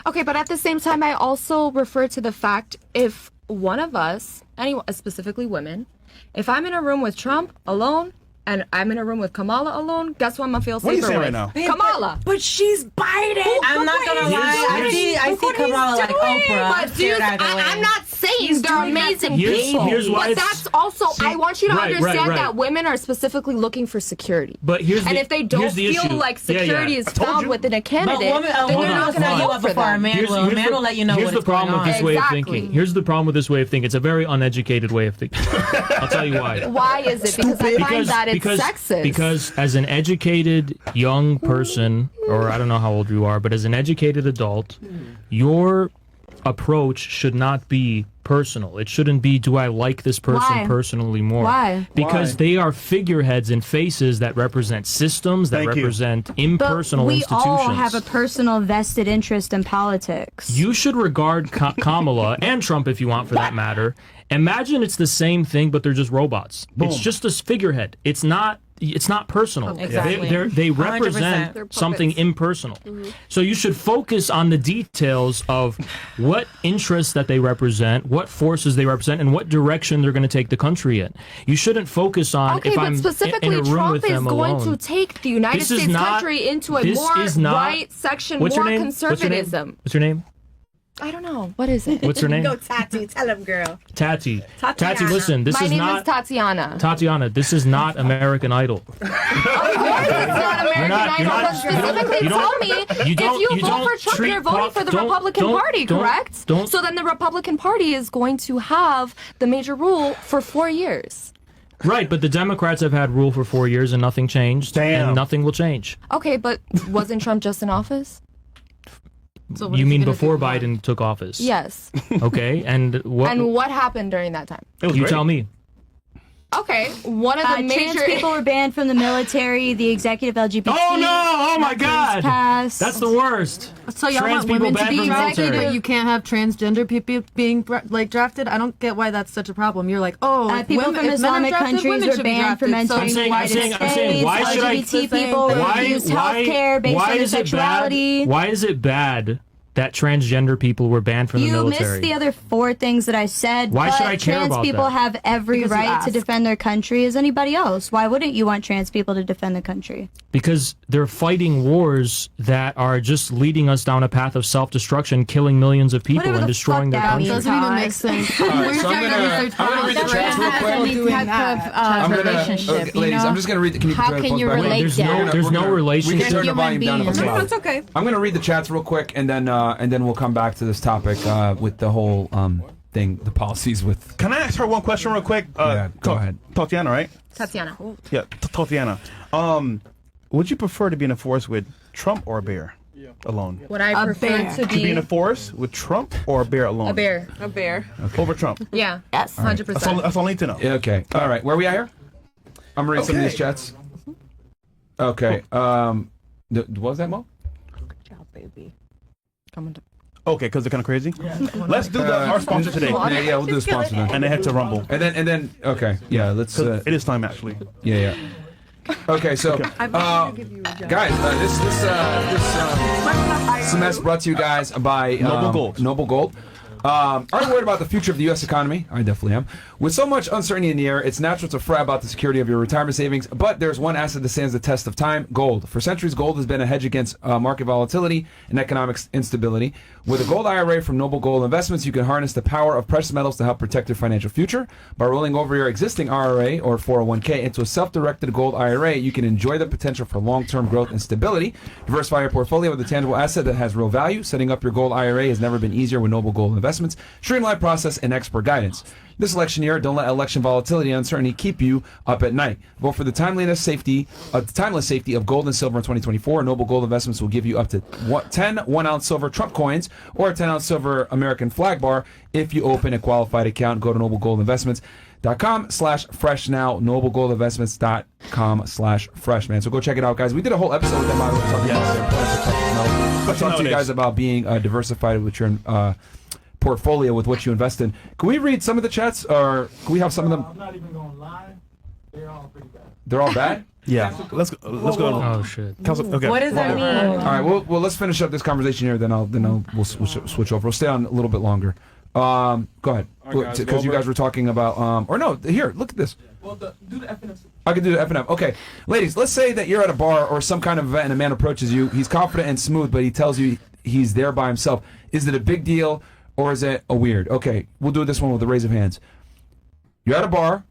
N: Okay, but at the same time, I also refer to the fact if one of us, anyone, specifically women, if I'm in a room with Trump alone and I'm in a room with Kamala alone, guess what I'm gonna feel
C: What are you
N: safer
C: saying
N: with?
C: right now?
N: Kamala.
T: But she's Biden.
M: I'm not gonna lie. I see Kamala like Oprah. I'm
N: But
M: scared
N: dude,
M: either way.
N: I'm not saying they're amazing
P: Here's-
N: people.
P: here's why
N: but
P: it's-
N: that's also, I want you to
P: Right,
N: understand
P: right.
N: that women are specifically looking for security.
P: But here's
N: and
P: the-
N: if they don't
P: here's the
N: feel
P: issue.
N: like
P: Yeah, yeah.
N: security is
P: I told
N: found
P: you.
N: within a candidate,
M: But woman,
N: then
M: woman
N: they're not
M: will
N: going
M: follow
N: to
M: you
N: vote
M: up
N: for
M: before a
N: them.
M: man will. A man will let you know
P: Here's
M: what
P: the
M: is going
P: problem with
M: on.
P: this way of
N: Exactly.
P: thinking. Here's the problem with this way of thinking. It's a very uneducated way of thinking. I'll tell you why.
N: Why is it? Because I find that it's sexist.
P: Because as an educated young person, or I don't know how old you are, but as an educated adult, your approach should not be personal. It shouldn't be, do I like this person
O: Why?
P: personally more?
O: Why?
P: Because
C: Why?
P: they are figureheads and faces that represent systems, that
C: Thank you.
P: represent
O: But
P: impersonal
O: we
P: institutions.
O: all have a personal vested interest in politics.
P: You should regard Kamala and Trump, if you want, for that matter. Imagine it's the same thing, but they're just robots. It's just a figurehead. It's not personal.
M: Exactly.
P: They
M: 100%.
P: represent
J: They're
P: something
J: puppets.
P: impersonal. So you should focus on the details of what interests that they represent, what forces they represent, and what direction they're going to take the country in. You shouldn't focus on
N: Okay,
P: if
N: but
P: I'm
N: specifically,
P: in a room
N: Trump
P: with
N: is
P: them
N: going
P: alone.
N: to take the United
P: This is
N: States
P: not-
N: country into a
P: this
N: more
P: is not-
N: right section,
P: What's
N: more
P: your name? What's your name?
N: conservatism.
P: What's your name?
N: I don't know. What is it?
P: What's her name?
T: Go, Tati. Tell him, girl.
P: Tati.
T: Tatiana.
P: Tati, listen, this
N: My
P: is
N: name
P: not
N: is Tatiana.
P: Tatiana, this is not American Idol.
N: Of course it's not American
P: not-
N: Idol,
P: you're not-
N: but specifically
P: you don't-
N: tell me
P: you
N: if
P: don't-
N: you
P: you
N: vote
P: don't
N: for Trump,
P: treat
N: you're voting for the
P: don't-
N: Republican
P: don't-
N: Party,
P: don't-
N: correct?
P: don't-
N: So then the Republican Party is going to have the major rule for 4 years.
P: Right, but the Democrats have had rule for 4 years and nothing changed.
B: Damn.
P: And nothing will change.
N: Okay, but wasn't Trump just in office?
Q: So what
P: You
Q: is he
P: mean
Q: gonna
P: before
Q: do?
P: Biden took office?
N: Yes.
P: Okay, and what?
N: And what happened during that time?
P: You tell me.
N: Okay, one of the
O: Trans
N: major
O: people were banned from the military. The executive LGBT.
P: Oh no! Oh my God!
O: Passed.
P: That's the worst.
Q: So y'all
P: Trans
Q: want
P: people
Q: women to
P: banned
Q: be
P: from the
Q: drafted,
P: military.
Q: but you can't have transgender people being like drafted. I don't get why that's such a problem. You're like,
O: people
Q: women,
O: from
Q: if men are
O: Islamic
Q: drafted,
O: countries
Q: women
O: were
Q: should be
O: banned from
Q: drafted. So
O: entering the
P: I'm
O: United
P: saying,
O: States.
P: why should I?
O: LGBT people refused health care based on their sexuality.
P: Why is it bad that transgender people were banned from the
O: You
P: military?
O: missed the other 4 things that I said.
P: Why
O: but
P: should I care
O: trans
P: about
O: people
P: that?
O: have every
Q: Because you
O: right to
Q: asked.
O: defend their country as anybody else. Why wouldn't you want trans people to defend the country?
P: Because they're fighting wars that are just leading us down a path of self-destruction, killing millions of people
O: Whatever
P: and
O: the
P: destroying
O: fuck
P: their
O: that
P: country.
Q: doesn't even make sense.
A: All right, so I'm gonna read the chats real quick. I'm gonna,
F: relationship, you
A: ladies,
F: know?
A: I'm just gonna read. Can you
F: How
A: put the
F: can you
A: phone back?
F: relate
P: There's
F: that?
P: no
A: We
P: relationship.
A: can turn the volume down if it's
F: Human
A: loud.
J: It's okay.
A: I'm gonna read the chats real quick, and then we'll come back to this topic with the whole thing, the policies with.
B: Can I ask her one question real quick?
A: Yeah, go ahead.
B: Tatiana, right?
N: Tatiana.
B: Yeah, Tatiana. Would you prefer to be in a force with Trump or a bear alone?
N: Would I prefer to
B: To be in a
N: be
B: force with Trump or a bear alone?
N: a bear?
J: A bear.
B: Over Trump.
N: Yeah.
O: Yes.
N: 100%.
B: That's all I need to know.
A: Yeah, okay. All right. Where are we at here? I'm reading some of these chats. Okay. What was that, Mo?
L: Baby.
B: Okay, because they're kind of crazy. Let's do our sponsor today.
A: Yeah, we'll do the sponsor then.
B: And they head to Rumble.
A: And then okay. Yeah, let's.
B: It is time actually.
A: Yeah. Okay, so guys, this semester brought to you guys by
B: Noble Gold.
A: Noble Gold. Are you worried about the future of the U.S. economy? I definitely am. With so much uncertainty in the air, it's natural to fret about the security of your retirement savings, but there's one asset that stands the test of time, gold. For centuries, gold has been a hedge against market volatility and economic instability. With a gold IRA from Noble Gold Investments, you can harness the power of precious metals to help protect your financial future. By rolling over your existing IRA or 401k into a self-directed gold IRA, you can enjoy the potential for long-term growth and stability. Diversify your portfolio with a tangible asset that has real value. Setting up your gold IRA has never been easier with Noble Gold Investments. Streamlined process and expert guidance. This election year, don't let election volatility and uncertainty keep you up at night. Vote for the timeless safety of gold and silver in 2024. Noble Gold Investments will give you up to 10 1-ounce silver Trump coins or a 10-ounce silver American flag bar if you open a qualified account. Go to noblegoldinvestments.com/fresh now. noblegoldinvestments.com/fresh, man. So go check it out, guys. We did a whole episode with them. I talked to you guys about being diversified with your portfolio with what you invest in. Can we read some of the chats, or can we have some of them?
E: I'm not even going to lie. They're all pretty bad.
A: They're all bad?
B: Yeah. Let's go.
P: Oh shit.
B: Okay.
L: What does that mean?
A: All right. Well, let's finish up this conversation here. Then we'll switch over. We'll stay on a little bit longer. Go ahead, because you guys were talking about or no. Here, look at this.
C: Well, do the FNF.
A: I can do the FNF. Okay, ladies, let's say that you're at a bar or some kind of event and a man approaches you. He's confident and smooth, but he tells you he's there by himself. Is it a big deal or is it a weird? Okay, we'll do this one with a raise of hands. You're at a bar,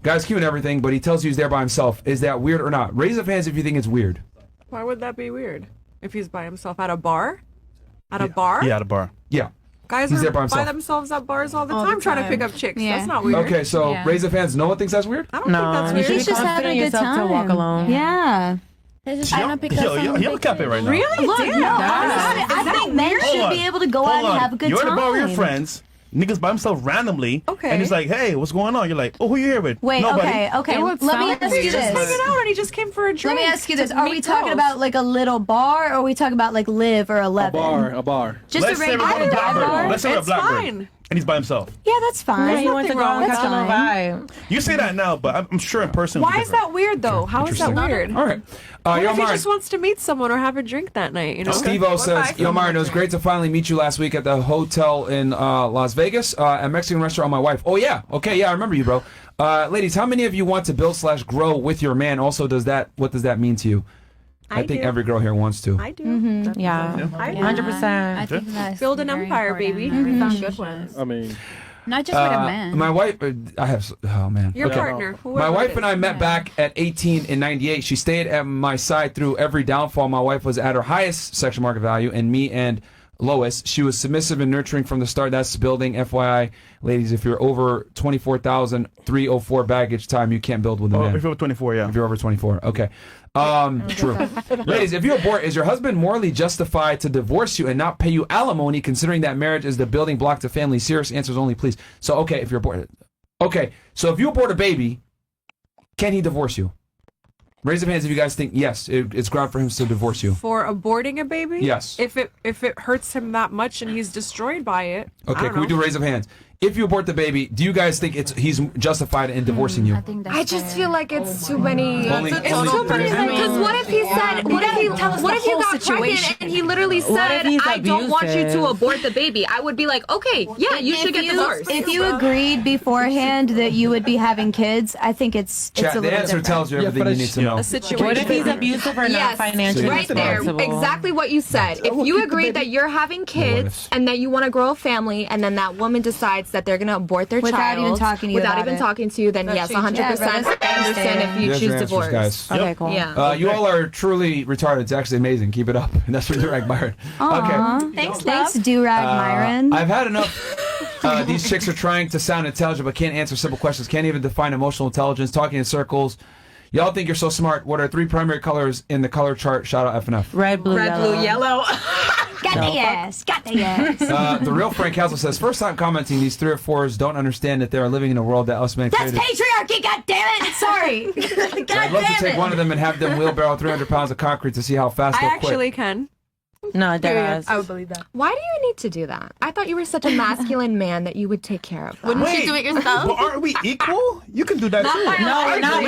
A: guy's cute and everything, but he tells you he's there by himself. Is that weird or not? Raise of hands if you think it's weird.
J: Why would that be weird? If he's by himself at a bar? At a bar?
B: Yeah, at a bar.
A: Yeah.
J: Guys
A: He's
J: are
A: there by
J: by
A: himself.
J: themselves at bars all the time trying to pick up chicks.
O: Yeah.
J: That's not weird.
A: Okay, so raise of hands. No one thinks that's weird?
J: I don't think that's
L: you
J: weird.
L: should
O: He's
L: be
O: just
L: confident
O: having a
L: in
O: good
L: yourself
O: time.
L: to walk alone.
O: Yeah.
B: Yo, cap it right now.
J: Really?
O: Look,
J: Damn.
O: no, honestly, I think men
B: Hold
O: should
B: on.
O: be able to go out
B: Hold
O: and
B: on.
O: have a good
B: You're
O: time.
B: at the bar with your friends. Niggas by himself randomly.
J: Okay.
B: And he's like, hey, what's going on? You're like, oh, who you here with?
O: Wait,
B: Nobody.
O: okay.
L: It would
O: Let me
L: sound
O: ask you
J: He's just
O: this.
J: hanging out and he just came for a
O: Let
J: drink.
O: me ask you this.
J: to
O: Are we
J: meet
O: talking
J: girls.
O: about like a little bar or are we talking about like Live or 11?
C: A bar.
O: Just
B: Let's
O: a
B: say we're
O: regular
B: going to
O: dive
B: Blackbird.
O: bar?
B: Let's say we're at
J: It's
B: Blackbird.
J: fine.
B: And he's by himself.
O: Yeah, that's fine.
L: Yeah, you went to go and
O: That's
L: catch a little
O: fine.
L: vibe.
B: You say that now, but I'm sure in person.
J: Why is that weird though? How is that weird?
A: All right.
J: What
A: Yo,
J: if he
A: Mark.
J: just wants to meet someone or have a drink that night? You know.
A: Steve-O says, Yo, Mario, it was great to finally meet you last week at the hotel in Las Vegas, a Mexican restaurant with my wife. Oh, yeah. Okay, yeah, I remember you, bro. Ladies, how many of you want to build/grow with your man? Also, what does that mean to you? I think
J: do.
A: every girl here wants to.
J: I do.
L: Yeah.
J: I do.
L: 100%.
F: I think that's
J: Build an
F: very
J: empire,
F: important
J: baby.
F: in
J: We found good
F: relationships.
J: ones.
C: I mean,
F: Not just with a man.
A: My wife, I have, oh man.
J: Your
A: Okay.
J: partner.
A: My
J: whoever
A: wife
J: it
A: and I
J: is.
A: met back at 18 in 98. She stayed at my side through every downfall. My wife was at her highest sexual market value, and me and Lois. She was submissive and nurturing from the start. That's building. FYI, ladies, if you're over 24,304 baggage time, you can't build with a man.
B: If you're over 24, yeah.
A: If you're over 24, okay. True. Ladies, if you abort, is your husband morally justified to divorce you and not pay you alimony, considering that marriage is the building block to family? Serious answers only, please. So, okay, if you're aborted. Okay, so if you abort a baby, can he divorce you? Raise your hands if you guys think yes, it's ground for him to divorce you.
J: For aborting a baby?
A: Yes.
J: If it hurts him that much and he's destroyed by it.
A: Okay, can we do raise of hands? If you abort the baby, do you guys think he's justified in divorcing you?
N: I just feel like it's too many.
A: Only
N: It's too many. Because what if he said? What if you got pregnant and he literally said, "I don't want you to abort the baby"? I would be like, okay, yeah, you should get divorced.
O: If you agreed beforehand that you would be having kids, I think it's a little
A: the answer
O: different.
A: tells you everything you need to know.
M: What if he's abusive or not financially
N: right there,
M: responsible?
N: exactly what you said. If you agreed that you're having kids and that you want to grow a family, and then that woman decides that they're going to abort their
O: Without
N: child
O: even talking to you
N: without
O: about
N: even
O: it.
N: talking to you, then yes, 100%. I understand if you
A: There's
N: choose
A: your answers,
N: divorce.
A: guys.
O: Okay, cool.
N: Yeah.
A: You all are truly retarded. It's actually amazing. Keep it up. And that's for Durag Myron.
O: Aw.
A: Okay.
O: Thanks, Do-Rag Myron.
A: I've had enough. These chicks are trying to sound intelligent but can't answer simple questions. Can't even define emotional intelligence. Talking in circles. Y'all think you're so smart. What are 3 primary colors in the color chart? Shout out FNF.
M: Red, blue, yellow.
O: Got the ass. Got the ass.
A: The real Frank Castle says, first time commenting, these 3 or 4s don't understand that they are living in a world that us men
O: That's
A: created.
O: patriarchy, God damn it. Sorry. God
A: I'd love to
O: damn
A: take
O: it.
A: one of them and have them wheelbarrow 300 pounds of concrete to see how fast
J: I
A: they'll
J: actually
A: quit.
J: can.
M: No,
N: Period.
M: I
N: would believe that. Why do you need to do that? I thought you were such a masculine man that you would take care of that.
B: Wouldn't you do it yourself? But aren't we equal? You can do that too.
N: No, not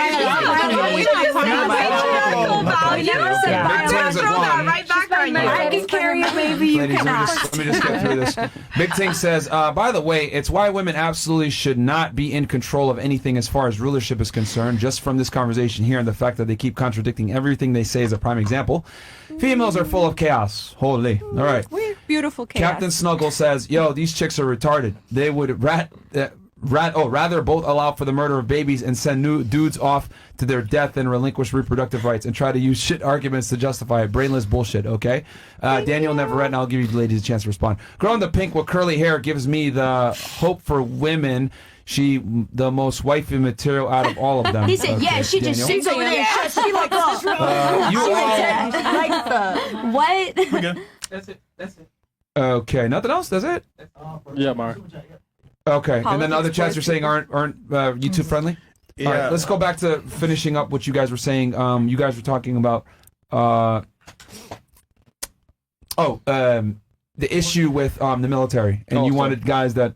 T: I can carry a baby, you
A: Ladies,
T: cannot.
A: let me just get through this. Big Ting says, by the way, it's why women absolutely should not be in control of anything as far as rulership is concerned. Just from this conversation here and the fact that they keep contradicting everything they say is a prime example. Females are full of chaos. Holy. All right.
J: We're beautiful chaos.
A: Captain Snuggle says, yo, these chicks are retarded. They would rather both allow for the murder of babies and send new dudes off to their death than relinquish reproductive rights and try to use shit arguments to justify it. Brainless bullshit, okay? Daniel Neverett, and I'll give you ladies a chance to respond. Girl in the pink with curly hair gives me the hope for women. She the most wifey material out of all of them.
T: He said,
A: Okay,
T: yeah, she just
A: Daniel?
T: sits over there. She like,
A: you all-
O: What?
C: That's it.
A: Okay, nothing else? That's it?
C: Yeah, Mark.
A: Okay, and then
C: Politics
A: other chats you're saying aren't YouTube friendly? All right,
B: Yeah.
A: let's go back to finishing up what you guys were saying. You guys were talking about the issue with the military, and you wanted guys that,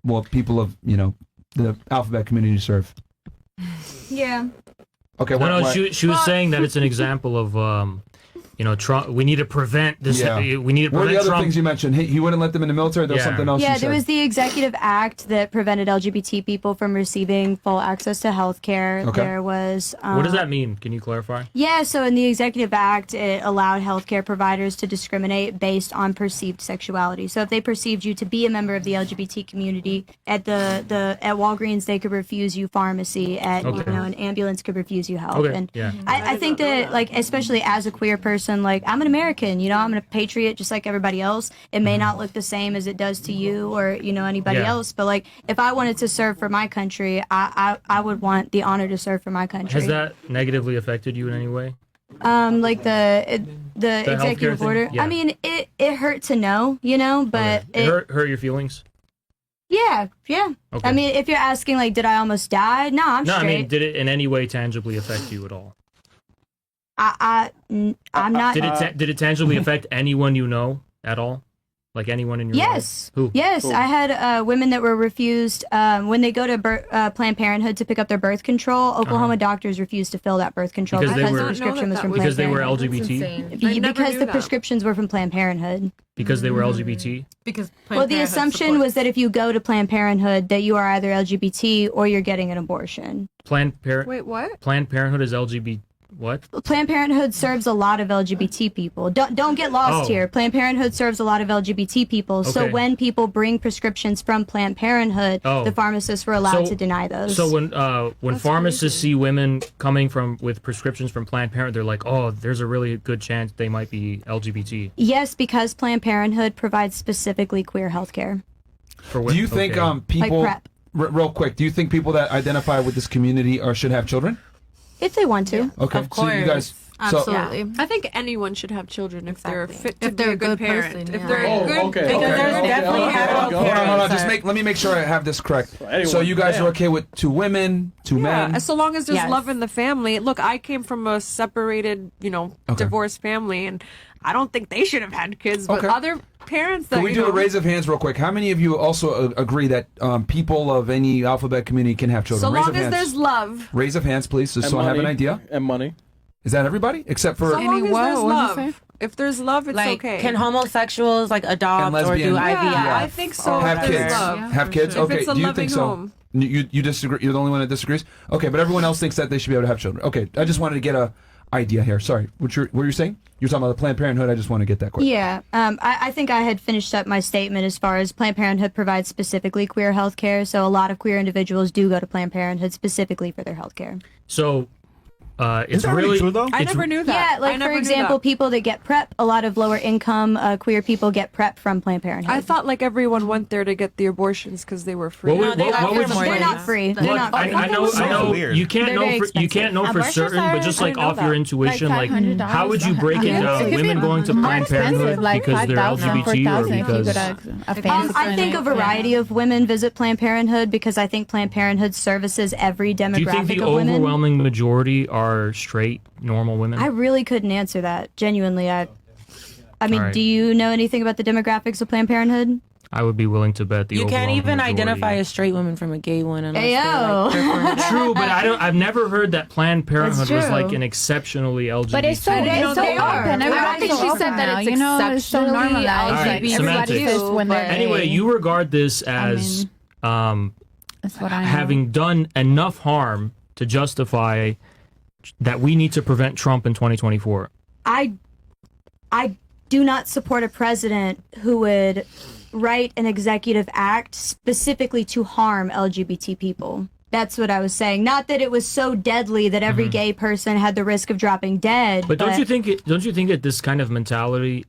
A: well, people of the alphabet community to serve.
O: Yeah.
A: Okay.
P: No, she was saying that it's an example of Trump. We need to prevent this.
A: Yeah.
P: We need to
A: What are
P: prevent
A: the other
P: Trump.
A: things you mentioned? He wouldn't let them in the military. There was something else.
O: Yeah,
A: you
O: there
A: said.
O: was the executive act that prevented LGBT people from receiving full access to health care.
P: Okay.
O: There was.
P: What does that mean? Can you clarify?
O: Yeah, so in the executive act, it allowed healthcare providers to discriminate based on perceived sexuality. So if they perceived you to be a member of the LGBT community, at at Walgreens they could refuse you pharmacy. At
P: Okay.
O: an ambulance could refuse you help.
P: Okay,
O: And
P: yeah.
O: I think that, like, especially as a queer person, like, I'm an American. I'm a patriot just like everybody else. It may not look the same as it does to you or anybody
P: Yeah.
O: else, but like if I wanted to serve for my country, I would want the honor to serve for my country.
P: Has that negatively affected you in any way?
O: Like the
P: healthcare
O: executive
P: thing?
O: order.
P: Yeah.
O: I mean, it hurt to know, but
P: It hurt your feelings?
O: yeah.
P: Okay.
O: I mean, if you're asking like, did I almost die? No, I'm
P: No,
O: straight.
P: I mean, did it in any way tangibly affect you at all?
O: I'm not.
P: Did it tangibly affect anyone you know at all? Like anyone in your
O: Yes.
P: life? Who?
O: Yes,
P: Who?
O: I had women that were refused when they go to Planned Parenthood to pick up their birth control. Oklahoma doctors refused to fill that birth control
P: Because
O: because
P: they
O: the
P: were-
O: prescription was from
P: because
O: Planned
P: they were
O: Parenthood.
P: LGBT?
O: Because the prescriptions were from Planned Parenthood.
P: Because they were LGBT?
Q: Because
O: Well, the assumption was that if you go to Planned Parenthood, that you are either LGBT or you're getting an abortion.
P: Planned Parenthood.
J: Wait, what?
P: Planned Parenthood is LGBT. What?
O: Planned Parenthood serves a lot of LGBT people. Don't get lost here. Planned Parenthood serves a lot of LGBT people. So
P: Okay.
O: when people bring prescriptions from Planned Parenthood, the pharmacists were allowed to deny those.
P: So when pharmacists see women coming with prescriptions from Planned Parenthood, they're like, oh, there's a really good chance they might be LGBT.
O: Yes, because Planned Parenthood provides specifically queer health care.
A: Do you think people,
O: Like PrEP.
A: real quick, do you think people that identify with this community should have children?
O: If they want to.
A: Okay,
J: Of
A: so you guys,
J: Absolutely. I think anyone should have children if they're fit to be a good parent.
Q: person,
J: If
Q: yeah.
J: they're
A: Oh,
J: good,
A: okay,
J: because
A: okay,
J: there's
A: okay,
J: definitely
A: okay,
J: hetero
A: okay. Hold on,
J: parents.
A: let me make sure I have this correct.
C: Anyone,
A: So you guys
C: yeah.
A: are okay with 2 women, 2 men?
J: Yeah, so long as there's
O: Yes.
J: love in the family. Look, I came from a separated, divorced family, and I don't think they should have had kids, but
A: Okay.
J: other parents that
A: Can we do a raise of hands real quick? How many of you also agree that people of any alphabet community can have children?
J: so
A: Raise
J: long
A: of
J: as
A: hands.
J: there's love.
A: Raise of hands, please, just
C: And
A: so I have an
C: money.
A: idea.
C: And money.
A: Is that everybody? Except for...
J: So long as there's
R: What'd you
J: love. If there's love, it's
M: Like,
J: okay.
M: can homosexuals like adopt
A: And
M: or
A: lesbian-
M: do IVF?
J: Yeah, I think so.
A: have
J: if there's
A: kids.
J: love.
A: Have kids?
J: If
A: Okay,
J: it's a
A: do you
J: loving
A: think so?
J: home.
A: You disagree? You're the only one that disagrees? Okay, but everyone else thinks that they should be able to have children. Okay, I just wanted to get a idea here. Sorry, what were you saying? You're talking about the Planned Parenthood. I just want to get that quick.
O: Yeah, I think I had finished up my statement as far as Planned Parenthood provides specifically queer health care. So a lot of queer individuals do go to Planned Parenthood specifically for their health care.
P: So it's
B: that really true, though?
J: I never knew that.
O: Yeah, like
J: I
O: for
J: never knew
O: example,
J: that.
O: people that get PrEP, a lot of lower income queer people get PrEP from Planned Parenthood.
J: I thought like everyone went there to get the abortions because they were free.
P: What would- what would-
O: They're not free. They're
P: Look,
O: not free.
P: I know
B: weird.
P: you can't
O: They're
P: know
O: very
P: you can't know for
F: Abortions
P: certain, but just
F: are-
P: like
F: I know
P: off your
F: that.
P: intuition,
F: Like
P: like
F: $500
P: how would you break it
F: Yeah.
P: down?
F: It could
P: Women
F: be
P: going to
F: more
P: Planned
F: expensive,
P: Parenthood
F: like
P: because they're
F: 5,000,
P: LGBT or
F: 4,000 if you
P: because
F: go to a fancy
O: I think a
F: clinic.
O: variety of women visit Planned Parenthood because I think Planned Parenthood services every demographic
P: do you think the
O: of women.
P: overwhelming majority are straight, normal women?
O: I really couldn't answer that. Genuinely, I mean,
P: All right.
O: do you know anything about the demographics of Planned Parenthood?
P: I would be willing to bet the
M: You can't
P: overwhelming
M: even
P: majority.
M: identify a straight woman from a gay one unless
O: Ayo.
M: they're like
P: True, but I've never heard that Planned Parenthood was
O: true.
P: like an exceptionally LGBT.
F: But it's so open.
J: they are.
F: Everybody's
J: I don't think
F: so
J: she
F: open
J: said that
F: now.
J: it's
F: You know, it's so
J: exceptionally
F: normalized.
P: All right,
F: Like, everybody
P: semantics.
F: says when they're
P: Anyway,
F: gay.
P: you regard this as
F: That's what I know.
P: having done enough harm to justify that we need to prevent Trump in 2024.
O: I do not support a president who would write an executive act specifically to harm LGBT people. That's what I was saying. Not that it was so deadly that every gay person had the risk of dropping dead.
P: But don't you think that this kind of mentality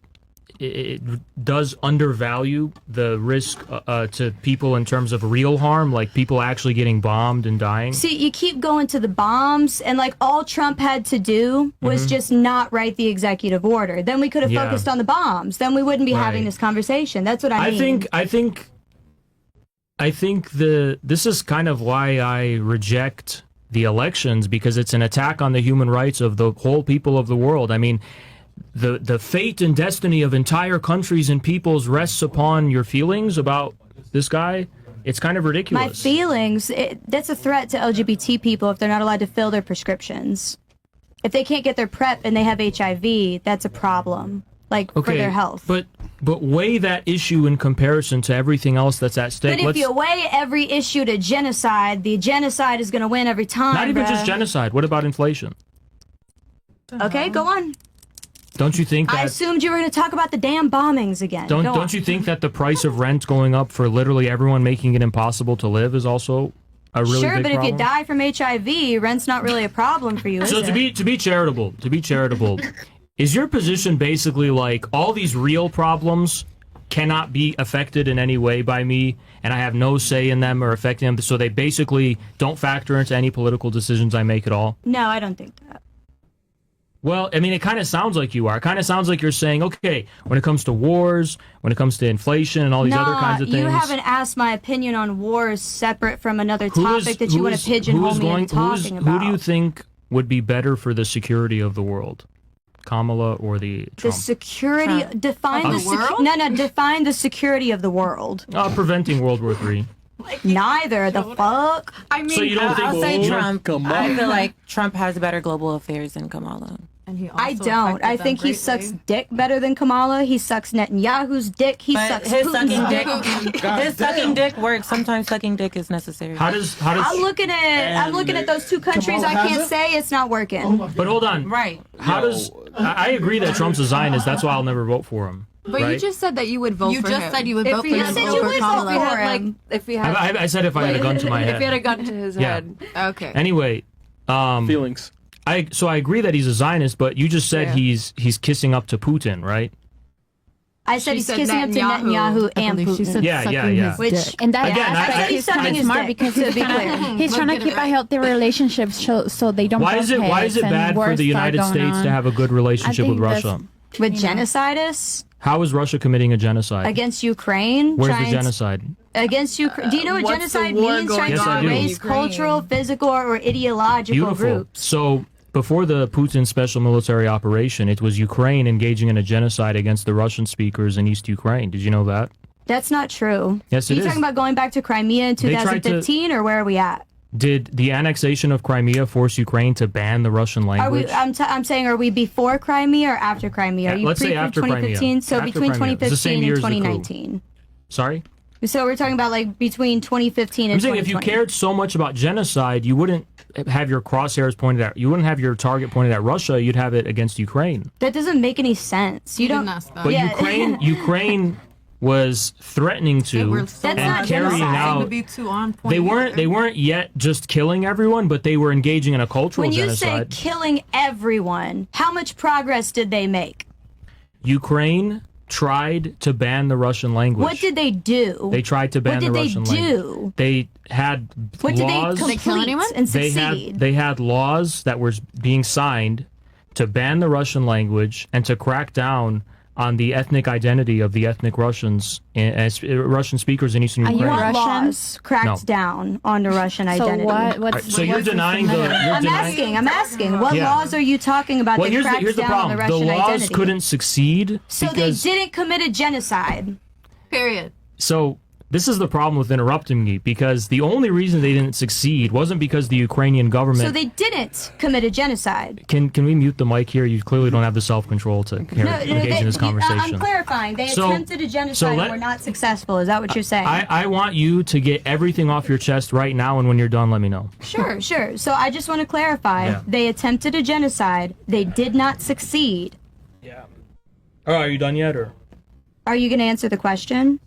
P: it does undervalue the risk to people in terms of real harm, like people actually getting bombed and dying?
O: See, you keep going to the bombs, and like all Trump had to do was just not write the executive order. Then we could have
P: Yeah.
O: focused on the bombs. Then we wouldn't be having
P: Right.
O: this conversation. That's what I mean.
P: I think this is kind of why I reject the elections, because it's an attack on the human rights of the whole people of the world. I mean, the fate and destiny of entire countries and peoples rests upon your feelings about this guy. It's kind of
O: My
P: ridiculous.
O: feelings, that's a threat to LGBT people if they're not allowed to fill their prescriptions. If they can't get their PrEP and they have HIV, that's a problem, like for their health.
P: But weigh that issue in comparison to everything else that's at stake.
O: But if you weigh every issue to genocide, the genocide is going to win every time.
P: Not even just
O: bruh.
P: genocide. What about inflation?
O: Okay, go on.
P: Don't you think
O: I
P: that?
O: assumed you were going to talk about the damn bombings again. Go on.
P: Don't you think that the price of rent going up for literally everyone, making it impossible to live, is also a really
O: sure,
P: big
O: but
P: problem?
O: if you die from HIV, rent's not really a problem for you, is
P: So
O: it?
P: to be charitable, is your position basically like all these real problems cannot be affected in any way by me, and I have no say in them or affecting them, so they basically don't factor into any political decisions I make at all?
O: No, I don't think that.
P: Well, I mean, it kind of sounds like you are. It kind of sounds like you're saying, okay, when it comes to wars, when it comes to inflation and all these other kinds of things.
O: You haven't asked my opinion on wars separate from another topic that you want to pigeonhole me into talking about.
P: Who do you think would be better for the security of the world? Kamala or the
O: The
P: Trump?
O: security, define the world? No, define the security of the world.
P: Preventing World War III.
O: Neither, the fuck?
M: I mean,
P: So you don't think
M: I'll say
P: Obama-
M: Trump.
P: Kamala?
M: I feel like Trump has better global affairs than Kamala.
Q: And he
O: I don't. I think he sucks dick better than Kamala. He sucks Netanyahu's dick. He sucks
M: his
O: Putin's
M: sucking dick works. Sometimes sucking dick is necessary.
P: How does
O: I'm looking at those two countries. I can't say it's not working.
P: But hold on.
M: Right.
P: How does I agree that Trump's a Zionist. That's why I'll never vote for him.
S: But
P: right?
S: you just said that you would vote for him.
Q: You just said you would vote for him.
O: You said you would vote for him.
J: If he had,
P: I said if I had a gun to my head.
J: If he had a gun to his head.
S: Okay.
P: Anyway,
C: feelings.
P: So I agree that he's a Zionist, but you just said he's kissing up to Putin, right?
O: I said he's kissing up to Netanyahu and Putin.
Q: She said
P: Yeah.
F: And that
P: Again,
F: I said he's sucking his smart because he's trying to keep a healthy relationship so they don't.
P: Why is it bad for the United States to have a good relationship with Russia?
O: With genocidists?
P: How is Russia committing a genocide?
O: Against Ukraine?
P: Where's the genocide?
O: Against Ukraine. Do you know what genocide means? Trying
P: Yes, I
O: to
P: do.
O: erase cultural, physical, or ideological
P: Beautiful.
O: groups.
P: So before the Putin special military operation, it was Ukraine engaging in a genocide against the Russian speakers in East Ukraine. Did you know that?
O: That's not true.
P: Yes, it
O: Are you
P: is.
O: talking about going back to Crimea in
P: They tried to-
O: 2015, or where are we at?
P: Did the annexation of Crimea force Ukraine to ban the Russian
O: Are
P: language?
O: we? I'm saying, are we before Crimea or after Crimea? Are you
P: Let's say
O: pre
P: after Crimea.
O: 2015? So
P: After
O: between
P: Crimea. It's the same
O: 2015
P: year
O: and
P: as the coup.
O: 2019.
P: Sorry?
O: So we're talking about like between 2015 and
P: I'm saying if you
O: 2020.
P: cared so much about genocide, you wouldn't have your crosshairs pointed at. You wouldn't have your target pointed at Russia. You'd have it against Ukraine.
O: That doesn't make any sense. You don't.
P: But Ukraine was threatening to and carrying out. They weren't yet just killing everyone, but they were engaging in a cultural
O: When you
P: genocide.
O: say killing everyone, how much progress did they make?
P: Ukraine tried to ban the Russian language.
O: What did they do?
P: They tried to ban
O: What did
P: the
O: they
P: Russian
O: do?
P: language. They had
O: What did they
P: laws.
O: complete and succeed?
P: They had laws that were being signed to ban the Russian language and to crack down on the ethnic identity of the ethnic Russians, Russian speakers in Eastern Ukraine.
O: What laws cracked
P: No.
O: down on the Russian identity?
P: So you're denying the.
O: I'm asking. What
P: Yeah.
O: laws are you talking about
P: Well,
O: that cracked
P: here's the
O: down on
P: problem.
O: the
P: The
O: Russian
P: laws
O: identity?
P: couldn't succeed
O: So
P: because
O: they didn't commit a genocide.
Q: Period.
P: So this is the problem with interrupting me, because the only reason they didn't succeed wasn't because the Ukrainian government.
O: So they didn't commit a genocide.
P: Can we mute the mic here? You clearly don't have the self-control to engage in this conversation.
O: I'm clarifying. They
P: So-
O: attempted a genocide
P: so let-
O: and were not successful. Is that what you're saying?
P: I want you to get everything off your chest right now, and when you're done, let me know.
O: Sure. So I just want to clarify.
P: Yeah.
O: They attempted a genocide. They did not succeed.
P: Oh, are you done yet, or
O: Are you going to answer the question?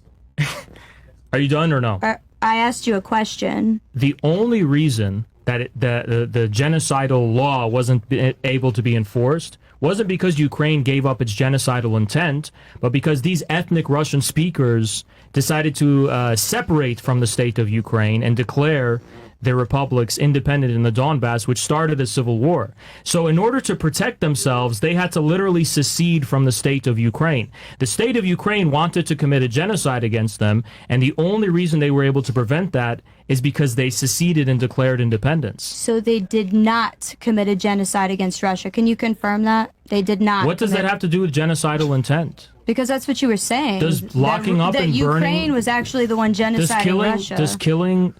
P: are you done or no?
O: I asked you a question.
P: The only reason that the genocidal law wasn't able to be enforced wasn't because Ukraine gave up its genocidal intent, but because these ethnic Russian speakers decided to separate from the state of Ukraine and declare their republics independent in the Donbass, which started a civil war. So in order to protect themselves, they had to literally secede from the state of Ukraine. The state of Ukraine wanted to commit a genocide against them, and the only reason they were able to prevent that is because they seceded and declared independence.
O: So they did not commit a genocide against Russia. Can you confirm that? They did not.
P: What does that have to do with genocidal intent?
O: Because that's what you were saying.
P: Does locking up
O: that
P: and
O: Ukraine
P: burning-
O: was actually the one genociding Russia.
P: Does killing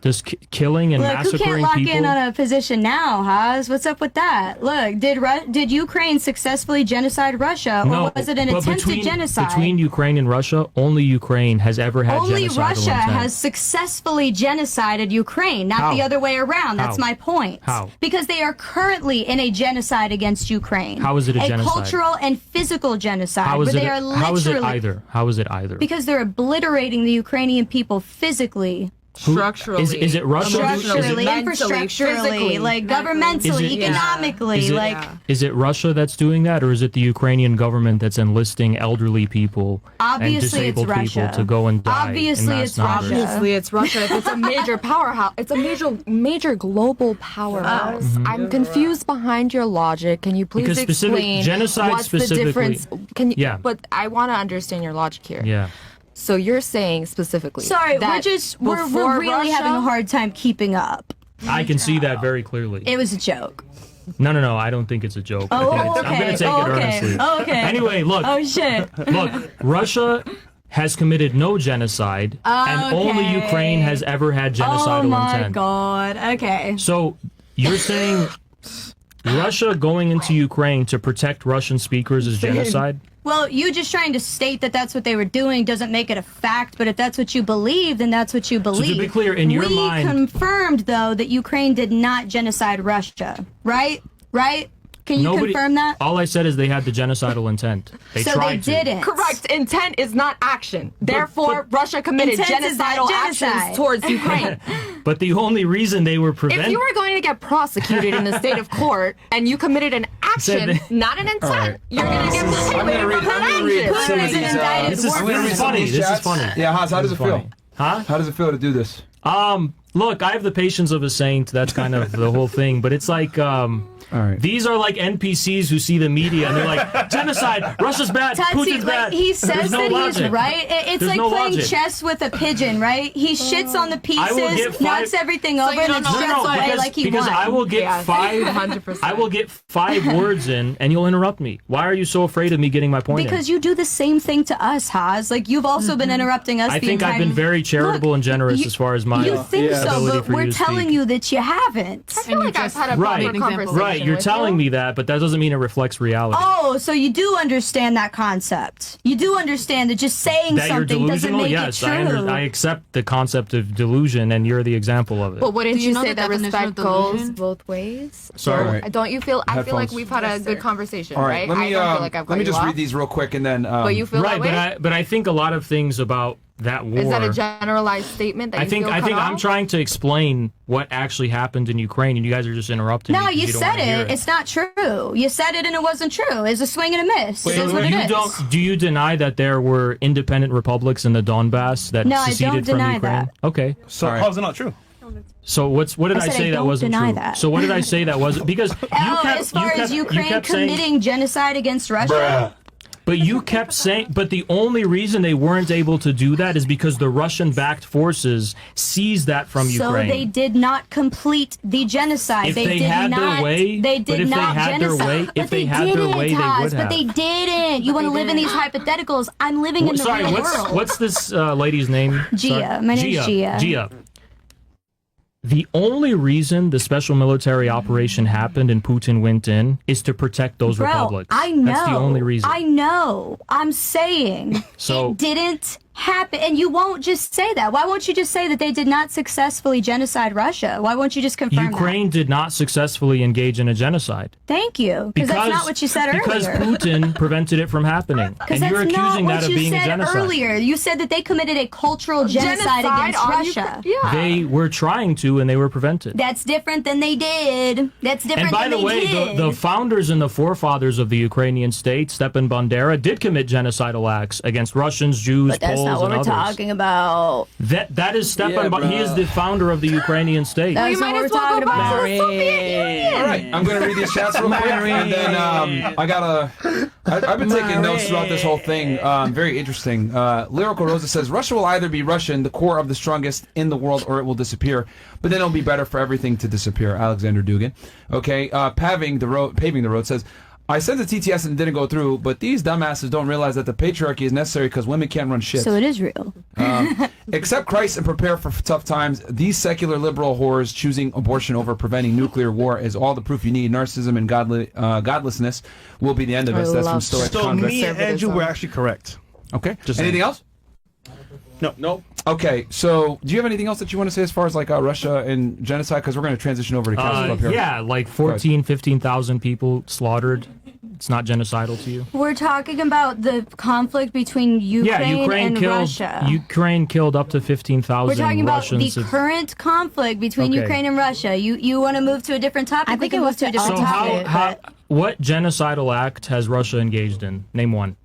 P: and
O: Look, who can't
P: massacring
O: lock
P: people?
O: in on a position now, Haas? What's up with that? Look, did Ukraine successfully genocide Russia, or was it an
P: but
O: attempted genocide?
P: Between Ukraine and Russia, only Ukraine has ever had
O: Only
P: genocidal
O: Russia
P: intent.
O: has successfully genocided Ukraine, not
P: How?
O: the other way around. That's
P: How?
O: my point.
P: How?
O: Because they are currently in a genocide against Ukraine.
P: How is it a genocide?
O: cultural and physical genocide.
P: How is
O: where
P: it?
O: they are literally,
P: How is it either? How is it either?
O: Because they're obliterating the Ukrainian people physically.
P: Structurally. Is it Russia?
O: Structurally,
S: Mentally,
O: infrastructurally,
S: physically,
O: like
S: mentally.
O: governmentally,
P: Is it-
O: economically,
P: Is it,
O: like
P: is it Russia that's doing that, or is it the Ukrainian government that's enlisting elderly people
O: Obviously
P: and disabled
O: it's
P: people
O: Russia.
P: to go and die?
O: Obviously
P: in mass
O: it's
P: numbers?
O: Russia.
K: Obviously, it's Russia. If it's a major powerhouse, it's a major global powerhouse.
P: Mhm.
K: I'm confused behind your logic. Can you please
P: Because specific-
K: explain
P: genocide
K: what's the
P: specifically-
K: difference? Can you?
P: Yeah.
K: But I want to understand your logic here.
P: Yeah.
K: So you're saying specifically.
O: sorry,
K: that
O: we're
K: before
O: really
K: Russia,
O: having a hard time keeping up.
P: I can see that very clearly.
O: It was a joke.
P: No, I don't think it's a joke.
O: Oh,
P: I'm
O: okay.
P: going to take
O: Oh,
P: it
O: okay.
P: earnestly.
O: Oh, okay.
P: Anyway, look.
O: Oh shit.
P: Look, Russia has committed no genocide, and only
O: Okay.
P: Ukraine has ever had genocidal
O: Oh my
P: intent.
O: god. Okay.
P: So you're saying Russia going into Ukraine to protect Russian speakers is genocide?
O: Well, you just trying to state that that's what they were doing doesn't make it a fact, but if that's what you believe, then that's what you believe.
P: So to be clear, in your mind...
O: We confirmed, though, that Ukraine did not genocide Russia, right? Right? Can you confirm that?
P: All I said is they had the genocidal intent. They tried to.
O: didn't.
N: Correct. Intent is not action. Therefore, Russia committed genocidal actions towards Ukraine.
P: But the only reason they were prevented...
N: If you were going to get prosecuted in the state of court and you committed an action, not an intent, you're going to get violated for that action.
P: This is funny. This is funny.
A: Yeah, Haas, how does it feel?
P: Huh?
A: How does it feel to do this?
P: Look, I have the patience of a saint. That's kind of the whole thing. But it's like... These are like NPCs who see the media and they're like, genocide, Russia's bad, Putin's bad.
O: He says that he's right. It's
P: There's
O: like
P: no
O: playing
P: logic.
O: chess with a pigeon, right? He shits on the
P: I will
O: pieces,
P: get five-
O: knocks everything over, and then struts away like he
P: because
O: won.
P: I will get I will get 5 words in and you'll interrupt me. Why are you so afraid of me getting my point
O: Because you do the same thing to us, Haas. Like, you've also been interrupting us
P: I
O: the
P: think
O: entire
P: I've been very charitable and generous as far as my
O: You think so,
P: ability
O: but
P: for
O: we're
P: you to
O: telling
P: speak.
O: you that you haven't.
N: I feel like I've had a proper conversation
P: Right, you're
N: with
P: telling
N: you.
P: me that, but that doesn't mean it reflects reality.
O: Oh, so you do understand that concept. You do understand that just saying
P: That you're
O: something doesn't
P: delusional?
O: make
P: Yes,
O: it true.
P: I accept the concept of delusion, and you're the example of it.
N: But wouldn't
R: Do you
N: you
R: know
N: say
R: the
N: that
R: definition
N: respect
R: of delusion?
N: goes both ways?
P: Sorry.
N: Don't you feel? I feel like
A: Headphones.
N: we've had a good conversation,
A: All
N: right?
A: right, let me,
N: I don't feel like I've got
A: let me
N: you
A: just
N: off.
A: read these real quick and then...
N: But you feel
P: right,
N: that way?
P: but I think a lot of things about that war...
N: Is that a generalized statement that
P: I
N: you
P: think
N: feel
P: I
N: cut
P: think
N: off?
P: I'm trying to explain what actually happened in Ukraine, and you guys are just interrupting me
O: No,
P: 'cause
O: you
P: don't
O: said
P: wanna hear
O: it. It's not true. You said it and it wasn't true. It's a swing and a miss. It is what it
P: you
O: is.
P: do you deny that there were independent republics in the Donbass that
O: No, I
P: seceded
O: don't
P: from
O: deny
P: Ukraine?
O: that.
P: Okay.
B: So how's it not true?
P: So what did
O: I
P: I,
O: said
P: say
O: I
P: that
O: don't
P: wasn't
O: deny
P: true?
O: that.
P: So what did I say that wasn't because
O: As far as Ukraine committing genocide against Russia,
P: But you kept saying, but the only reason they weren't able to do that is because the Russian-backed forces seized that from
O: so
P: Ukraine.
O: they did not complete the genocide.
P: If
O: they
P: they
O: did
P: had their
O: not.
P: way-
O: they
P: but
O: did
P: if they
O: not
P: had their
O: genocide.
P: way-
O: but
P: if they had their
O: didn't,
P: way, they
O: Taz,
P: would
O: But
P: have.
O: they didn't. You want to live in these hypotheticals? I'm living in the
P: Sorry,
O: real
P: what's
O: world.
P: what's this lady's name?
O: Gia.
P: Sorry.
O: My name's Gia.
P: Gia. The only reason the special military operation happened and Putin went in is to protect those
O: Bro,
P: republics.
O: I know.
P: That's the only reason.
O: I know. I'm saying
P: So-
O: it didn't happen. And you won't just say that. Why won't you just say that they did not successfully genocide Russia? Why won't you just confirm
P: Ukraine did not successfully engage in a genocide.
O: that? Thank you. Because that's not what you said
P: because
O: earlier.
P: Putin prevented it from happening.
O: Because
P: And you're
O: that's
P: accusing
O: not
P: that
O: what
P: of
O: you
P: being a
O: said
P: genocide.
O: earlier. You said that they committed a cultural genocide against
N: on
O: Russia.
P: They were trying to and they were prevented.
O: That's different than they did. That's different
P: And by
O: than
P: the
O: they
P: way,
O: did.
P: the founders and the forefathers of the Ukrainian state, Stepan Bandera, did commit genocidal acts against Russians, Jews,
O: but that's
P: Poles,
O: not what
P: and
O: we're
P: others.
O: talking about.
P: That is Stepan. He is the founder of the Ukrainian state.
O: That's not what we're talking about.
A: All right, I'm going to read these chats real quick, and then I've been taking notes throughout this whole thing. Very interesting. Lyrical Rosa says Russia will either be Russian, the core of the strongest in the world, or it will disappear. But then it'll be better for everything to disappear. Alexander Dugan. Okay, paving the road says. I sent the TTS and it didn't go through, but these dumbasses don't realize that the patriarchy is necessary because women can't run shit.
O: So it is real.
A: Accept Christ and prepare for tough times. These secular liberal whores choosing abortion over preventing nuclear war is all the proof you need. Narcissism and godlessness will be the end of us. That's from Stoic
B: So
A: Convict.
B: me and Andrew were actually correct.
A: Okay.
B: Just
A: Anything
B: saying.
A: else?
B: No.
A: Okay, so do you have anything else that you want to say as far as like Russia and genocide? Because we're going to transition over to Castle Club here.
P: Yeah, like 15,000 people slaughtered. It's not genocidal to you?
O: We're talking about the conflict between Ukraine, and
P: killed
O: Russia.
P: Ukraine killed up to 15,000
O: We're talking about
P: Russians.
O: the current conflict between
P: Okay.
O: Ukraine and Russia. You want to move to a different topic?
F: I think
O: we can
F: it
O: move
F: was
O: to a
F: to
O: different
P: So
O: topic.
P: what genocidal act has Russia engaged in? Name one.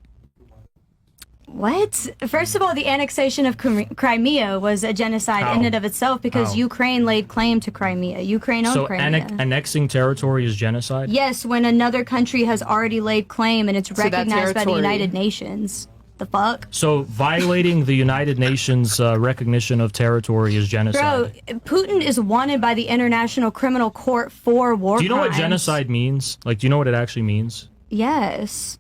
O: What? First of all, the annexation of Crimea was a genocide
P: How?
O: in and of itself because
P: How?
O: Ukraine laid claim to Crimea. Ukraine owned
P: So
O: Crimea.
P: annexing territory is genocide?
O: Yes, when another country has already laid claim and it's
N: that
O: recognized by the
N: territory-
O: United Nations. The fuck?
P: So violating the United Nations recognition of territory is genocide.
O: Bro, Putin is wanted by the International Criminal Court for war
P: Do you know what
O: crimes.
P: genocide means? Like, do you know what it actually means?
O: Yes.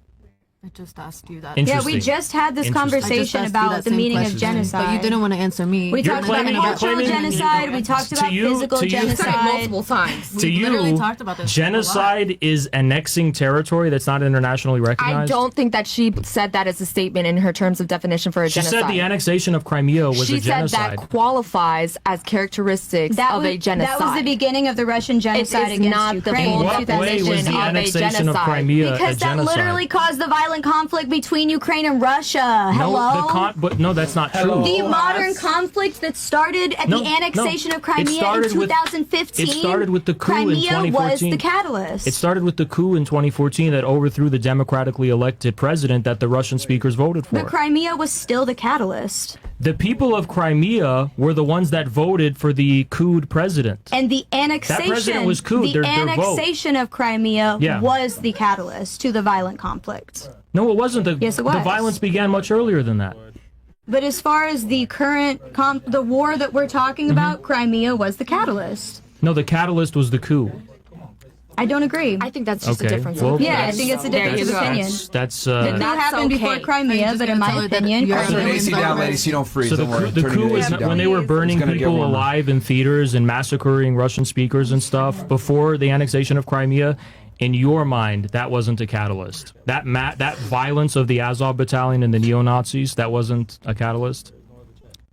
Q: I just asked you that.
O: Yeah, we just had this conversation about the meaning of genocide.
Q: But you didn't want to answer me.
O: We talked about cultural genocide. We talked about physical genocide
N: multiple times.
P: To you, genocide is annexing territory that's not internationally recognized.
N: I don't think that she said that as a statement in her terms of definition for a genocide.
P: She said the annexation of Crimea was a genocide.
N: She said that qualifies as characteristics of a genocide.
O: That was the beginning of the Russian genocide against Ukraine.
P: In what way was the annexation of Crimea
O: because
P: a genocide?
O: That literally caused the violent conflict between Ukraine and Russia. Hello?
P: But no, that's not true.
O: The modern conflict that started at the annexation of Crimea in 2015.
P: It started with the coup in 2014.
O: Crimea was the catalyst.
P: It started with the coup in 2014 that overthrew the democratically elected president that the Russian speakers voted for.
O: But Crimea was still the catalyst.
P: The people of Crimea were the ones that voted for the couped president.
O: And the annexation,
P: that president was couped.
O: The annexation of Crimea was the catalyst to the violent conflict.
P: No, it wasn't.
O: Yes, it was.
P: The violence began much earlier than that.
O: But as far as the current, the war that we're talking about, Crimea was the catalyst.
P: No, the catalyst was the coup.
O: I don't agree.
N: I think that's just a difference.
P: Well,
O: I think it's a difference of opinion.
P: That's
O: it happened before Crimea, but in my opinion,
A: Turn AC down, ladies. You don't freeze.
P: So the coup was when they were burning people alive in theaters and massacring Russian speakers and stuff before the annexation of Crimea. In your mind, that wasn't a catalyst. That violence of the Azov battalion and the neo-Nazis, that wasn't a catalyst?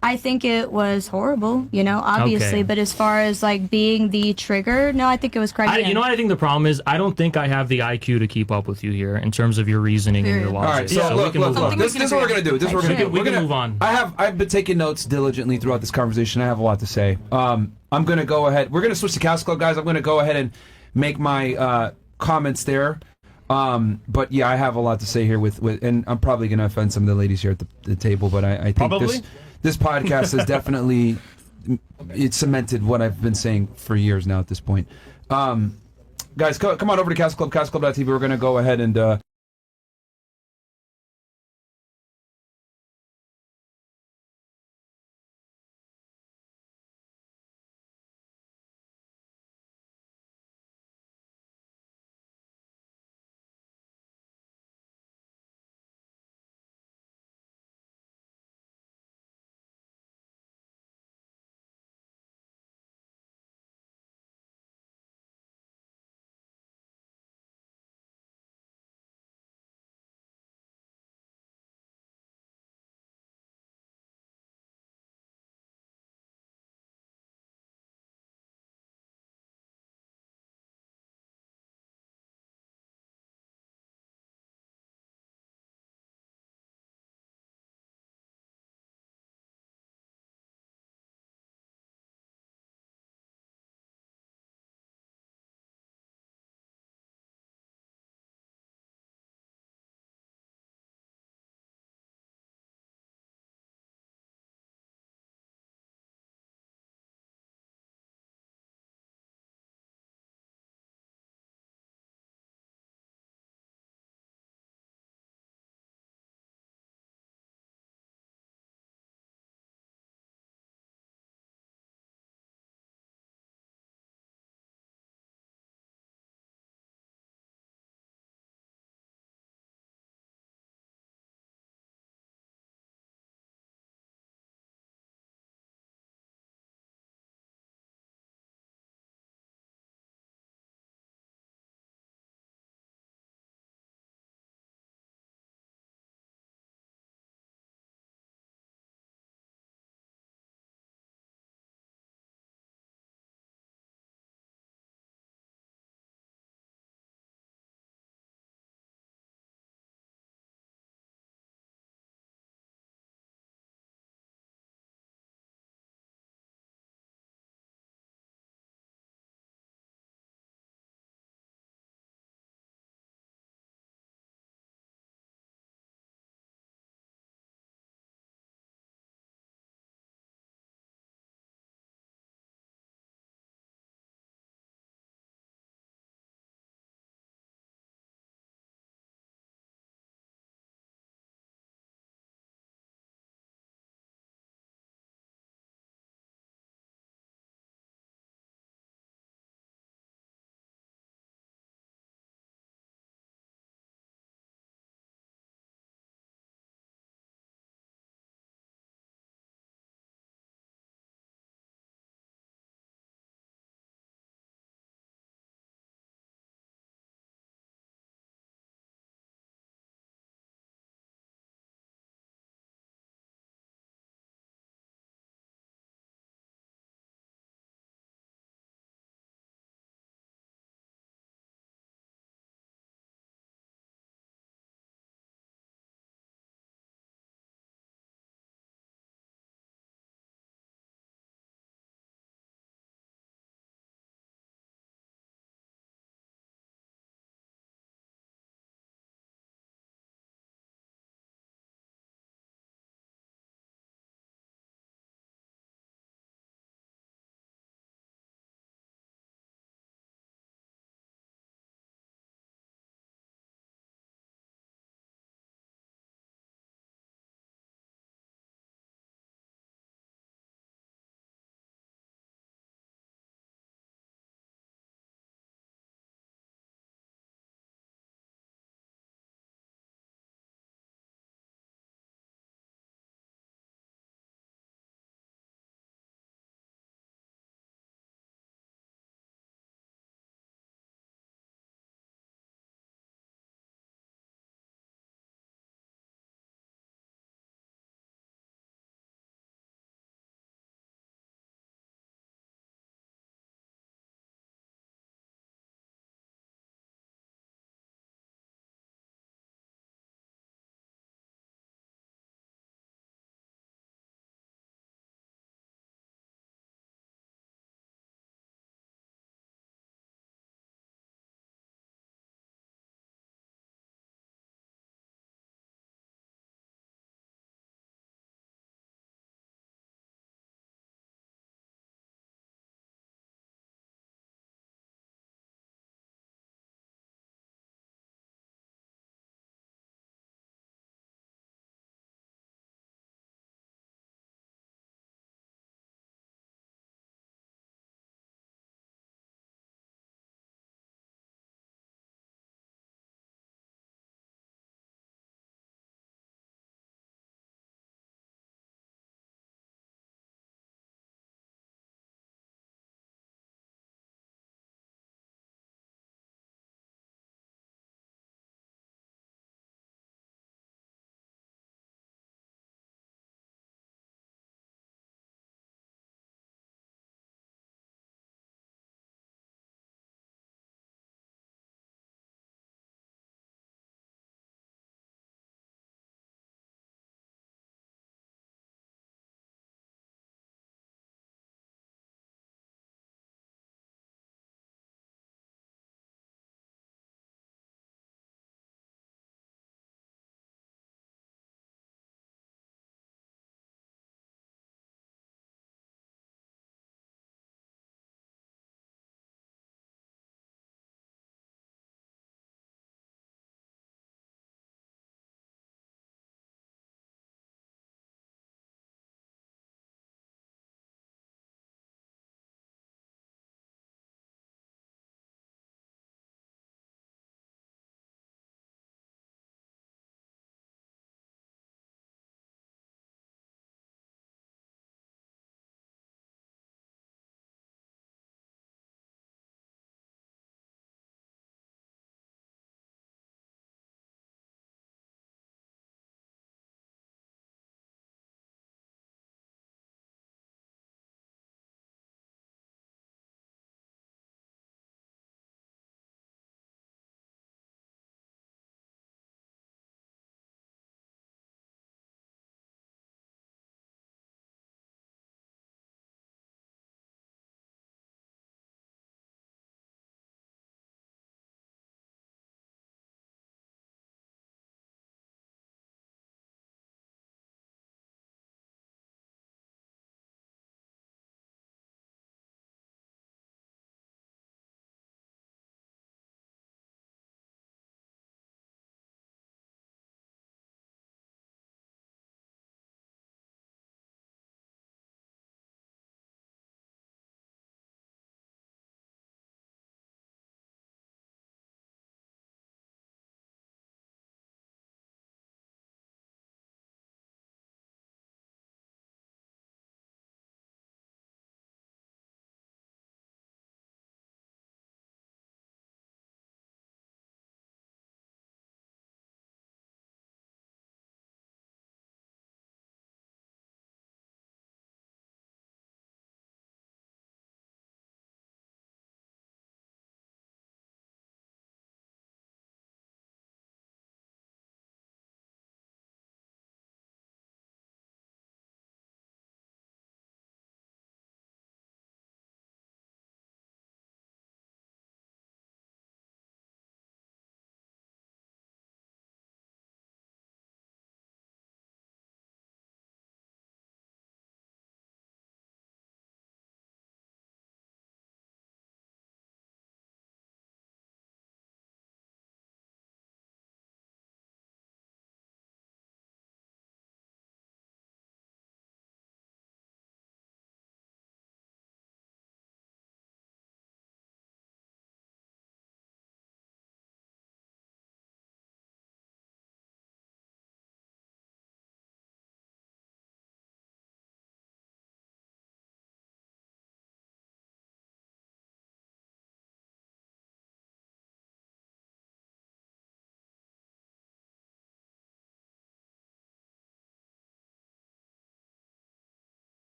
O: I think it was horrible, obviously. Okay. But as far as like being the trigger, no, I think it was Crimea.
P: You know what I think the problem is? I don't think I have the IQ to keep up with you here in terms of your reasoning and your logic.
A: All right, so look. This is what we're going to do.
P: We're going to move on.
A: I've been taking notes diligently throughout this conversation. I have a lot to say. I'm going to go ahead. We're going to switch to Castle Club, guys. I'm going to go ahead and make my comments there. But yeah, I have a lot to say here with and I'm probably going to offend some of the ladies here at the table, but I think this podcast has definitely cemented what I've been saying for years now at this point. Guys, come on over to Castle Club, castleclub.tv. We're going to go ahead and